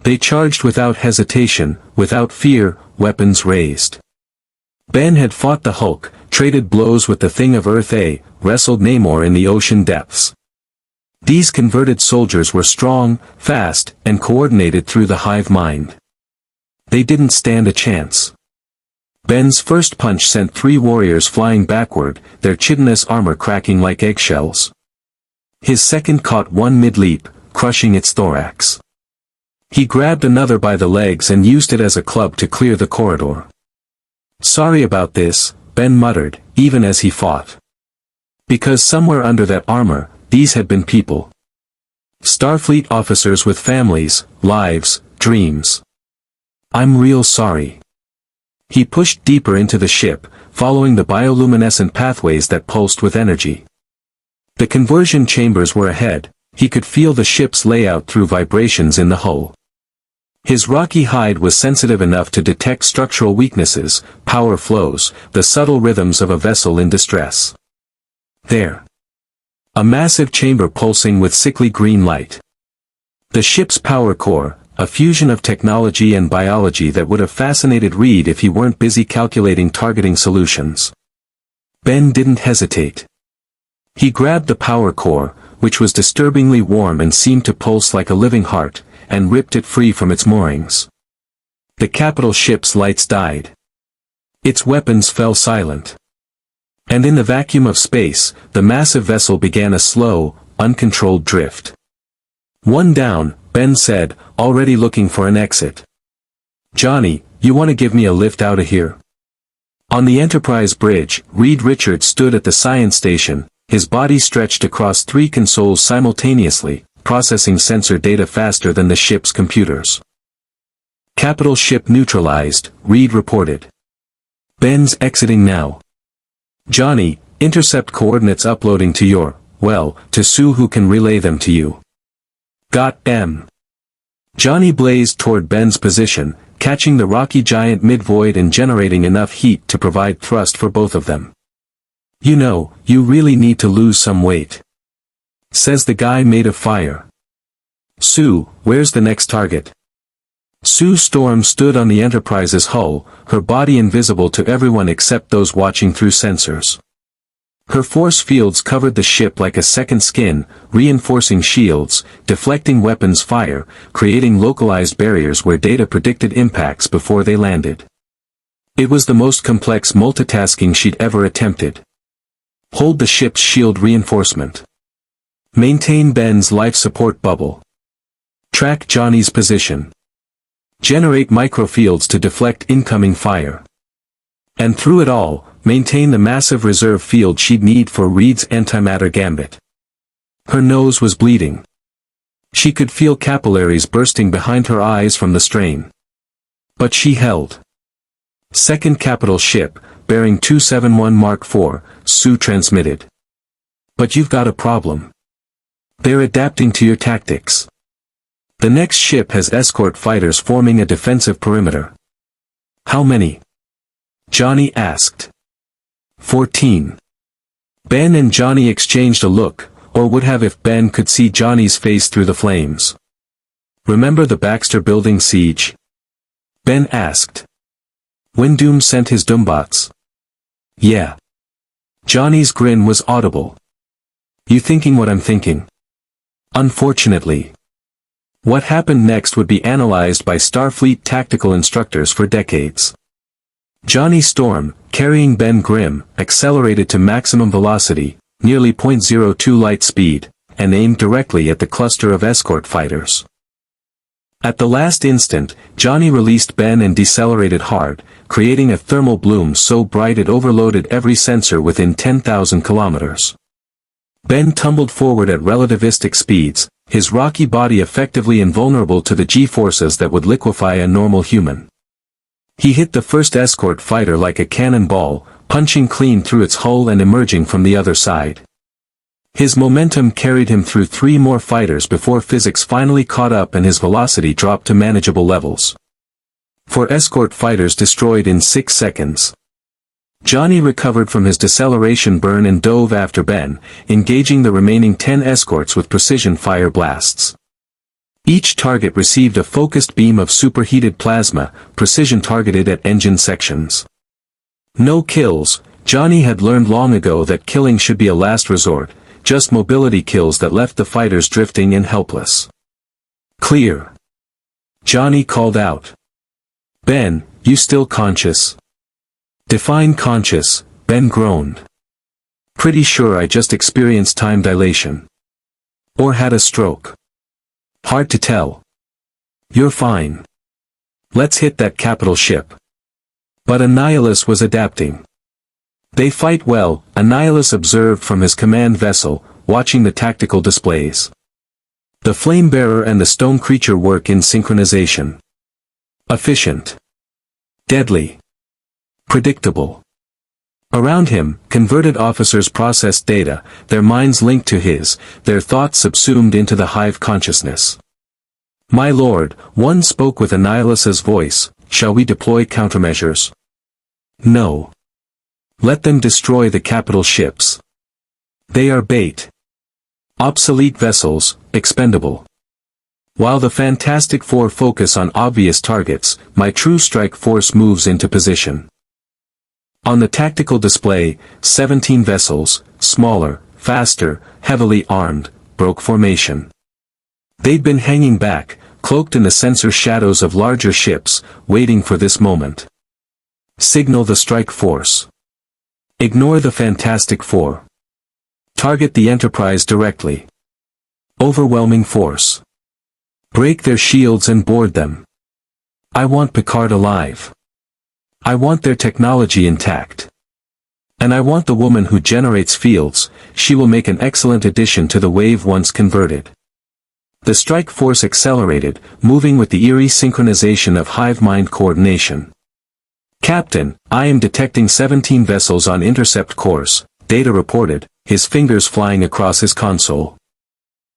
They charged without hesitation, without fear, weapons raised. Ben had fought the Hulk, traded blows with the Thing of Earth A, wrestled Namor in the ocean depths. These converted soldiers were strong, fast, and coordinated through the hive mind. They didn't stand a chance. Ben's first punch sent 3 warriors flying backward, their chitinous armor cracking like eggshells. His second caught one mid-leap, crushing its thorax. He grabbed another by the legs and used it as a club to clear the corridor. "Sorry about this," Ben muttered, even as he fought. Because somewhere under that armor, these had been people. Starfleet officers with families, lives, dreams. "I'm real sorry." He pushed deeper into the ship, following the bioluminescent pathways that pulsed with energy. The conversion chambers were ahead, he could feel the ship's layout through vibrations in the hull. His rocky hide was sensitive enough to detect structural weaknesses, power flows, the subtle rhythms of a vessel in distress. There. A massive chamber pulsing with sickly green light. The ship's power core, a fusion of technology and biology that would have fascinated Reed if he weren't busy calculating targeting solutions. Ben didn't hesitate. He grabbed the power core, which was disturbingly warm and seemed to pulse like a living heart, and ripped it free from its moorings. The capital ship's lights died. Its weapons fell silent. And in the vacuum of space, the massive vessel began a slow, uncontrolled drift. "One down," Ben said, already looking for an exit. "Johnny, you want to give me a lift out of here?" On the Enterprise bridge, Reed Richards stood at the science station, his body stretched across 3 consoles simultaneously, processing sensor data faster than the ship's computers. "Capital ship neutralized," Reed reported. "Ben's exiting now. Johnny, intercept coordinates uploading to your, well, to Sue who can relay them to you." "Got M." Johnny blazed toward Ben's position, catching the rocky giant mid-void and generating enough heat to provide thrust for both of them. "You know, you really need to lose some weight," says the guy made of fire. "Sue, where's the next target?" Sue Storm stood on the Enterprise's hull, her body invisible to everyone except those watching through sensors. Her force fields covered the ship like a second skin, reinforcing shields, deflecting weapons fire, creating localized barriers where data predicted impacts before they landed. It was the most complex multitasking she'd ever attempted. Hold the ship's shield reinforcement. Maintain Ben's life support bubble. Track Johnny's position. Generate microfields to deflect incoming fire. And through it all, maintain the massive reserve field she'd need for Reed's antimatter gambit. Her nose was bleeding. She could feel capillaries bursting behind her eyes from the strain. But she held. "Second capital ship, bearing 271 Mark IV, Sue transmitted. But you've got a problem. They're adapting to your tactics. The next ship has escort fighters forming a defensive perimeter." "How many?" Johnny asked. 14. Ben and Johnny exchanged a look, or would have if Ben could see Johnny's face through the flames. "Remember the Baxter Building siege?" Ben asked. "When Doom sent his Doombots?" "Yeah." Johnny's grin was audible. "You thinking what I'm thinking?" "Unfortunately. What happened next would be analyzed by Starfleet tactical instructors for decades." Johnny Storm, carrying Ben Grimm, accelerated to maximum velocity, nearly .02 light speed, and aimed directly at the cluster of escort fighters. At the last instant, Johnny released Ben and decelerated hard, creating a thermal bloom so bright it overloaded every sensor within 10,000 kilometers. Ben tumbled forward at relativistic speeds, his rocky body effectively invulnerable to the G-forces that would liquefy a normal human. He hit the first escort fighter like a cannonball, punching clean through its hull and emerging from the other side. His momentum carried him through 3 more fighters before physics finally caught up and his velocity dropped to manageable levels. 4 escort fighters destroyed in 6 seconds. Johnny recovered from his deceleration burn and dove after Ben, engaging the remaining 10 escorts with precision fire blasts. Each target received a focused beam of superheated plasma, precision targeted at engine sections. No kills. Johnny had learned long ago that killing should be a last resort, just mobility kills that left the fighters drifting and helpless. "Clear." Johnny called out. "Ben, you still conscious?" "Define conscious," Ben groaned. "Pretty sure I just experienced time dilation. Or had a stroke. Hard to tell." "You're fine. Let's hit that capital ship." But Annihilus was adapting. "They fight well," Annihilus observed from his command vessel, watching the tactical displays. "The flame-bearer and the stone creature work in synchronization. Efficient. Deadly. Predictable. Around him, converted officers processed data, their minds linked to his, their thoughts subsumed into the hive consciousness. "My lord," one spoke with Annihilus's voice, "shall we deploy countermeasures?" "No. Let them destroy the capital ships. They are bait. Obsolete vessels, expendable. While the Fantastic Four focus on obvious targets, my true strike force moves into position." On the tactical display, 17 vessels, smaller, faster, heavily armed, broke formation. They'd been hanging back, cloaked in the sensor shadows of larger ships, waiting for this moment. Signal the strike force. Ignore the Fantastic Four. Target the Enterprise directly. Overwhelming force. Break their shields and board them. I want Picard alive. I want their technology intact. And I want the woman who generates fields. She will make an excellent addition to the wave once converted. The strike force accelerated, moving with the eerie synchronization of hive-mind coordination. "Captain, I am detecting 17 vessels on intercept course," Data reported, his fingers flying across his console.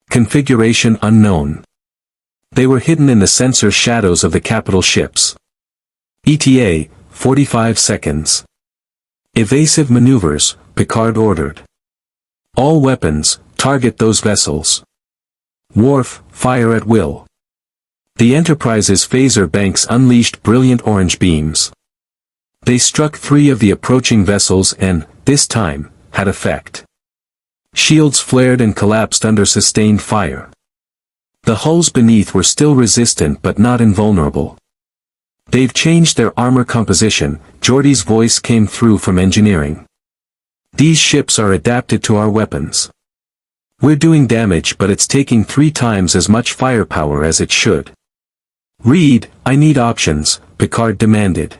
"Configuration unknown. They were hidden in the sensor shadows of the capital ships. ETA, 45 seconds. Evasive maneuvers," Picard ordered. "All weapons, target those vessels. Worf, fire at will." The Enterprise's phaser banks unleashed brilliant orange beams. They struck 3 of the approaching vessels and, this time, had effect. Shields flared and collapsed under sustained fire. The hulls beneath were still resistant but not invulnerable. "They've changed their armor composition," Geordi's voice came through from engineering. "These ships are adapted to our weapons. We're doing damage but it's taking 3 times as much firepower as it should." "Reed, I need options," Picard demanded.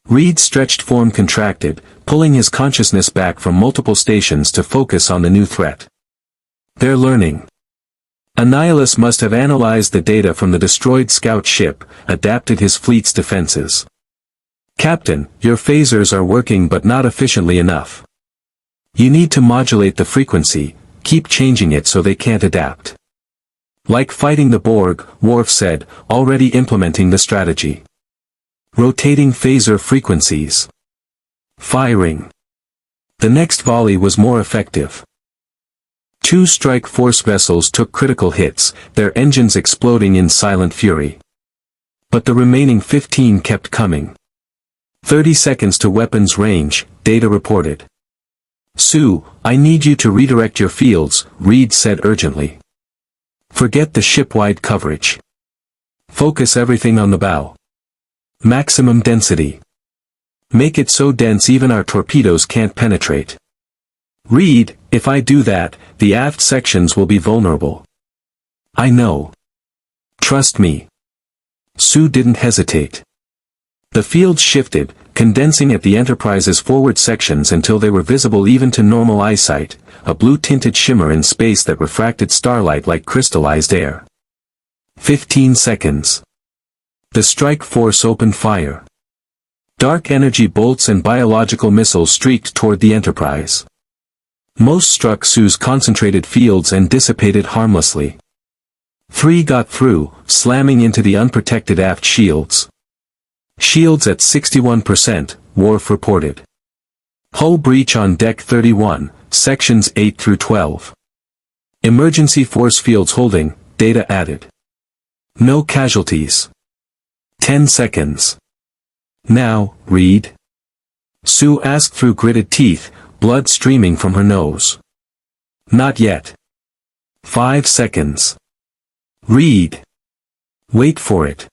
Reed's stretched form contracted, pulling his consciousness back from multiple stations to focus on the new threat. "They're learning. Annihilus must have analyzed the data from the destroyed scout ship, adapted his fleet's defenses. Captain, your phasers are working but not efficiently enough. You need to modulate the frequency, keep changing it so they can't adapt." "Like fighting the Borg," Worf said, already implementing the strategy. Rotating phaser frequencies. Firing. The next volley was more effective. 2 strike force vessels took critical hits, their engines exploding in silent fury. But the remaining 15 kept coming. 30 seconds to weapons range, Data reported. "Sue, I need you to redirect your fields," Reed said urgently. "Forget the ship-wide coverage. Focus everything on the bow. Maximum density. Make it so dense even our torpedoes can't penetrate." "Reed, if I do that, the aft sections will be vulnerable." "I know. Trust me." Sue didn't hesitate. The fields shifted, condensing at the Enterprise's forward sections until they were visible even to normal eyesight, a blue-tinted shimmer in space that refracted starlight like crystallized air. 15 seconds. The strike force opened fire. Dark energy bolts and biological missiles streaked toward the Enterprise. Most struck Sue's concentrated fields and dissipated harmlessly. 3 got through, slamming into the unprotected aft shields. "Shields at 61%, Worf reported. "Hull breach on deck 31, sections 8 through 12. Emergency force fields holding," Data added. "No casualties." 10 seconds. "Now, Reed?" Sue asked through gritted teeth, blood streaming from her nose. "Not yet." 5 seconds. "Reed." "Wait for it."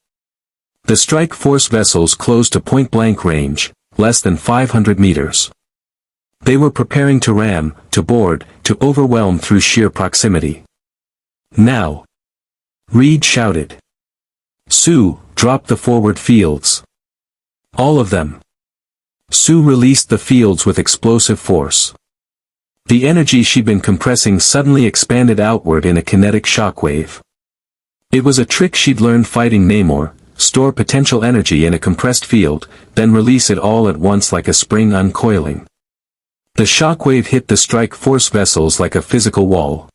The strike force vessels closed to point-blank range, less than 500 meters. They were preparing to ram, to board, to overwhelm through sheer proximity. "Now!" Reed shouted. "Sue, drop the forward fields. All of them." Sue released the fields with explosive force. The energy she'd been compressing suddenly expanded outward in a kinetic shockwave. It was a trick she'd learned fighting Namor: store potential energy in a compressed field, then release it all at once like a spring uncoiling. The shockwave hit the strike force vessels like a physical wall.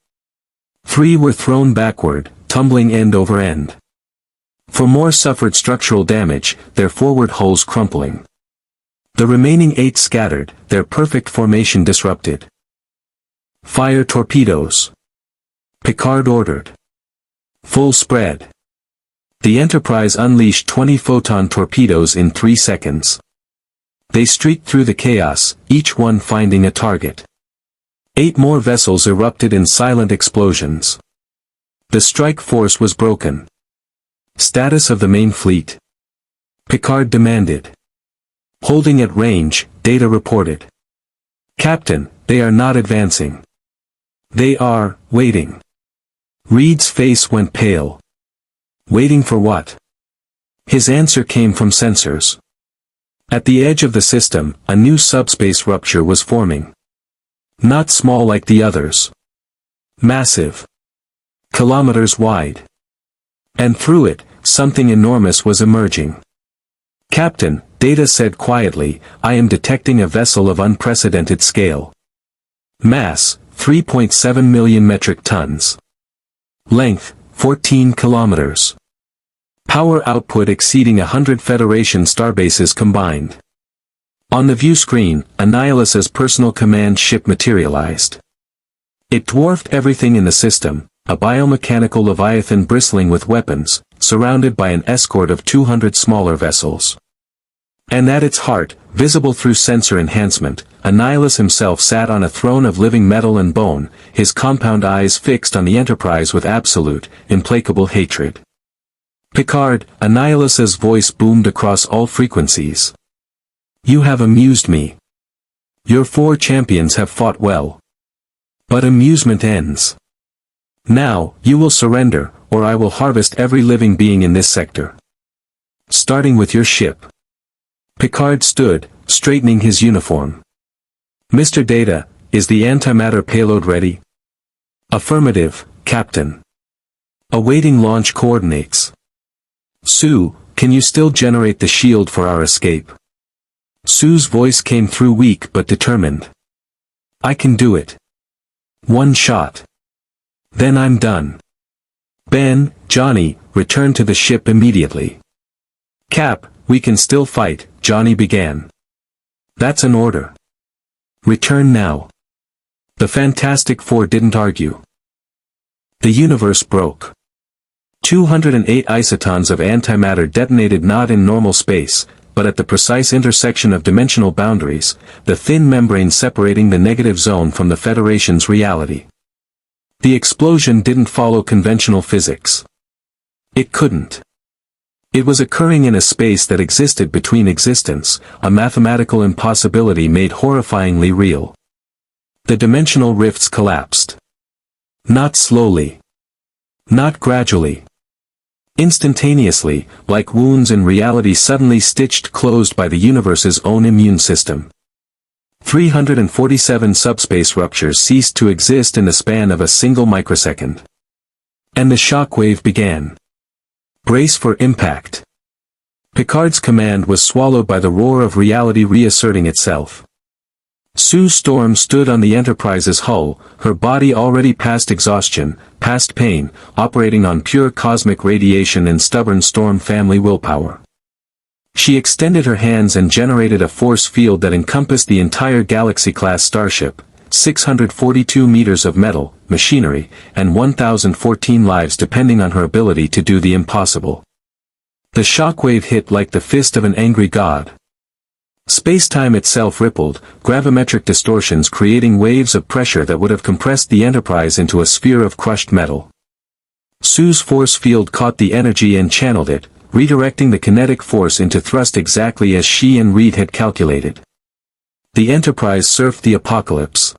3 were thrown backward, tumbling end over end. 4 more suffered structural damage, their forward hulls crumpling. The remaining 8 scattered, their perfect formation disrupted. Fire torpedoes. Picard ordered. Full spread. The Enterprise unleashed 20 photon torpedoes in 3 seconds. They streaked through the chaos, each one finding a target. 8 more vessels erupted in silent explosions. The strike force was broken. Status of the main fleet. Picard demanded. Holding at range, data reported. Captain, they are not advancing. They are, waiting. Reed's face went pale. Waiting for what? His answer came from sensors. At the edge of the system, a new subspace rupture was forming. Not small like the others. Massive. Kilometers wide. And through it, something enormous was emerging. Captain, data said quietly, I am detecting a vessel of unprecedented scale. Mass, 3.7 million metric tons. Length, 14 kilometers. Power output exceeding 100 Federation starbases combined. On the view screen, Annihilus's personal command ship materialized. It dwarfed everything in the system, a biomechanical leviathan bristling with weapons, surrounded by an escort of 200 smaller vessels. And at its heart, visible through sensor enhancement, Annihilus himself sat on a throne of living metal and bone, his compound eyes fixed on the Enterprise with absolute, implacable hatred. Picard, Annihilus's voice boomed across all frequencies. You have amused me. Your 4 champions have fought well. But amusement ends. Now, you will surrender, or I will harvest every living being in this sector. Starting with your ship. Picard stood, straightening his uniform. Mr. Data, is the antimatter payload ready? Affirmative, Captain. Awaiting launch coordinates. Sue, can you still generate the shield for our escape? Sue's voice came through weak but determined. I can do it. 1 shot. Then I'm done. Ben, Johnny, return to the ship immediately. Cap, we can still fight, Johnny began. That's an order. Return now. The Fantastic Four didn't argue. The universe broke. 208 isotons of antimatter detonated not in normal space, but at the precise intersection of dimensional boundaries, the thin membrane separating the negative zone from the Federation's reality. The explosion didn't follow conventional physics. It couldn't. It was occurring in a space that existed between existence, a mathematical impossibility made horrifyingly real. The dimensional rifts collapsed. Not slowly. Not gradually. Instantaneously, like wounds in reality suddenly stitched closed by the universe's own immune system. 347 subspace ruptures ceased to exist in the span of a single microsecond. And the shockwave began. Brace for impact. Picard's command was swallowed by the roar of reality reasserting itself. Sue Storm stood on the Enterprise's hull, her body already past exhaustion, past pain, operating on pure cosmic radiation and stubborn Storm family willpower. She extended her hands and generated a force field that encompassed the entire Galaxy-class starship, 642 meters of metal, machinery, and 1,014 lives depending on her ability to do the impossible. The shockwave hit like the fist of an angry god. Space-time itself rippled, gravimetric distortions creating waves of pressure that would have compressed the Enterprise into a sphere of crushed metal. Sue's force field caught the energy and channeled it, redirecting the kinetic force into thrust exactly as she and Reed had calculated. The Enterprise surfed the apocalypse.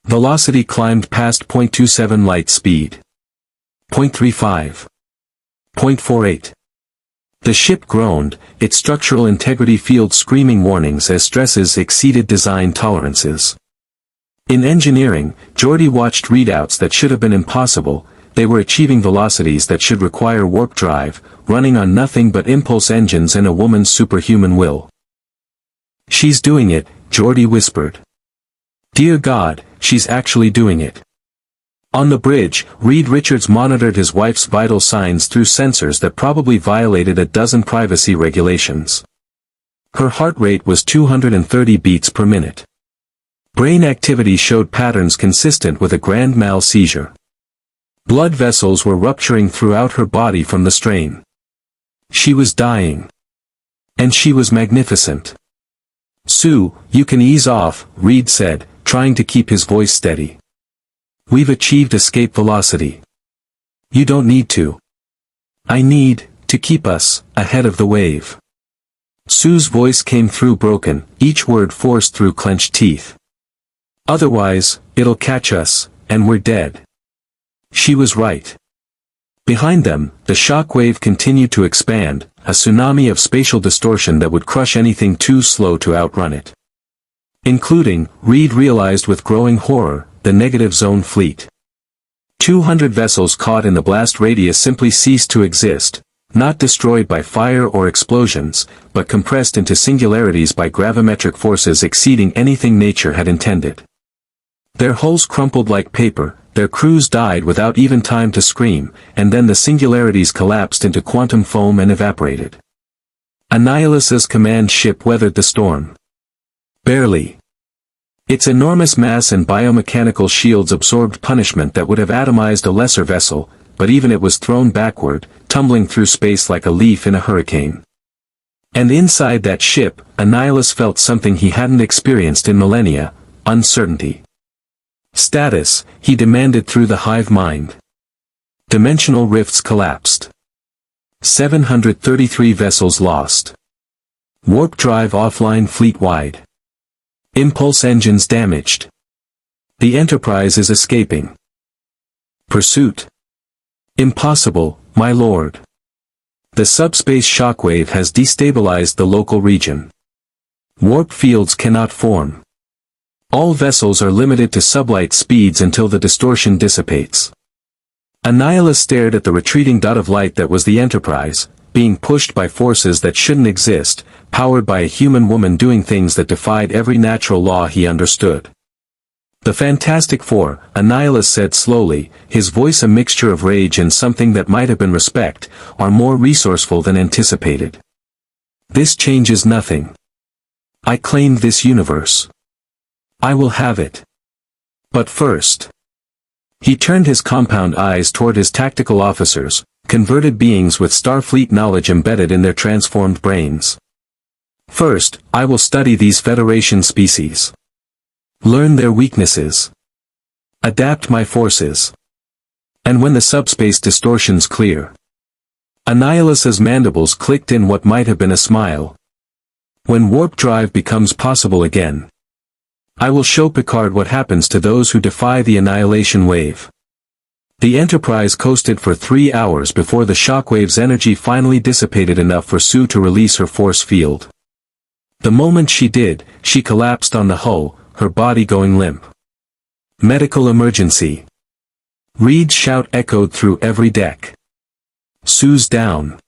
Velocity climbed past 0.27 light speed. 0.35. 0.48. The ship groaned, its structural integrity field screaming warnings as stresses exceeded design tolerances. In engineering, Geordi watched readouts that should have been impossible. They were achieving velocities that should require warp drive, running on nothing but impulse engines and a woman's superhuman will. She's doing it, Geordi whispered. Dear God, she's actually doing it. On the bridge, Reed Richards monitored his wife's vital signs through sensors that probably violated a dozen privacy regulations. Her heart rate was 230 beats per minute. Brain activity showed patterns consistent with a grand mal seizure. Blood vessels were rupturing throughout her body from the strain. She was dying. And she was magnificent. Sue, you can ease off, Reed said, trying to keep his voice steady. We've achieved escape velocity. You don't need to. I need to keep us ahead of the wave. Sue's voice came through broken, each word forced through clenched teeth. Otherwise, it'll catch us, and we're dead. She was right. Behind them, the shock wave continued to expand, a tsunami of spatial distortion that would crush anything too slow to outrun it. Including, Reed realized with growing horror, the negative zone fleet. 200 vessels caught in the blast radius simply ceased to exist, not destroyed by fire or explosions, but compressed into singularities by gravimetric forces exceeding anything nature had intended. Their hulls crumpled like paper, their crews died without even time to scream, and then the singularities collapsed into quantum foam and evaporated. Annihilus's command ship weathered the storm. Barely. Its enormous mass and biomechanical shields absorbed punishment that would have atomized a lesser vessel, but even it was thrown backward, tumbling through space like a leaf in a hurricane. And inside that ship, Annihilus felt something he hadn't experienced in millennia: uncertainty. Status, he demanded through the hive mind. Dimensional rifts collapsed. 733 vessels lost. Warp drive offline fleet-wide. Impulse engines damaged. The Enterprise is escaping. Pursuit. Impossible, my lord. The subspace shockwave has destabilized the local region. Warp fields cannot form. All vessels are limited to sublight speeds until the distortion dissipates. Annihilus stared at the retreating dot of light that was the Enterprise, being pushed by forces that shouldn't exist, powered by a human woman doing things that defied every natural law he understood. The Fantastic Four, Annihilus said slowly, his voice a mixture of rage and something that might have been respect, are more resourceful than anticipated. This changes nothing. I claimed this universe. I will have it. But first. He turned his compound eyes toward his tactical officers, converted beings with Starfleet knowledge embedded in their transformed brains. First, I will study these Federation species. Learn their weaknesses. Adapt my forces. And when the subspace distortions clear. Annihilus's mandibles clicked in what might have been a smile. When warp drive becomes possible again. I will show Picard what happens to those who defy the Annihilation Wave. The Enterprise coasted for 3 hours before the shockwave's energy finally dissipated enough for Sue to release her force field. The moment she did, she collapsed on the hull, her body going limp. Medical emergency. Reed's shout echoed through every deck. Sue's down.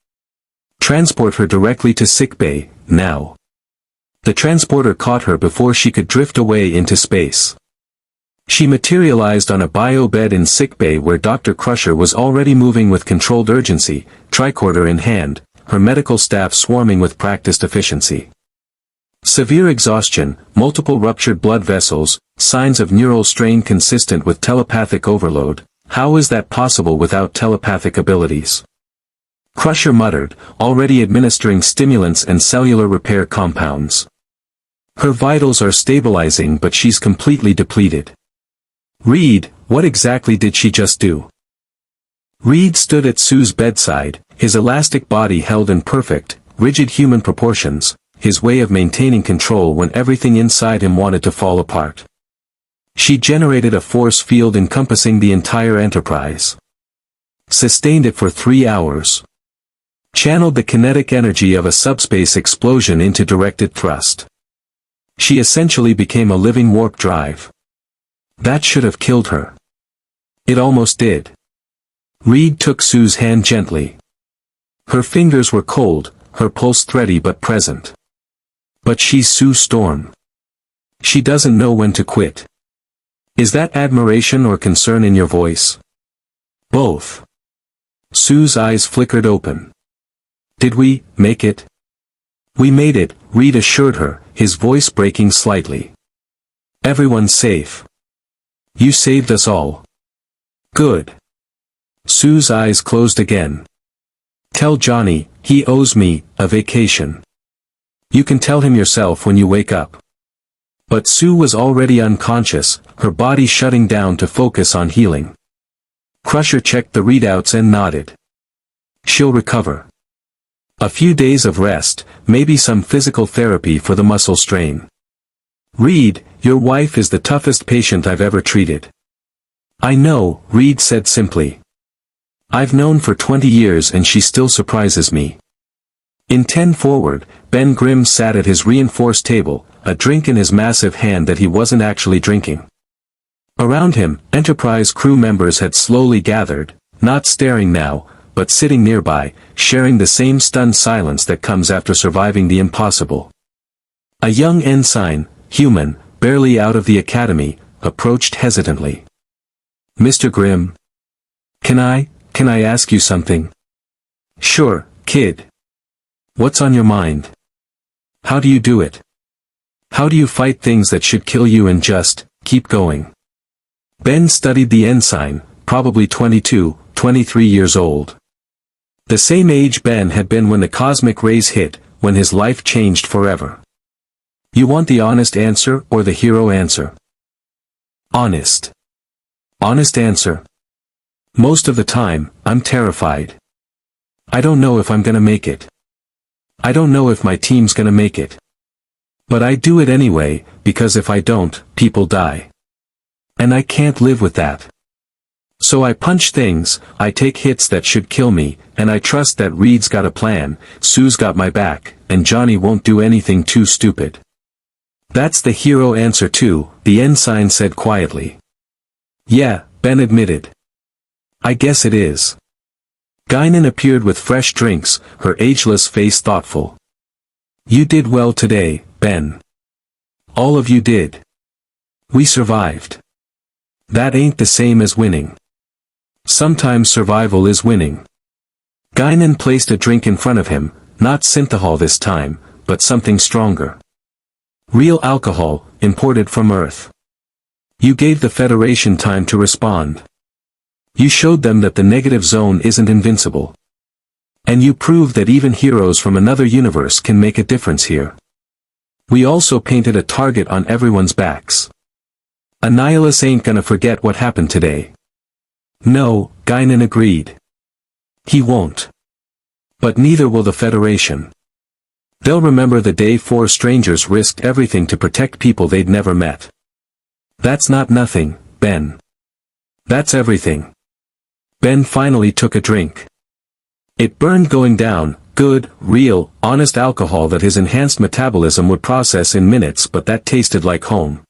Transport her directly to sickbay, now. The transporter caught her before she could drift away into space. She materialized on a bio-bed in sickbay where Dr. Crusher was already moving with controlled urgency, tricorder in hand, her medical staff swarming with practiced efficiency. Severe exhaustion, multiple ruptured blood vessels, signs of neural strain consistent with telepathic overload. How is that possible without telepathic abilities? Crusher muttered, already administering stimulants and cellular repair compounds. Her vitals are stabilizing, but she's completely depleted. Reed, what exactly did she just do? Reed stood at Sue's bedside, his elastic body held in perfect, rigid human proportions, his way of maintaining control when everything inside him wanted to fall apart. She generated a force field encompassing the entire Enterprise. Sustained it for 3 hours. Channeled the kinetic energy of a subspace explosion into directed thrust. She essentially became a living warp drive. That should have killed her. It almost did. Reed took Sue's hand gently. Her fingers were cold, her pulse thready but present. But she's Sue Storm. She doesn't know when to quit. Is that admiration or concern in your voice? Both. Sue's eyes flickered open. Did we make it? We made it, Reed assured her, his voice breaking slightly. Everyone's safe. You saved us all. Good. Sue's eyes closed again. Tell Johnny, he owes me a vacation. You can tell him yourself when you wake up. But Sue was already unconscious, her body shutting down to focus on healing. Crusher checked the readouts and nodded. She'll recover. A few days of rest, maybe some physical therapy for the muscle strain. Reed, your wife is the toughest patient I've ever treated. I know, Reed said simply. I've known for 20 years and she still surprises me. In 10 forward, Ben Grimm sat at his reinforced table, a drink in his massive hand that he wasn't actually drinking. Around him, Enterprise crew members had slowly gathered, not staring now, but sitting nearby, sharing the same stunned silence that comes after surviving the impossible. A young ensign, human, barely out of the academy, approached hesitantly. Mr. Grimm? Can I ask you something? Sure, kid. What's on your mind? How do you do it? How do you fight things that should kill you and just keep going? Ben studied the ensign, probably 22, 23 years old. The same age Ben had been when the cosmic rays hit, when his life changed forever. You want the honest answer or the hero answer? Honest. Honest answer. Most of the time, I'm terrified. I don't know if I'm gonna make it. I don't know if my team's gonna make it. But I do it anyway, because if I don't, people die. And I can't live with that. So I punch things, I take hits that should kill me, and I trust that Reed's got a plan, Sue's got my back, and Johnny won't do anything too stupid. That's the hero answer too, the ensign said quietly. Yeah, Ben admitted. I guess it is. Guinan appeared with fresh drinks, her ageless face thoughtful. You did well today, Ben. All of you did. We survived. That ain't the same as winning. Sometimes survival is winning. Guinan placed a drink in front of him, not synthahol this time, but something stronger. Real alcohol, imported from Earth. You gave the Federation time to respond. You showed them that the negative zone isn't invincible. And you proved that even heroes from another universe can make a difference here. We also painted a target on everyone's backs. Annihilus ain't gonna forget what happened today. No, Guinan agreed. He won't. But neither will the Federation. They'll remember the day 4 strangers risked everything to protect people they'd never met. That's not nothing, Ben. That's everything. Ben finally took a drink. It burned going down, good, real, honest alcohol that his enhanced metabolism would process in minutes, but that tasted like home.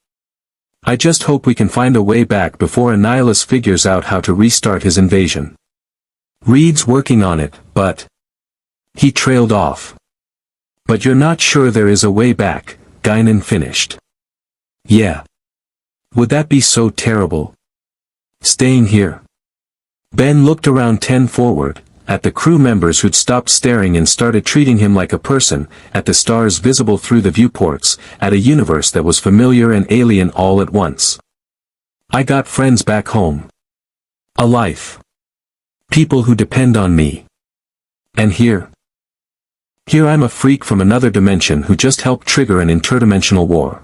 I just hope we can find a way back before Annihilus figures out how to restart his invasion. Reed's working on it, but... He trailed off. But you're not sure there is a way back, Guinan finished. Yeah. Would that be so terrible? Staying here. Ben looked around 10 forward, at the crew members who'd stopped staring and started treating him like a person, at the stars visible through the viewports, at a universe that was familiar and alien all at once. I got friends back home. A life. People who depend on me. And here? Here I'm a freak from another dimension who just helped trigger an interdimensional war.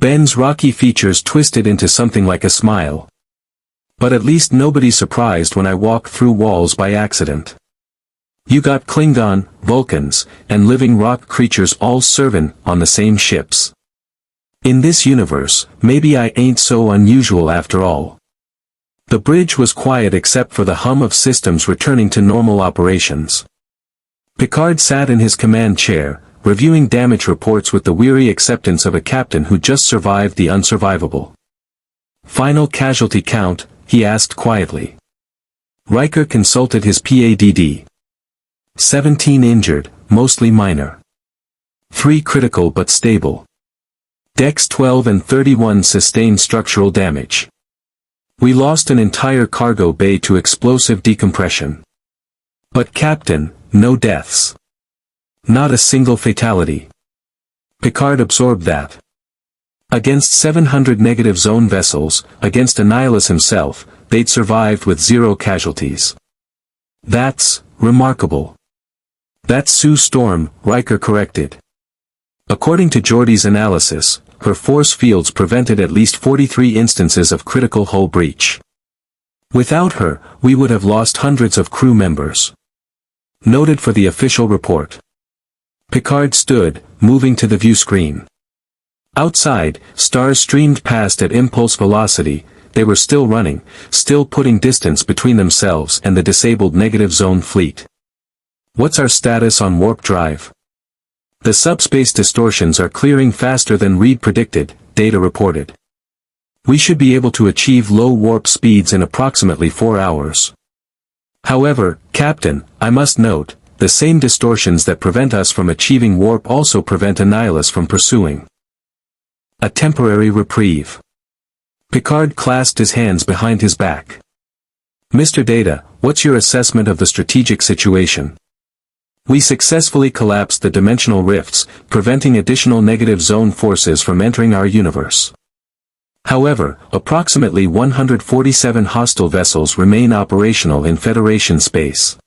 Ben's rocky features twisted into something like a smile. But at least nobody's surprised when I walk through walls by accident. You got Klingon, Vulcans, and living rock creatures all serving on the same ships. In this universe, maybe I ain't so unusual after all. The bridge was quiet except for the hum of systems returning to normal operations. Picard sat in his command chair, reviewing damage reports with the weary acceptance of a captain who just survived the unsurvivable. Final casualty count, he asked quietly. Riker consulted his PADD. 17 injured, mostly minor. 3 critical but stable. Decks 12 and 31 sustained structural damage. We lost an entire cargo bay to explosive decompression. But Captain, no deaths. Not a single fatality. Picard absorbed that. Against 700 negative zone vessels, against Annihilus himself, they'd survived with 0 casualties. That's remarkable. That's Sue Storm, Riker corrected. According to Geordi's analysis, her force fields prevented at least 43 instances of critical hull breach. Without her, we would have lost hundreds of crew members. Noted for the official report. Picard stood, moving to the view screen. Outside, stars streamed past at impulse velocity. They were still running, still putting distance between themselves and the disabled negative zone fleet. What's our status on warp drive? The subspace distortions are clearing faster than Reed predicted, data reported. We should be able to achieve low warp speeds in approximately 4 hours. However, Captain, I must note, the same distortions that prevent us from achieving warp also prevent Annihilus from pursuing. A temporary reprieve. Picard clasped his hands behind his back. Mr. Data, what's your assessment of the strategic situation? We successfully collapsed the dimensional rifts, preventing additional negative zone forces from entering our universe. However, approximately 147 hostile vessels remain operational in Federation space.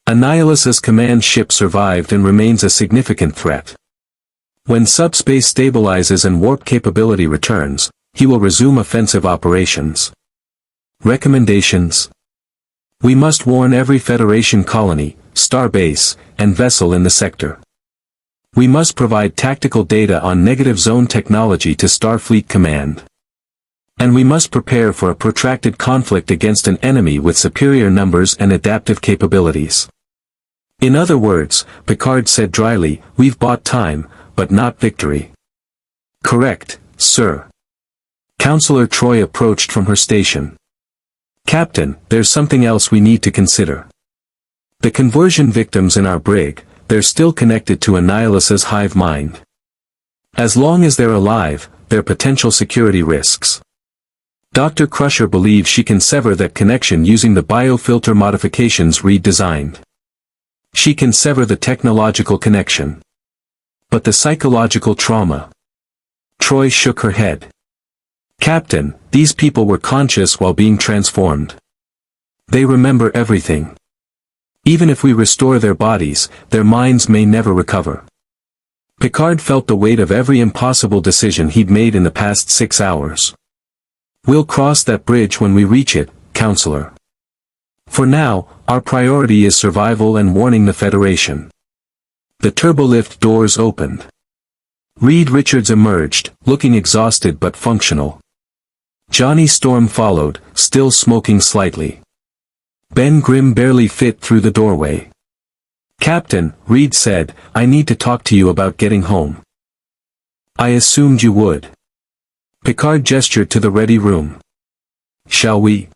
Annihilus's command ship survived and remains a significant threat. When subspace stabilizes and warp capability returns, he will resume offensive operations. Recommendations. We must warn every Federation colony, star base, and vessel in the sector. We must provide tactical data on negative zone technology to Starfleet Command. And we must prepare for a protracted conflict against an enemy with superior numbers and adaptive capabilities. In other words, Picard said dryly, we've bought time, but not victory. Correct, sir. Counselor Troi approached from her station. Captain, there's something else we need to consider. The conversion victims in our brig, they're still connected to Annihilus's hive mind. As long as they're alive, they're potential security risks. Dr. Crusher believes she can sever that connection using the biofilter modifications Reed designed. She can sever the technological connection. But the psychological trauma. Troi shook her head. Captain, these people were conscious while being transformed. They remember everything. Even if we restore their bodies, their minds may never recover. Picard felt the weight of every impossible decision he'd made in the past 6 hours. We'll cross that bridge when we reach it, Counselor. For now, our priority is survival and warning the Federation. The turbolift doors opened. Reed Richards emerged, looking exhausted but functional. Johnny Storm followed, still smoking slightly. Ben Grimm barely fit through the doorway. Captain, Reed said, I need to talk to you about getting home. I assumed you would. Picard gestured to the ready room. Shall we?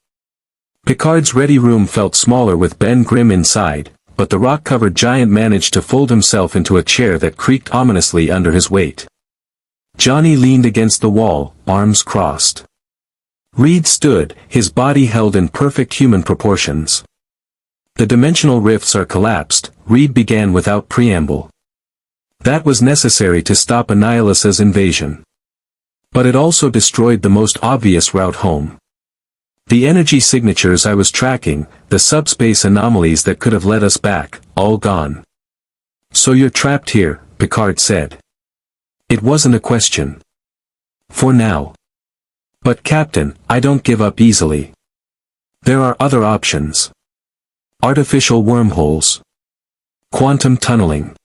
Picard's ready room felt smaller with Ben Grimm inside, but the rock-covered giant managed to fold himself into a chair that creaked ominously under his weight. Johnny leaned against the wall, arms crossed. Reed stood, his body held in perfect human proportions. The dimensional rifts are collapsed, Reed began without preamble. That was necessary to stop Annihilus's invasion. But it also destroyed the most obvious route home. The energy signatures I was tracking, the subspace anomalies that could have led us back, all gone. So you're trapped here, Picard said. It wasn't a question. For now. But Captain, I don't give up easily. There are other options. Artificial wormholes. Quantum tunneling.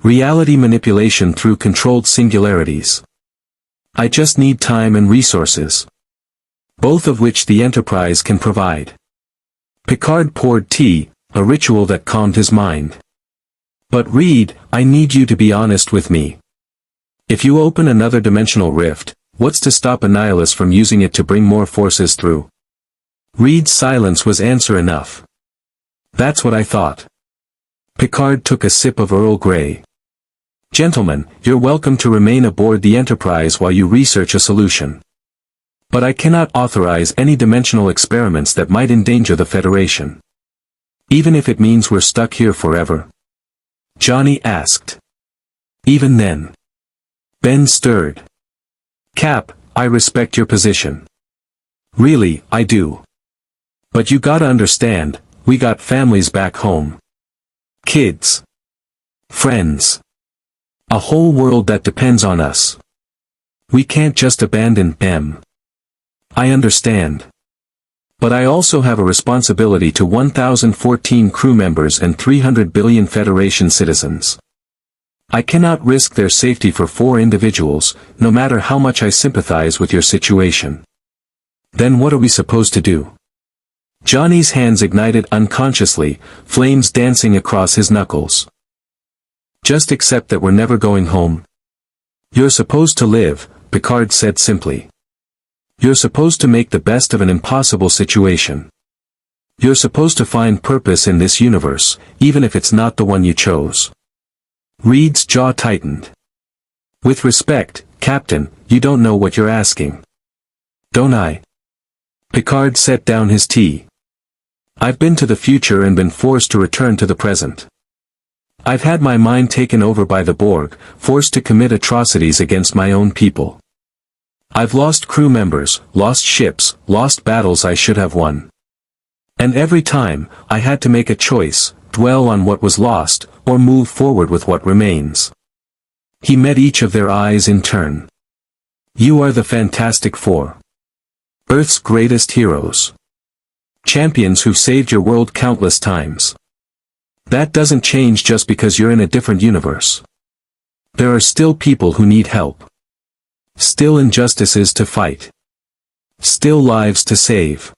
Reality manipulation through controlled singularities. I just need time and resources. Both of which the Enterprise can provide. Picard poured tea, a ritual that calmed his mind. But Reed, I need you to be honest with me. If you open another dimensional rift, what's to stop Annihilus from using it to bring more forces through? Reed's silence was answer enough. That's what I thought. Picard took a sip of Earl Grey. Gentlemen, you're welcome to remain aboard the Enterprise while you research a solution. But I cannot authorize any dimensional experiments that might endanger the Federation. Even if it means we're stuck here forever? Johnny asked. Even then. Ben stirred. Cap, I respect your position. Really, I do. But you gotta understand, we got families back home. Kids. Friends. A whole world that depends on us. We can't just abandon them. I understand. But I also have a responsibility to 1,014 crew members and 300 billion Federation citizens. I cannot risk their safety for 4 individuals, no matter how much I sympathize with your situation. Then what are we supposed to do? Johnny's hands ignited unconsciously, flames dancing across his knuckles. Just accept that we're never going home. You're supposed to live, Picard said simply. You're supposed to make the best of an impossible situation. You're supposed to find purpose in this universe, even if it's not the one you chose. Reed's jaw tightened. With respect, Captain, you don't know what you're asking. Don't I? Picard set down his tea. I've been to the future and been forced to return to the present. I've had my mind taken over by the Borg, forced to commit atrocities against my own people. I've lost crew members, lost ships, lost battles I should have won. And every time, I had to make a choice, dwell on what was lost, or move forward with what remains. He met each of their eyes in turn. You are the Fantastic Four. Earth's greatest heroes. Champions who've saved your world countless times. That doesn't change just because you're in a different universe. There are still people who need help. Still injustices to fight. Still lives to save.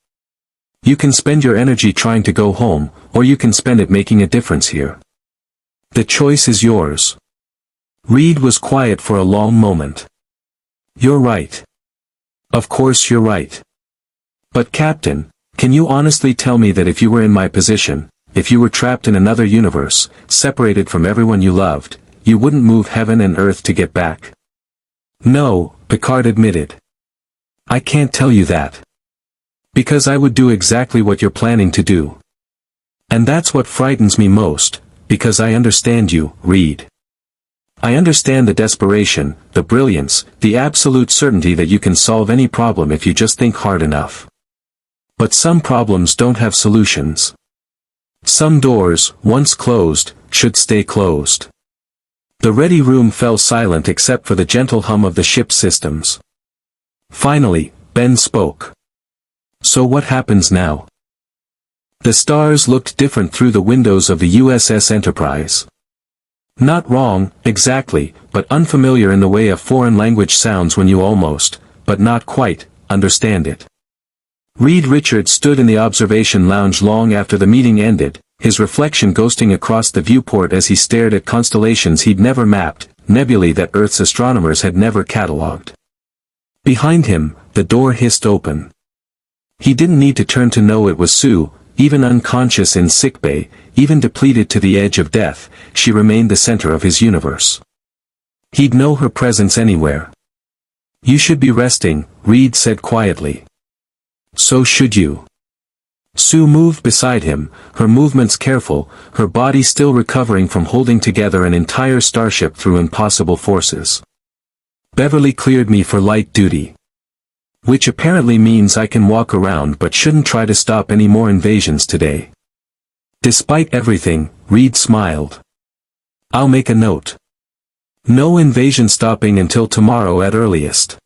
You can spend your energy trying to go home, or you can spend it making a difference here. The choice is yours. Reed was quiet for a long moment. You're right. Of course you're right. But Captain, can you honestly tell me that if you were in my position, if you were trapped in another universe, separated from everyone you loved, you wouldn't move heaven and earth to get back? No, Picard admitted. I can't tell you that. Because I would do exactly what you're planning to do. And that's what frightens me most, because I understand you, Reed. I understand the desperation, the brilliance, the absolute certainty that you can solve any problem if you just think hard enough. But some problems don't have solutions. Some doors, once closed, should stay closed. The ready room fell silent except for the gentle hum of the ship's systems. Finally, Ben spoke. So what happens now? The stars looked different through the windows of the USS Enterprise. Not wrong, exactly, but unfamiliar in the way a foreign language sounds when you almost, but not quite, understand it. Reed Richards stood in the observation lounge long after the meeting ended, his reflection ghosting across the viewport as he stared at constellations he'd never mapped, nebulae that Earth's astronomers had never catalogued. Behind him, the door hissed open. He didn't need to turn to know it was Sue, even unconscious in sickbay, even depleted to the edge of death, she remained the center of his universe. He'd know her presence anywhere. You should be resting, Reed said quietly. So should you. Sue moved beside him, her movements careful, her body still recovering from holding together an entire starship through impossible forces. Beverly cleared me for light duty. Which apparently means I can walk around but shouldn't try to stop any more invasions today. Despite everything, Reed smiled. I'll make a note. No invasion stopping until tomorrow at earliest.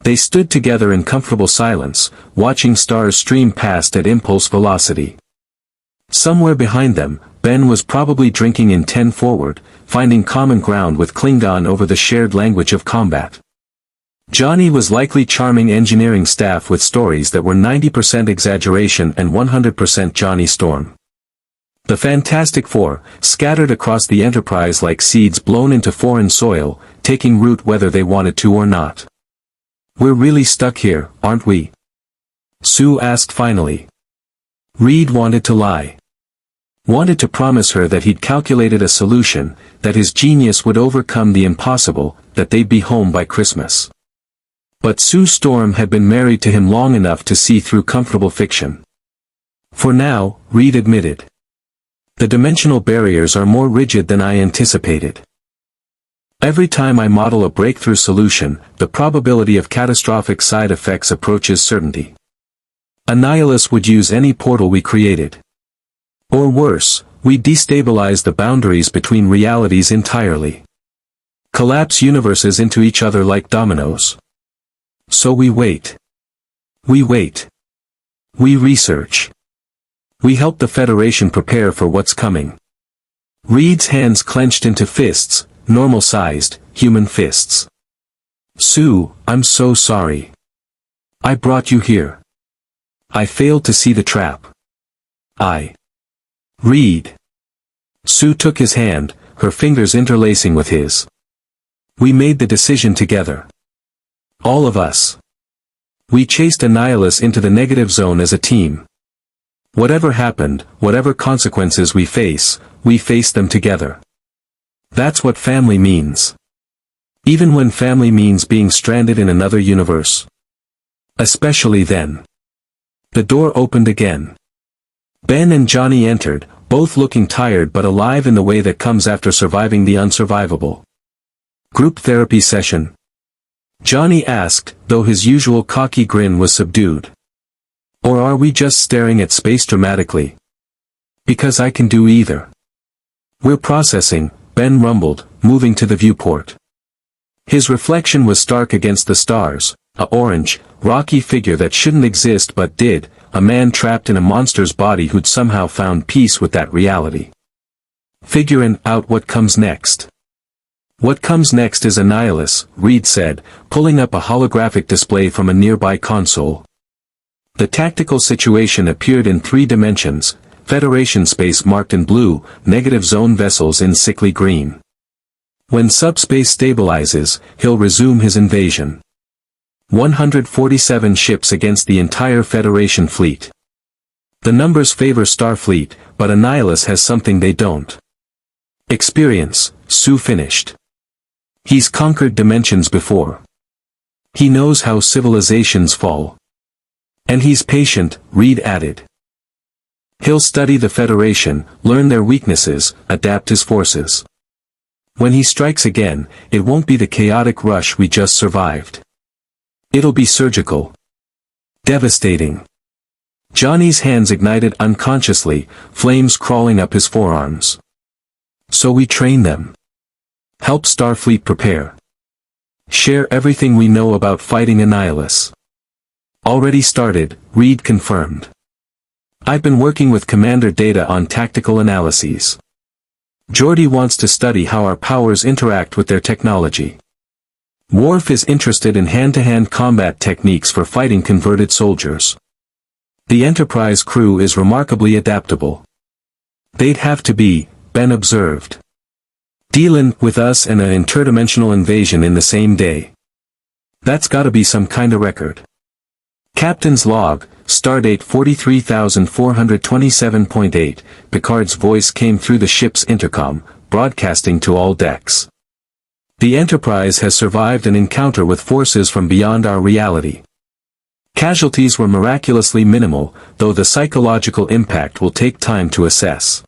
They stood together in comfortable silence, watching stars stream past at impulse velocity. Somewhere behind them, Ben was probably drinking in 10 forward, finding common ground with Klingon over the shared language of combat. Johnny was likely charming engineering staff with stories that were 90% exaggeration and 100% Johnny Storm. The Fantastic Four, scattered across the Enterprise like seeds blown into foreign soil, taking root whether they wanted to or not. We're really stuck here, aren't we? Sue asked finally. Reed wanted to lie. Wanted to promise her that he'd calculated a solution, that his genius would overcome the impossible, that they'd be home by Christmas. But Sue Storm had been married to him long enough to see through comfortable fiction. For now, Reed admitted. The dimensional barriers are more rigid than I anticipated. Every time I model a breakthrough solution, the probability of catastrophic side effects approaches certainty. Annihilus would use any portal we created. Or worse, we destabilize the boundaries between realities entirely. Collapse universes into each other like dominoes. So we wait. We wait. We research. We help the Federation prepare for what's coming. Reed's hands clenched into fists, normal-sized, human fists. Sue, I'm so sorry. I brought you here. I failed to see the trap. Reed. Sue took his hand, her fingers interlacing with his. We made the decision together. All of us. We chased Annihilus into the negative zone as a team. Whatever happened, whatever consequences we face them together. That's what family means. Even when family means being stranded in another universe. Especially then. The door opened again. Ben and Johnny entered, both looking tired but alive in the way that comes after surviving the unsurvivable. Group therapy session? Johnny asked, though his usual cocky grin was subdued. Or are we just staring at space dramatically? Because I can do either. We're processing, Ben rumbled, moving to the viewport. His reflection was stark against the stars, a orange, rocky figure that shouldn't exist but did, a man trapped in a monster's body who'd somehow found peace with that reality. Figuring out what comes next. What comes next is Annihilus, Reed said, pulling up a holographic display from a nearby console. The tactical situation appeared in 3 dimensions, Federation space marked in blue, negative zone vessels in sickly green. When subspace stabilizes, he'll resume his invasion. 147 ships against the entire Federation fleet. The numbers favor Starfleet, but Annihilus has something they don't. Experience, Sue finished. He's conquered dimensions before. He knows how civilizations fall. And he's patient, Reed added. He'll study the Federation, learn their weaknesses, adapt his forces. When he strikes again, it won't be the chaotic rush we just survived. It'll be surgical. Devastating. Johnny's hands ignited unconsciously, flames crawling up his forearms. So we train them. Help Starfleet prepare. Share everything we know about fighting Annihilus. Already started, Reed confirmed. I've been working with Commander Data on tactical analyses. Geordi wants to study how our powers interact with their technology. Worf is interested in hand-to-hand combat techniques for fighting converted soldiers. The Enterprise crew is remarkably adaptable. They'd have to be, Ben observed. Dealin' with us and an interdimensional invasion in the same day. That's gotta be some kinda record. Captain's log, stardate 43427.8, Picard's voice came through the ship's intercom, broadcasting to all decks. The Enterprise has survived an encounter with forces from beyond our reality. Casualties were miraculously minimal, though the psychological impact will take time to assess.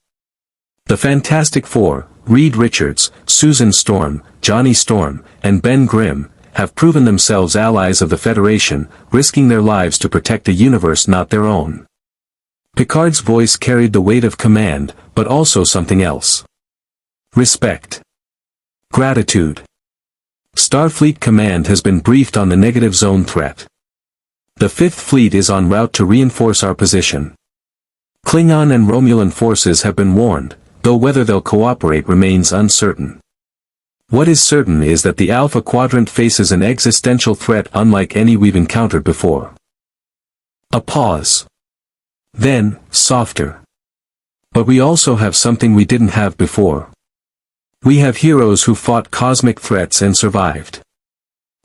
The Fantastic Four, Reed Richards, Susan Storm, Johnny Storm, and Ben Grimm, have proven themselves allies of the Federation, risking their lives to protect a universe not their own. Picard's voice carried the weight of command, but also something else. Respect. Gratitude. Starfleet Command has been briefed on the negative zone threat. The Fifth Fleet is en route to reinforce our position. Klingon and Romulan forces have been warned, though whether they'll cooperate remains uncertain. What is certain is that the Alpha Quadrant faces an existential threat unlike any we've encountered before. A pause. Then, softer. But we also have something we didn't have before. We have heroes who fought cosmic threats and survived.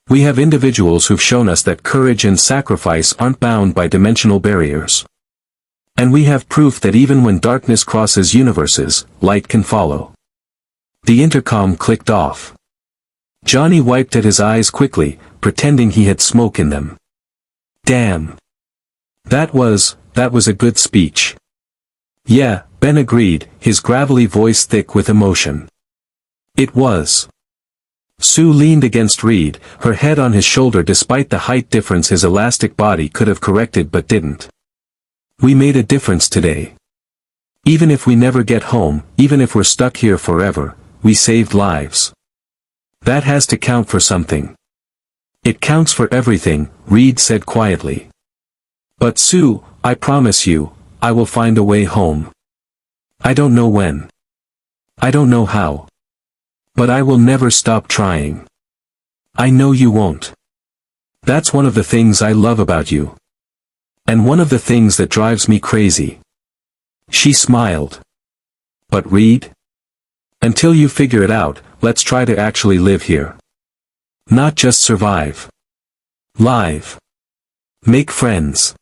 We have individuals who've shown us that courage and sacrifice aren't bound by dimensional barriers. And we have proof that even when darkness crosses universes, light can follow. The intercom clicked off. Johnny wiped at his eyes quickly, pretending he had smoke in them. Damn. That was a good speech. Yeah, Ben agreed, his gravelly voice thick with emotion. It was. Sue leaned against Reed, her head on his shoulder despite the height difference his elastic body could have corrected but didn't. We made a difference today. Even if we never get home, even if we're stuck here forever, we saved lives. That has to count for something. It counts for everything, Reed said quietly. But Sue, I promise you, I will find a way home. I don't know when. I don't know how. But I will never stop trying. I know you won't. That's one of the things I love about you. And one of the things that drives me crazy. She smiled. But Reed? Until you figure it out, let's try to actually live here. Not just survive. Live. Make friends.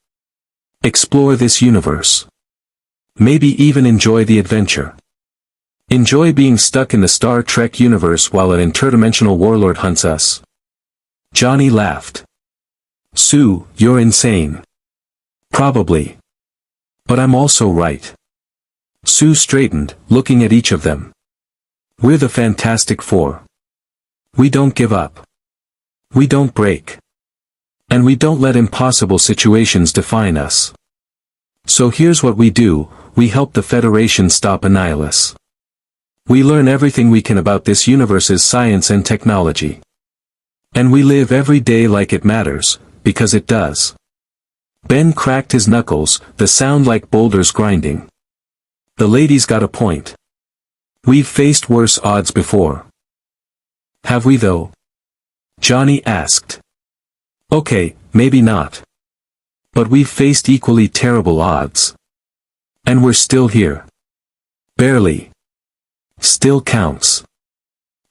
Explore this universe. Maybe even enjoy the adventure. Enjoy being stuck in the Star Trek universe while an interdimensional warlord hunts us. Johnny laughed. Sue, you're insane. Probably. But I'm also right. Sue straightened, looking at each of them. We're the Fantastic Four. We don't give up. We don't break. And we don't let impossible situations define us. So here's what we do, we help the Federation stop Annihilus. We learn everything we can about this universe's science and technology. And we live every day like it matters, because it does. Ben cracked his knuckles, the sound like boulders grinding. The lady's got a point. We've faced worse odds before. Have we though? Johnny asked. Okay, maybe not. But we've faced equally terrible odds. And we're still here. Barely. Still counts.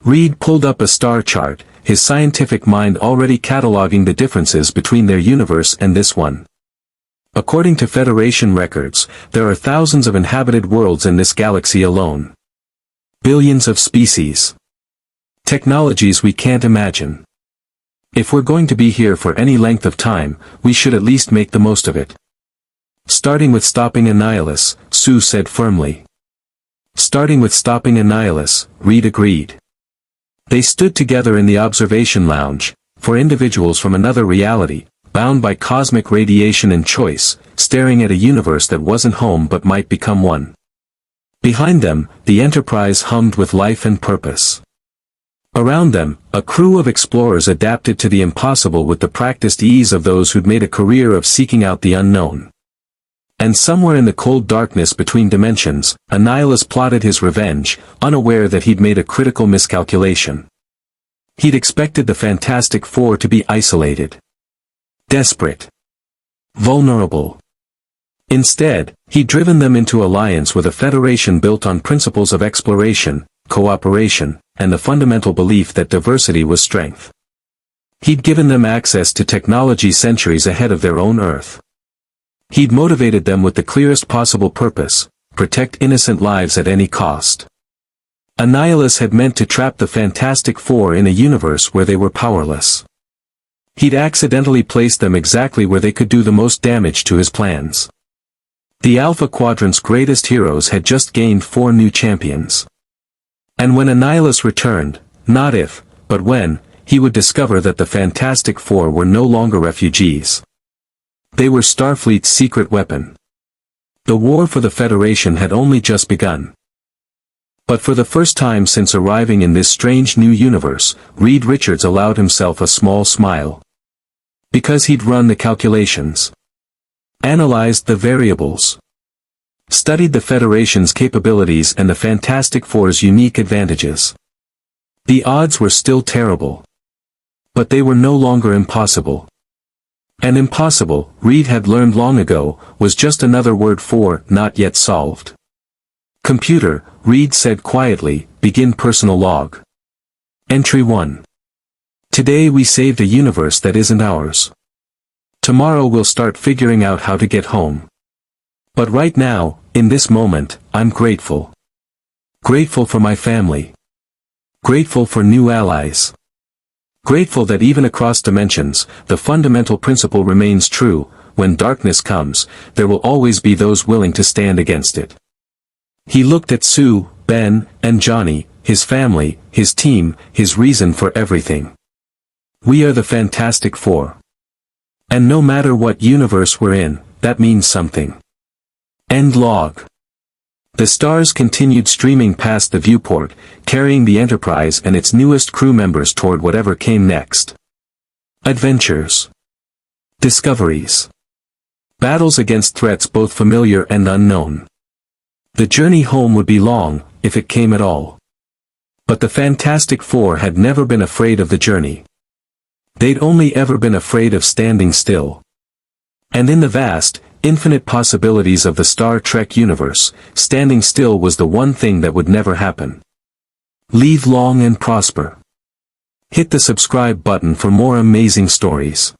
Reed pulled up a star chart, his scientific mind already cataloging the differences between their universe and this one. According to Federation records, there are thousands of inhabited worlds in this galaxy alone. Billions of species. Technologies we can't imagine. If we're going to be here for any length of time, we should at least make the most of it. Starting with stopping Annihilus, Sue said firmly. Starting with stopping Annihilus, Reed agreed. They stood together in the observation lounge, for individuals from another reality, bound by cosmic radiation and choice, staring at a universe that wasn't home but might become one. Behind them, the Enterprise hummed with life and purpose. Around them, a crew of explorers adapted to the impossible with the practiced ease of those who'd made a career of seeking out the unknown. And somewhere in the cold darkness between dimensions, Annihilus plotted his revenge, unaware that he'd made a critical miscalculation. He'd expected the Fantastic Four to be isolated. Desperate. Vulnerable. Instead, he'd driven them into alliance with a federation built on principles of exploration, cooperation, and the fundamental belief that diversity was strength. He'd given them access to technology centuries ahead of their own Earth. He'd motivated them with the clearest possible purpose, protect innocent lives at any cost. Annihilus had meant to trap the Fantastic Four in a universe where they were powerless. He'd accidentally placed them exactly where they could do the most damage to his plans. The Alpha Quadrant's greatest heroes had just gained 4 new champions. And when Annihilus returned, not if, but when, he would discover that the Fantastic Four were no longer refugees. They were Starfleet's secret weapon. The war for the Federation had only just begun. But for the first time since arriving in this strange new universe, Reed Richards allowed himself a small smile. Because he'd run the calculations. Analyzed the variables. Studied the Federation's capabilities and the Fantastic Four's unique advantages. The odds were still terrible. But they were no longer impossible. And impossible, Reed had learned long ago, was just another word for not yet solved. Computer, Reed said quietly, begin personal log. Entry 1. Today we saved a universe that isn't ours. Tomorrow we'll start figuring out how to get home. But right now, in this moment, I'm grateful. Grateful for my family. Grateful for new allies. Grateful that even across dimensions, the fundamental principle remains true: when darkness comes, there will always be those willing to stand against it. He looked at Sue, Ben, and Johnny, his family, his team, his reason for everything. We are the Fantastic Four. And no matter what universe we're in, that means something. End log. The stars continued streaming past the viewport, carrying the Enterprise and its newest crew members toward whatever came next. Adventures. Discoveries. Battles against threats both familiar and unknown. The journey home would be long, if it came at all. But the Fantastic Four had never been afraid of the journey. They'd only ever been afraid of standing still. And in the vast, infinite possibilities of the Star Trek universe, standing still was the one thing that would never happen. Live long and prosper. Hit the subscribe button for more amazing stories.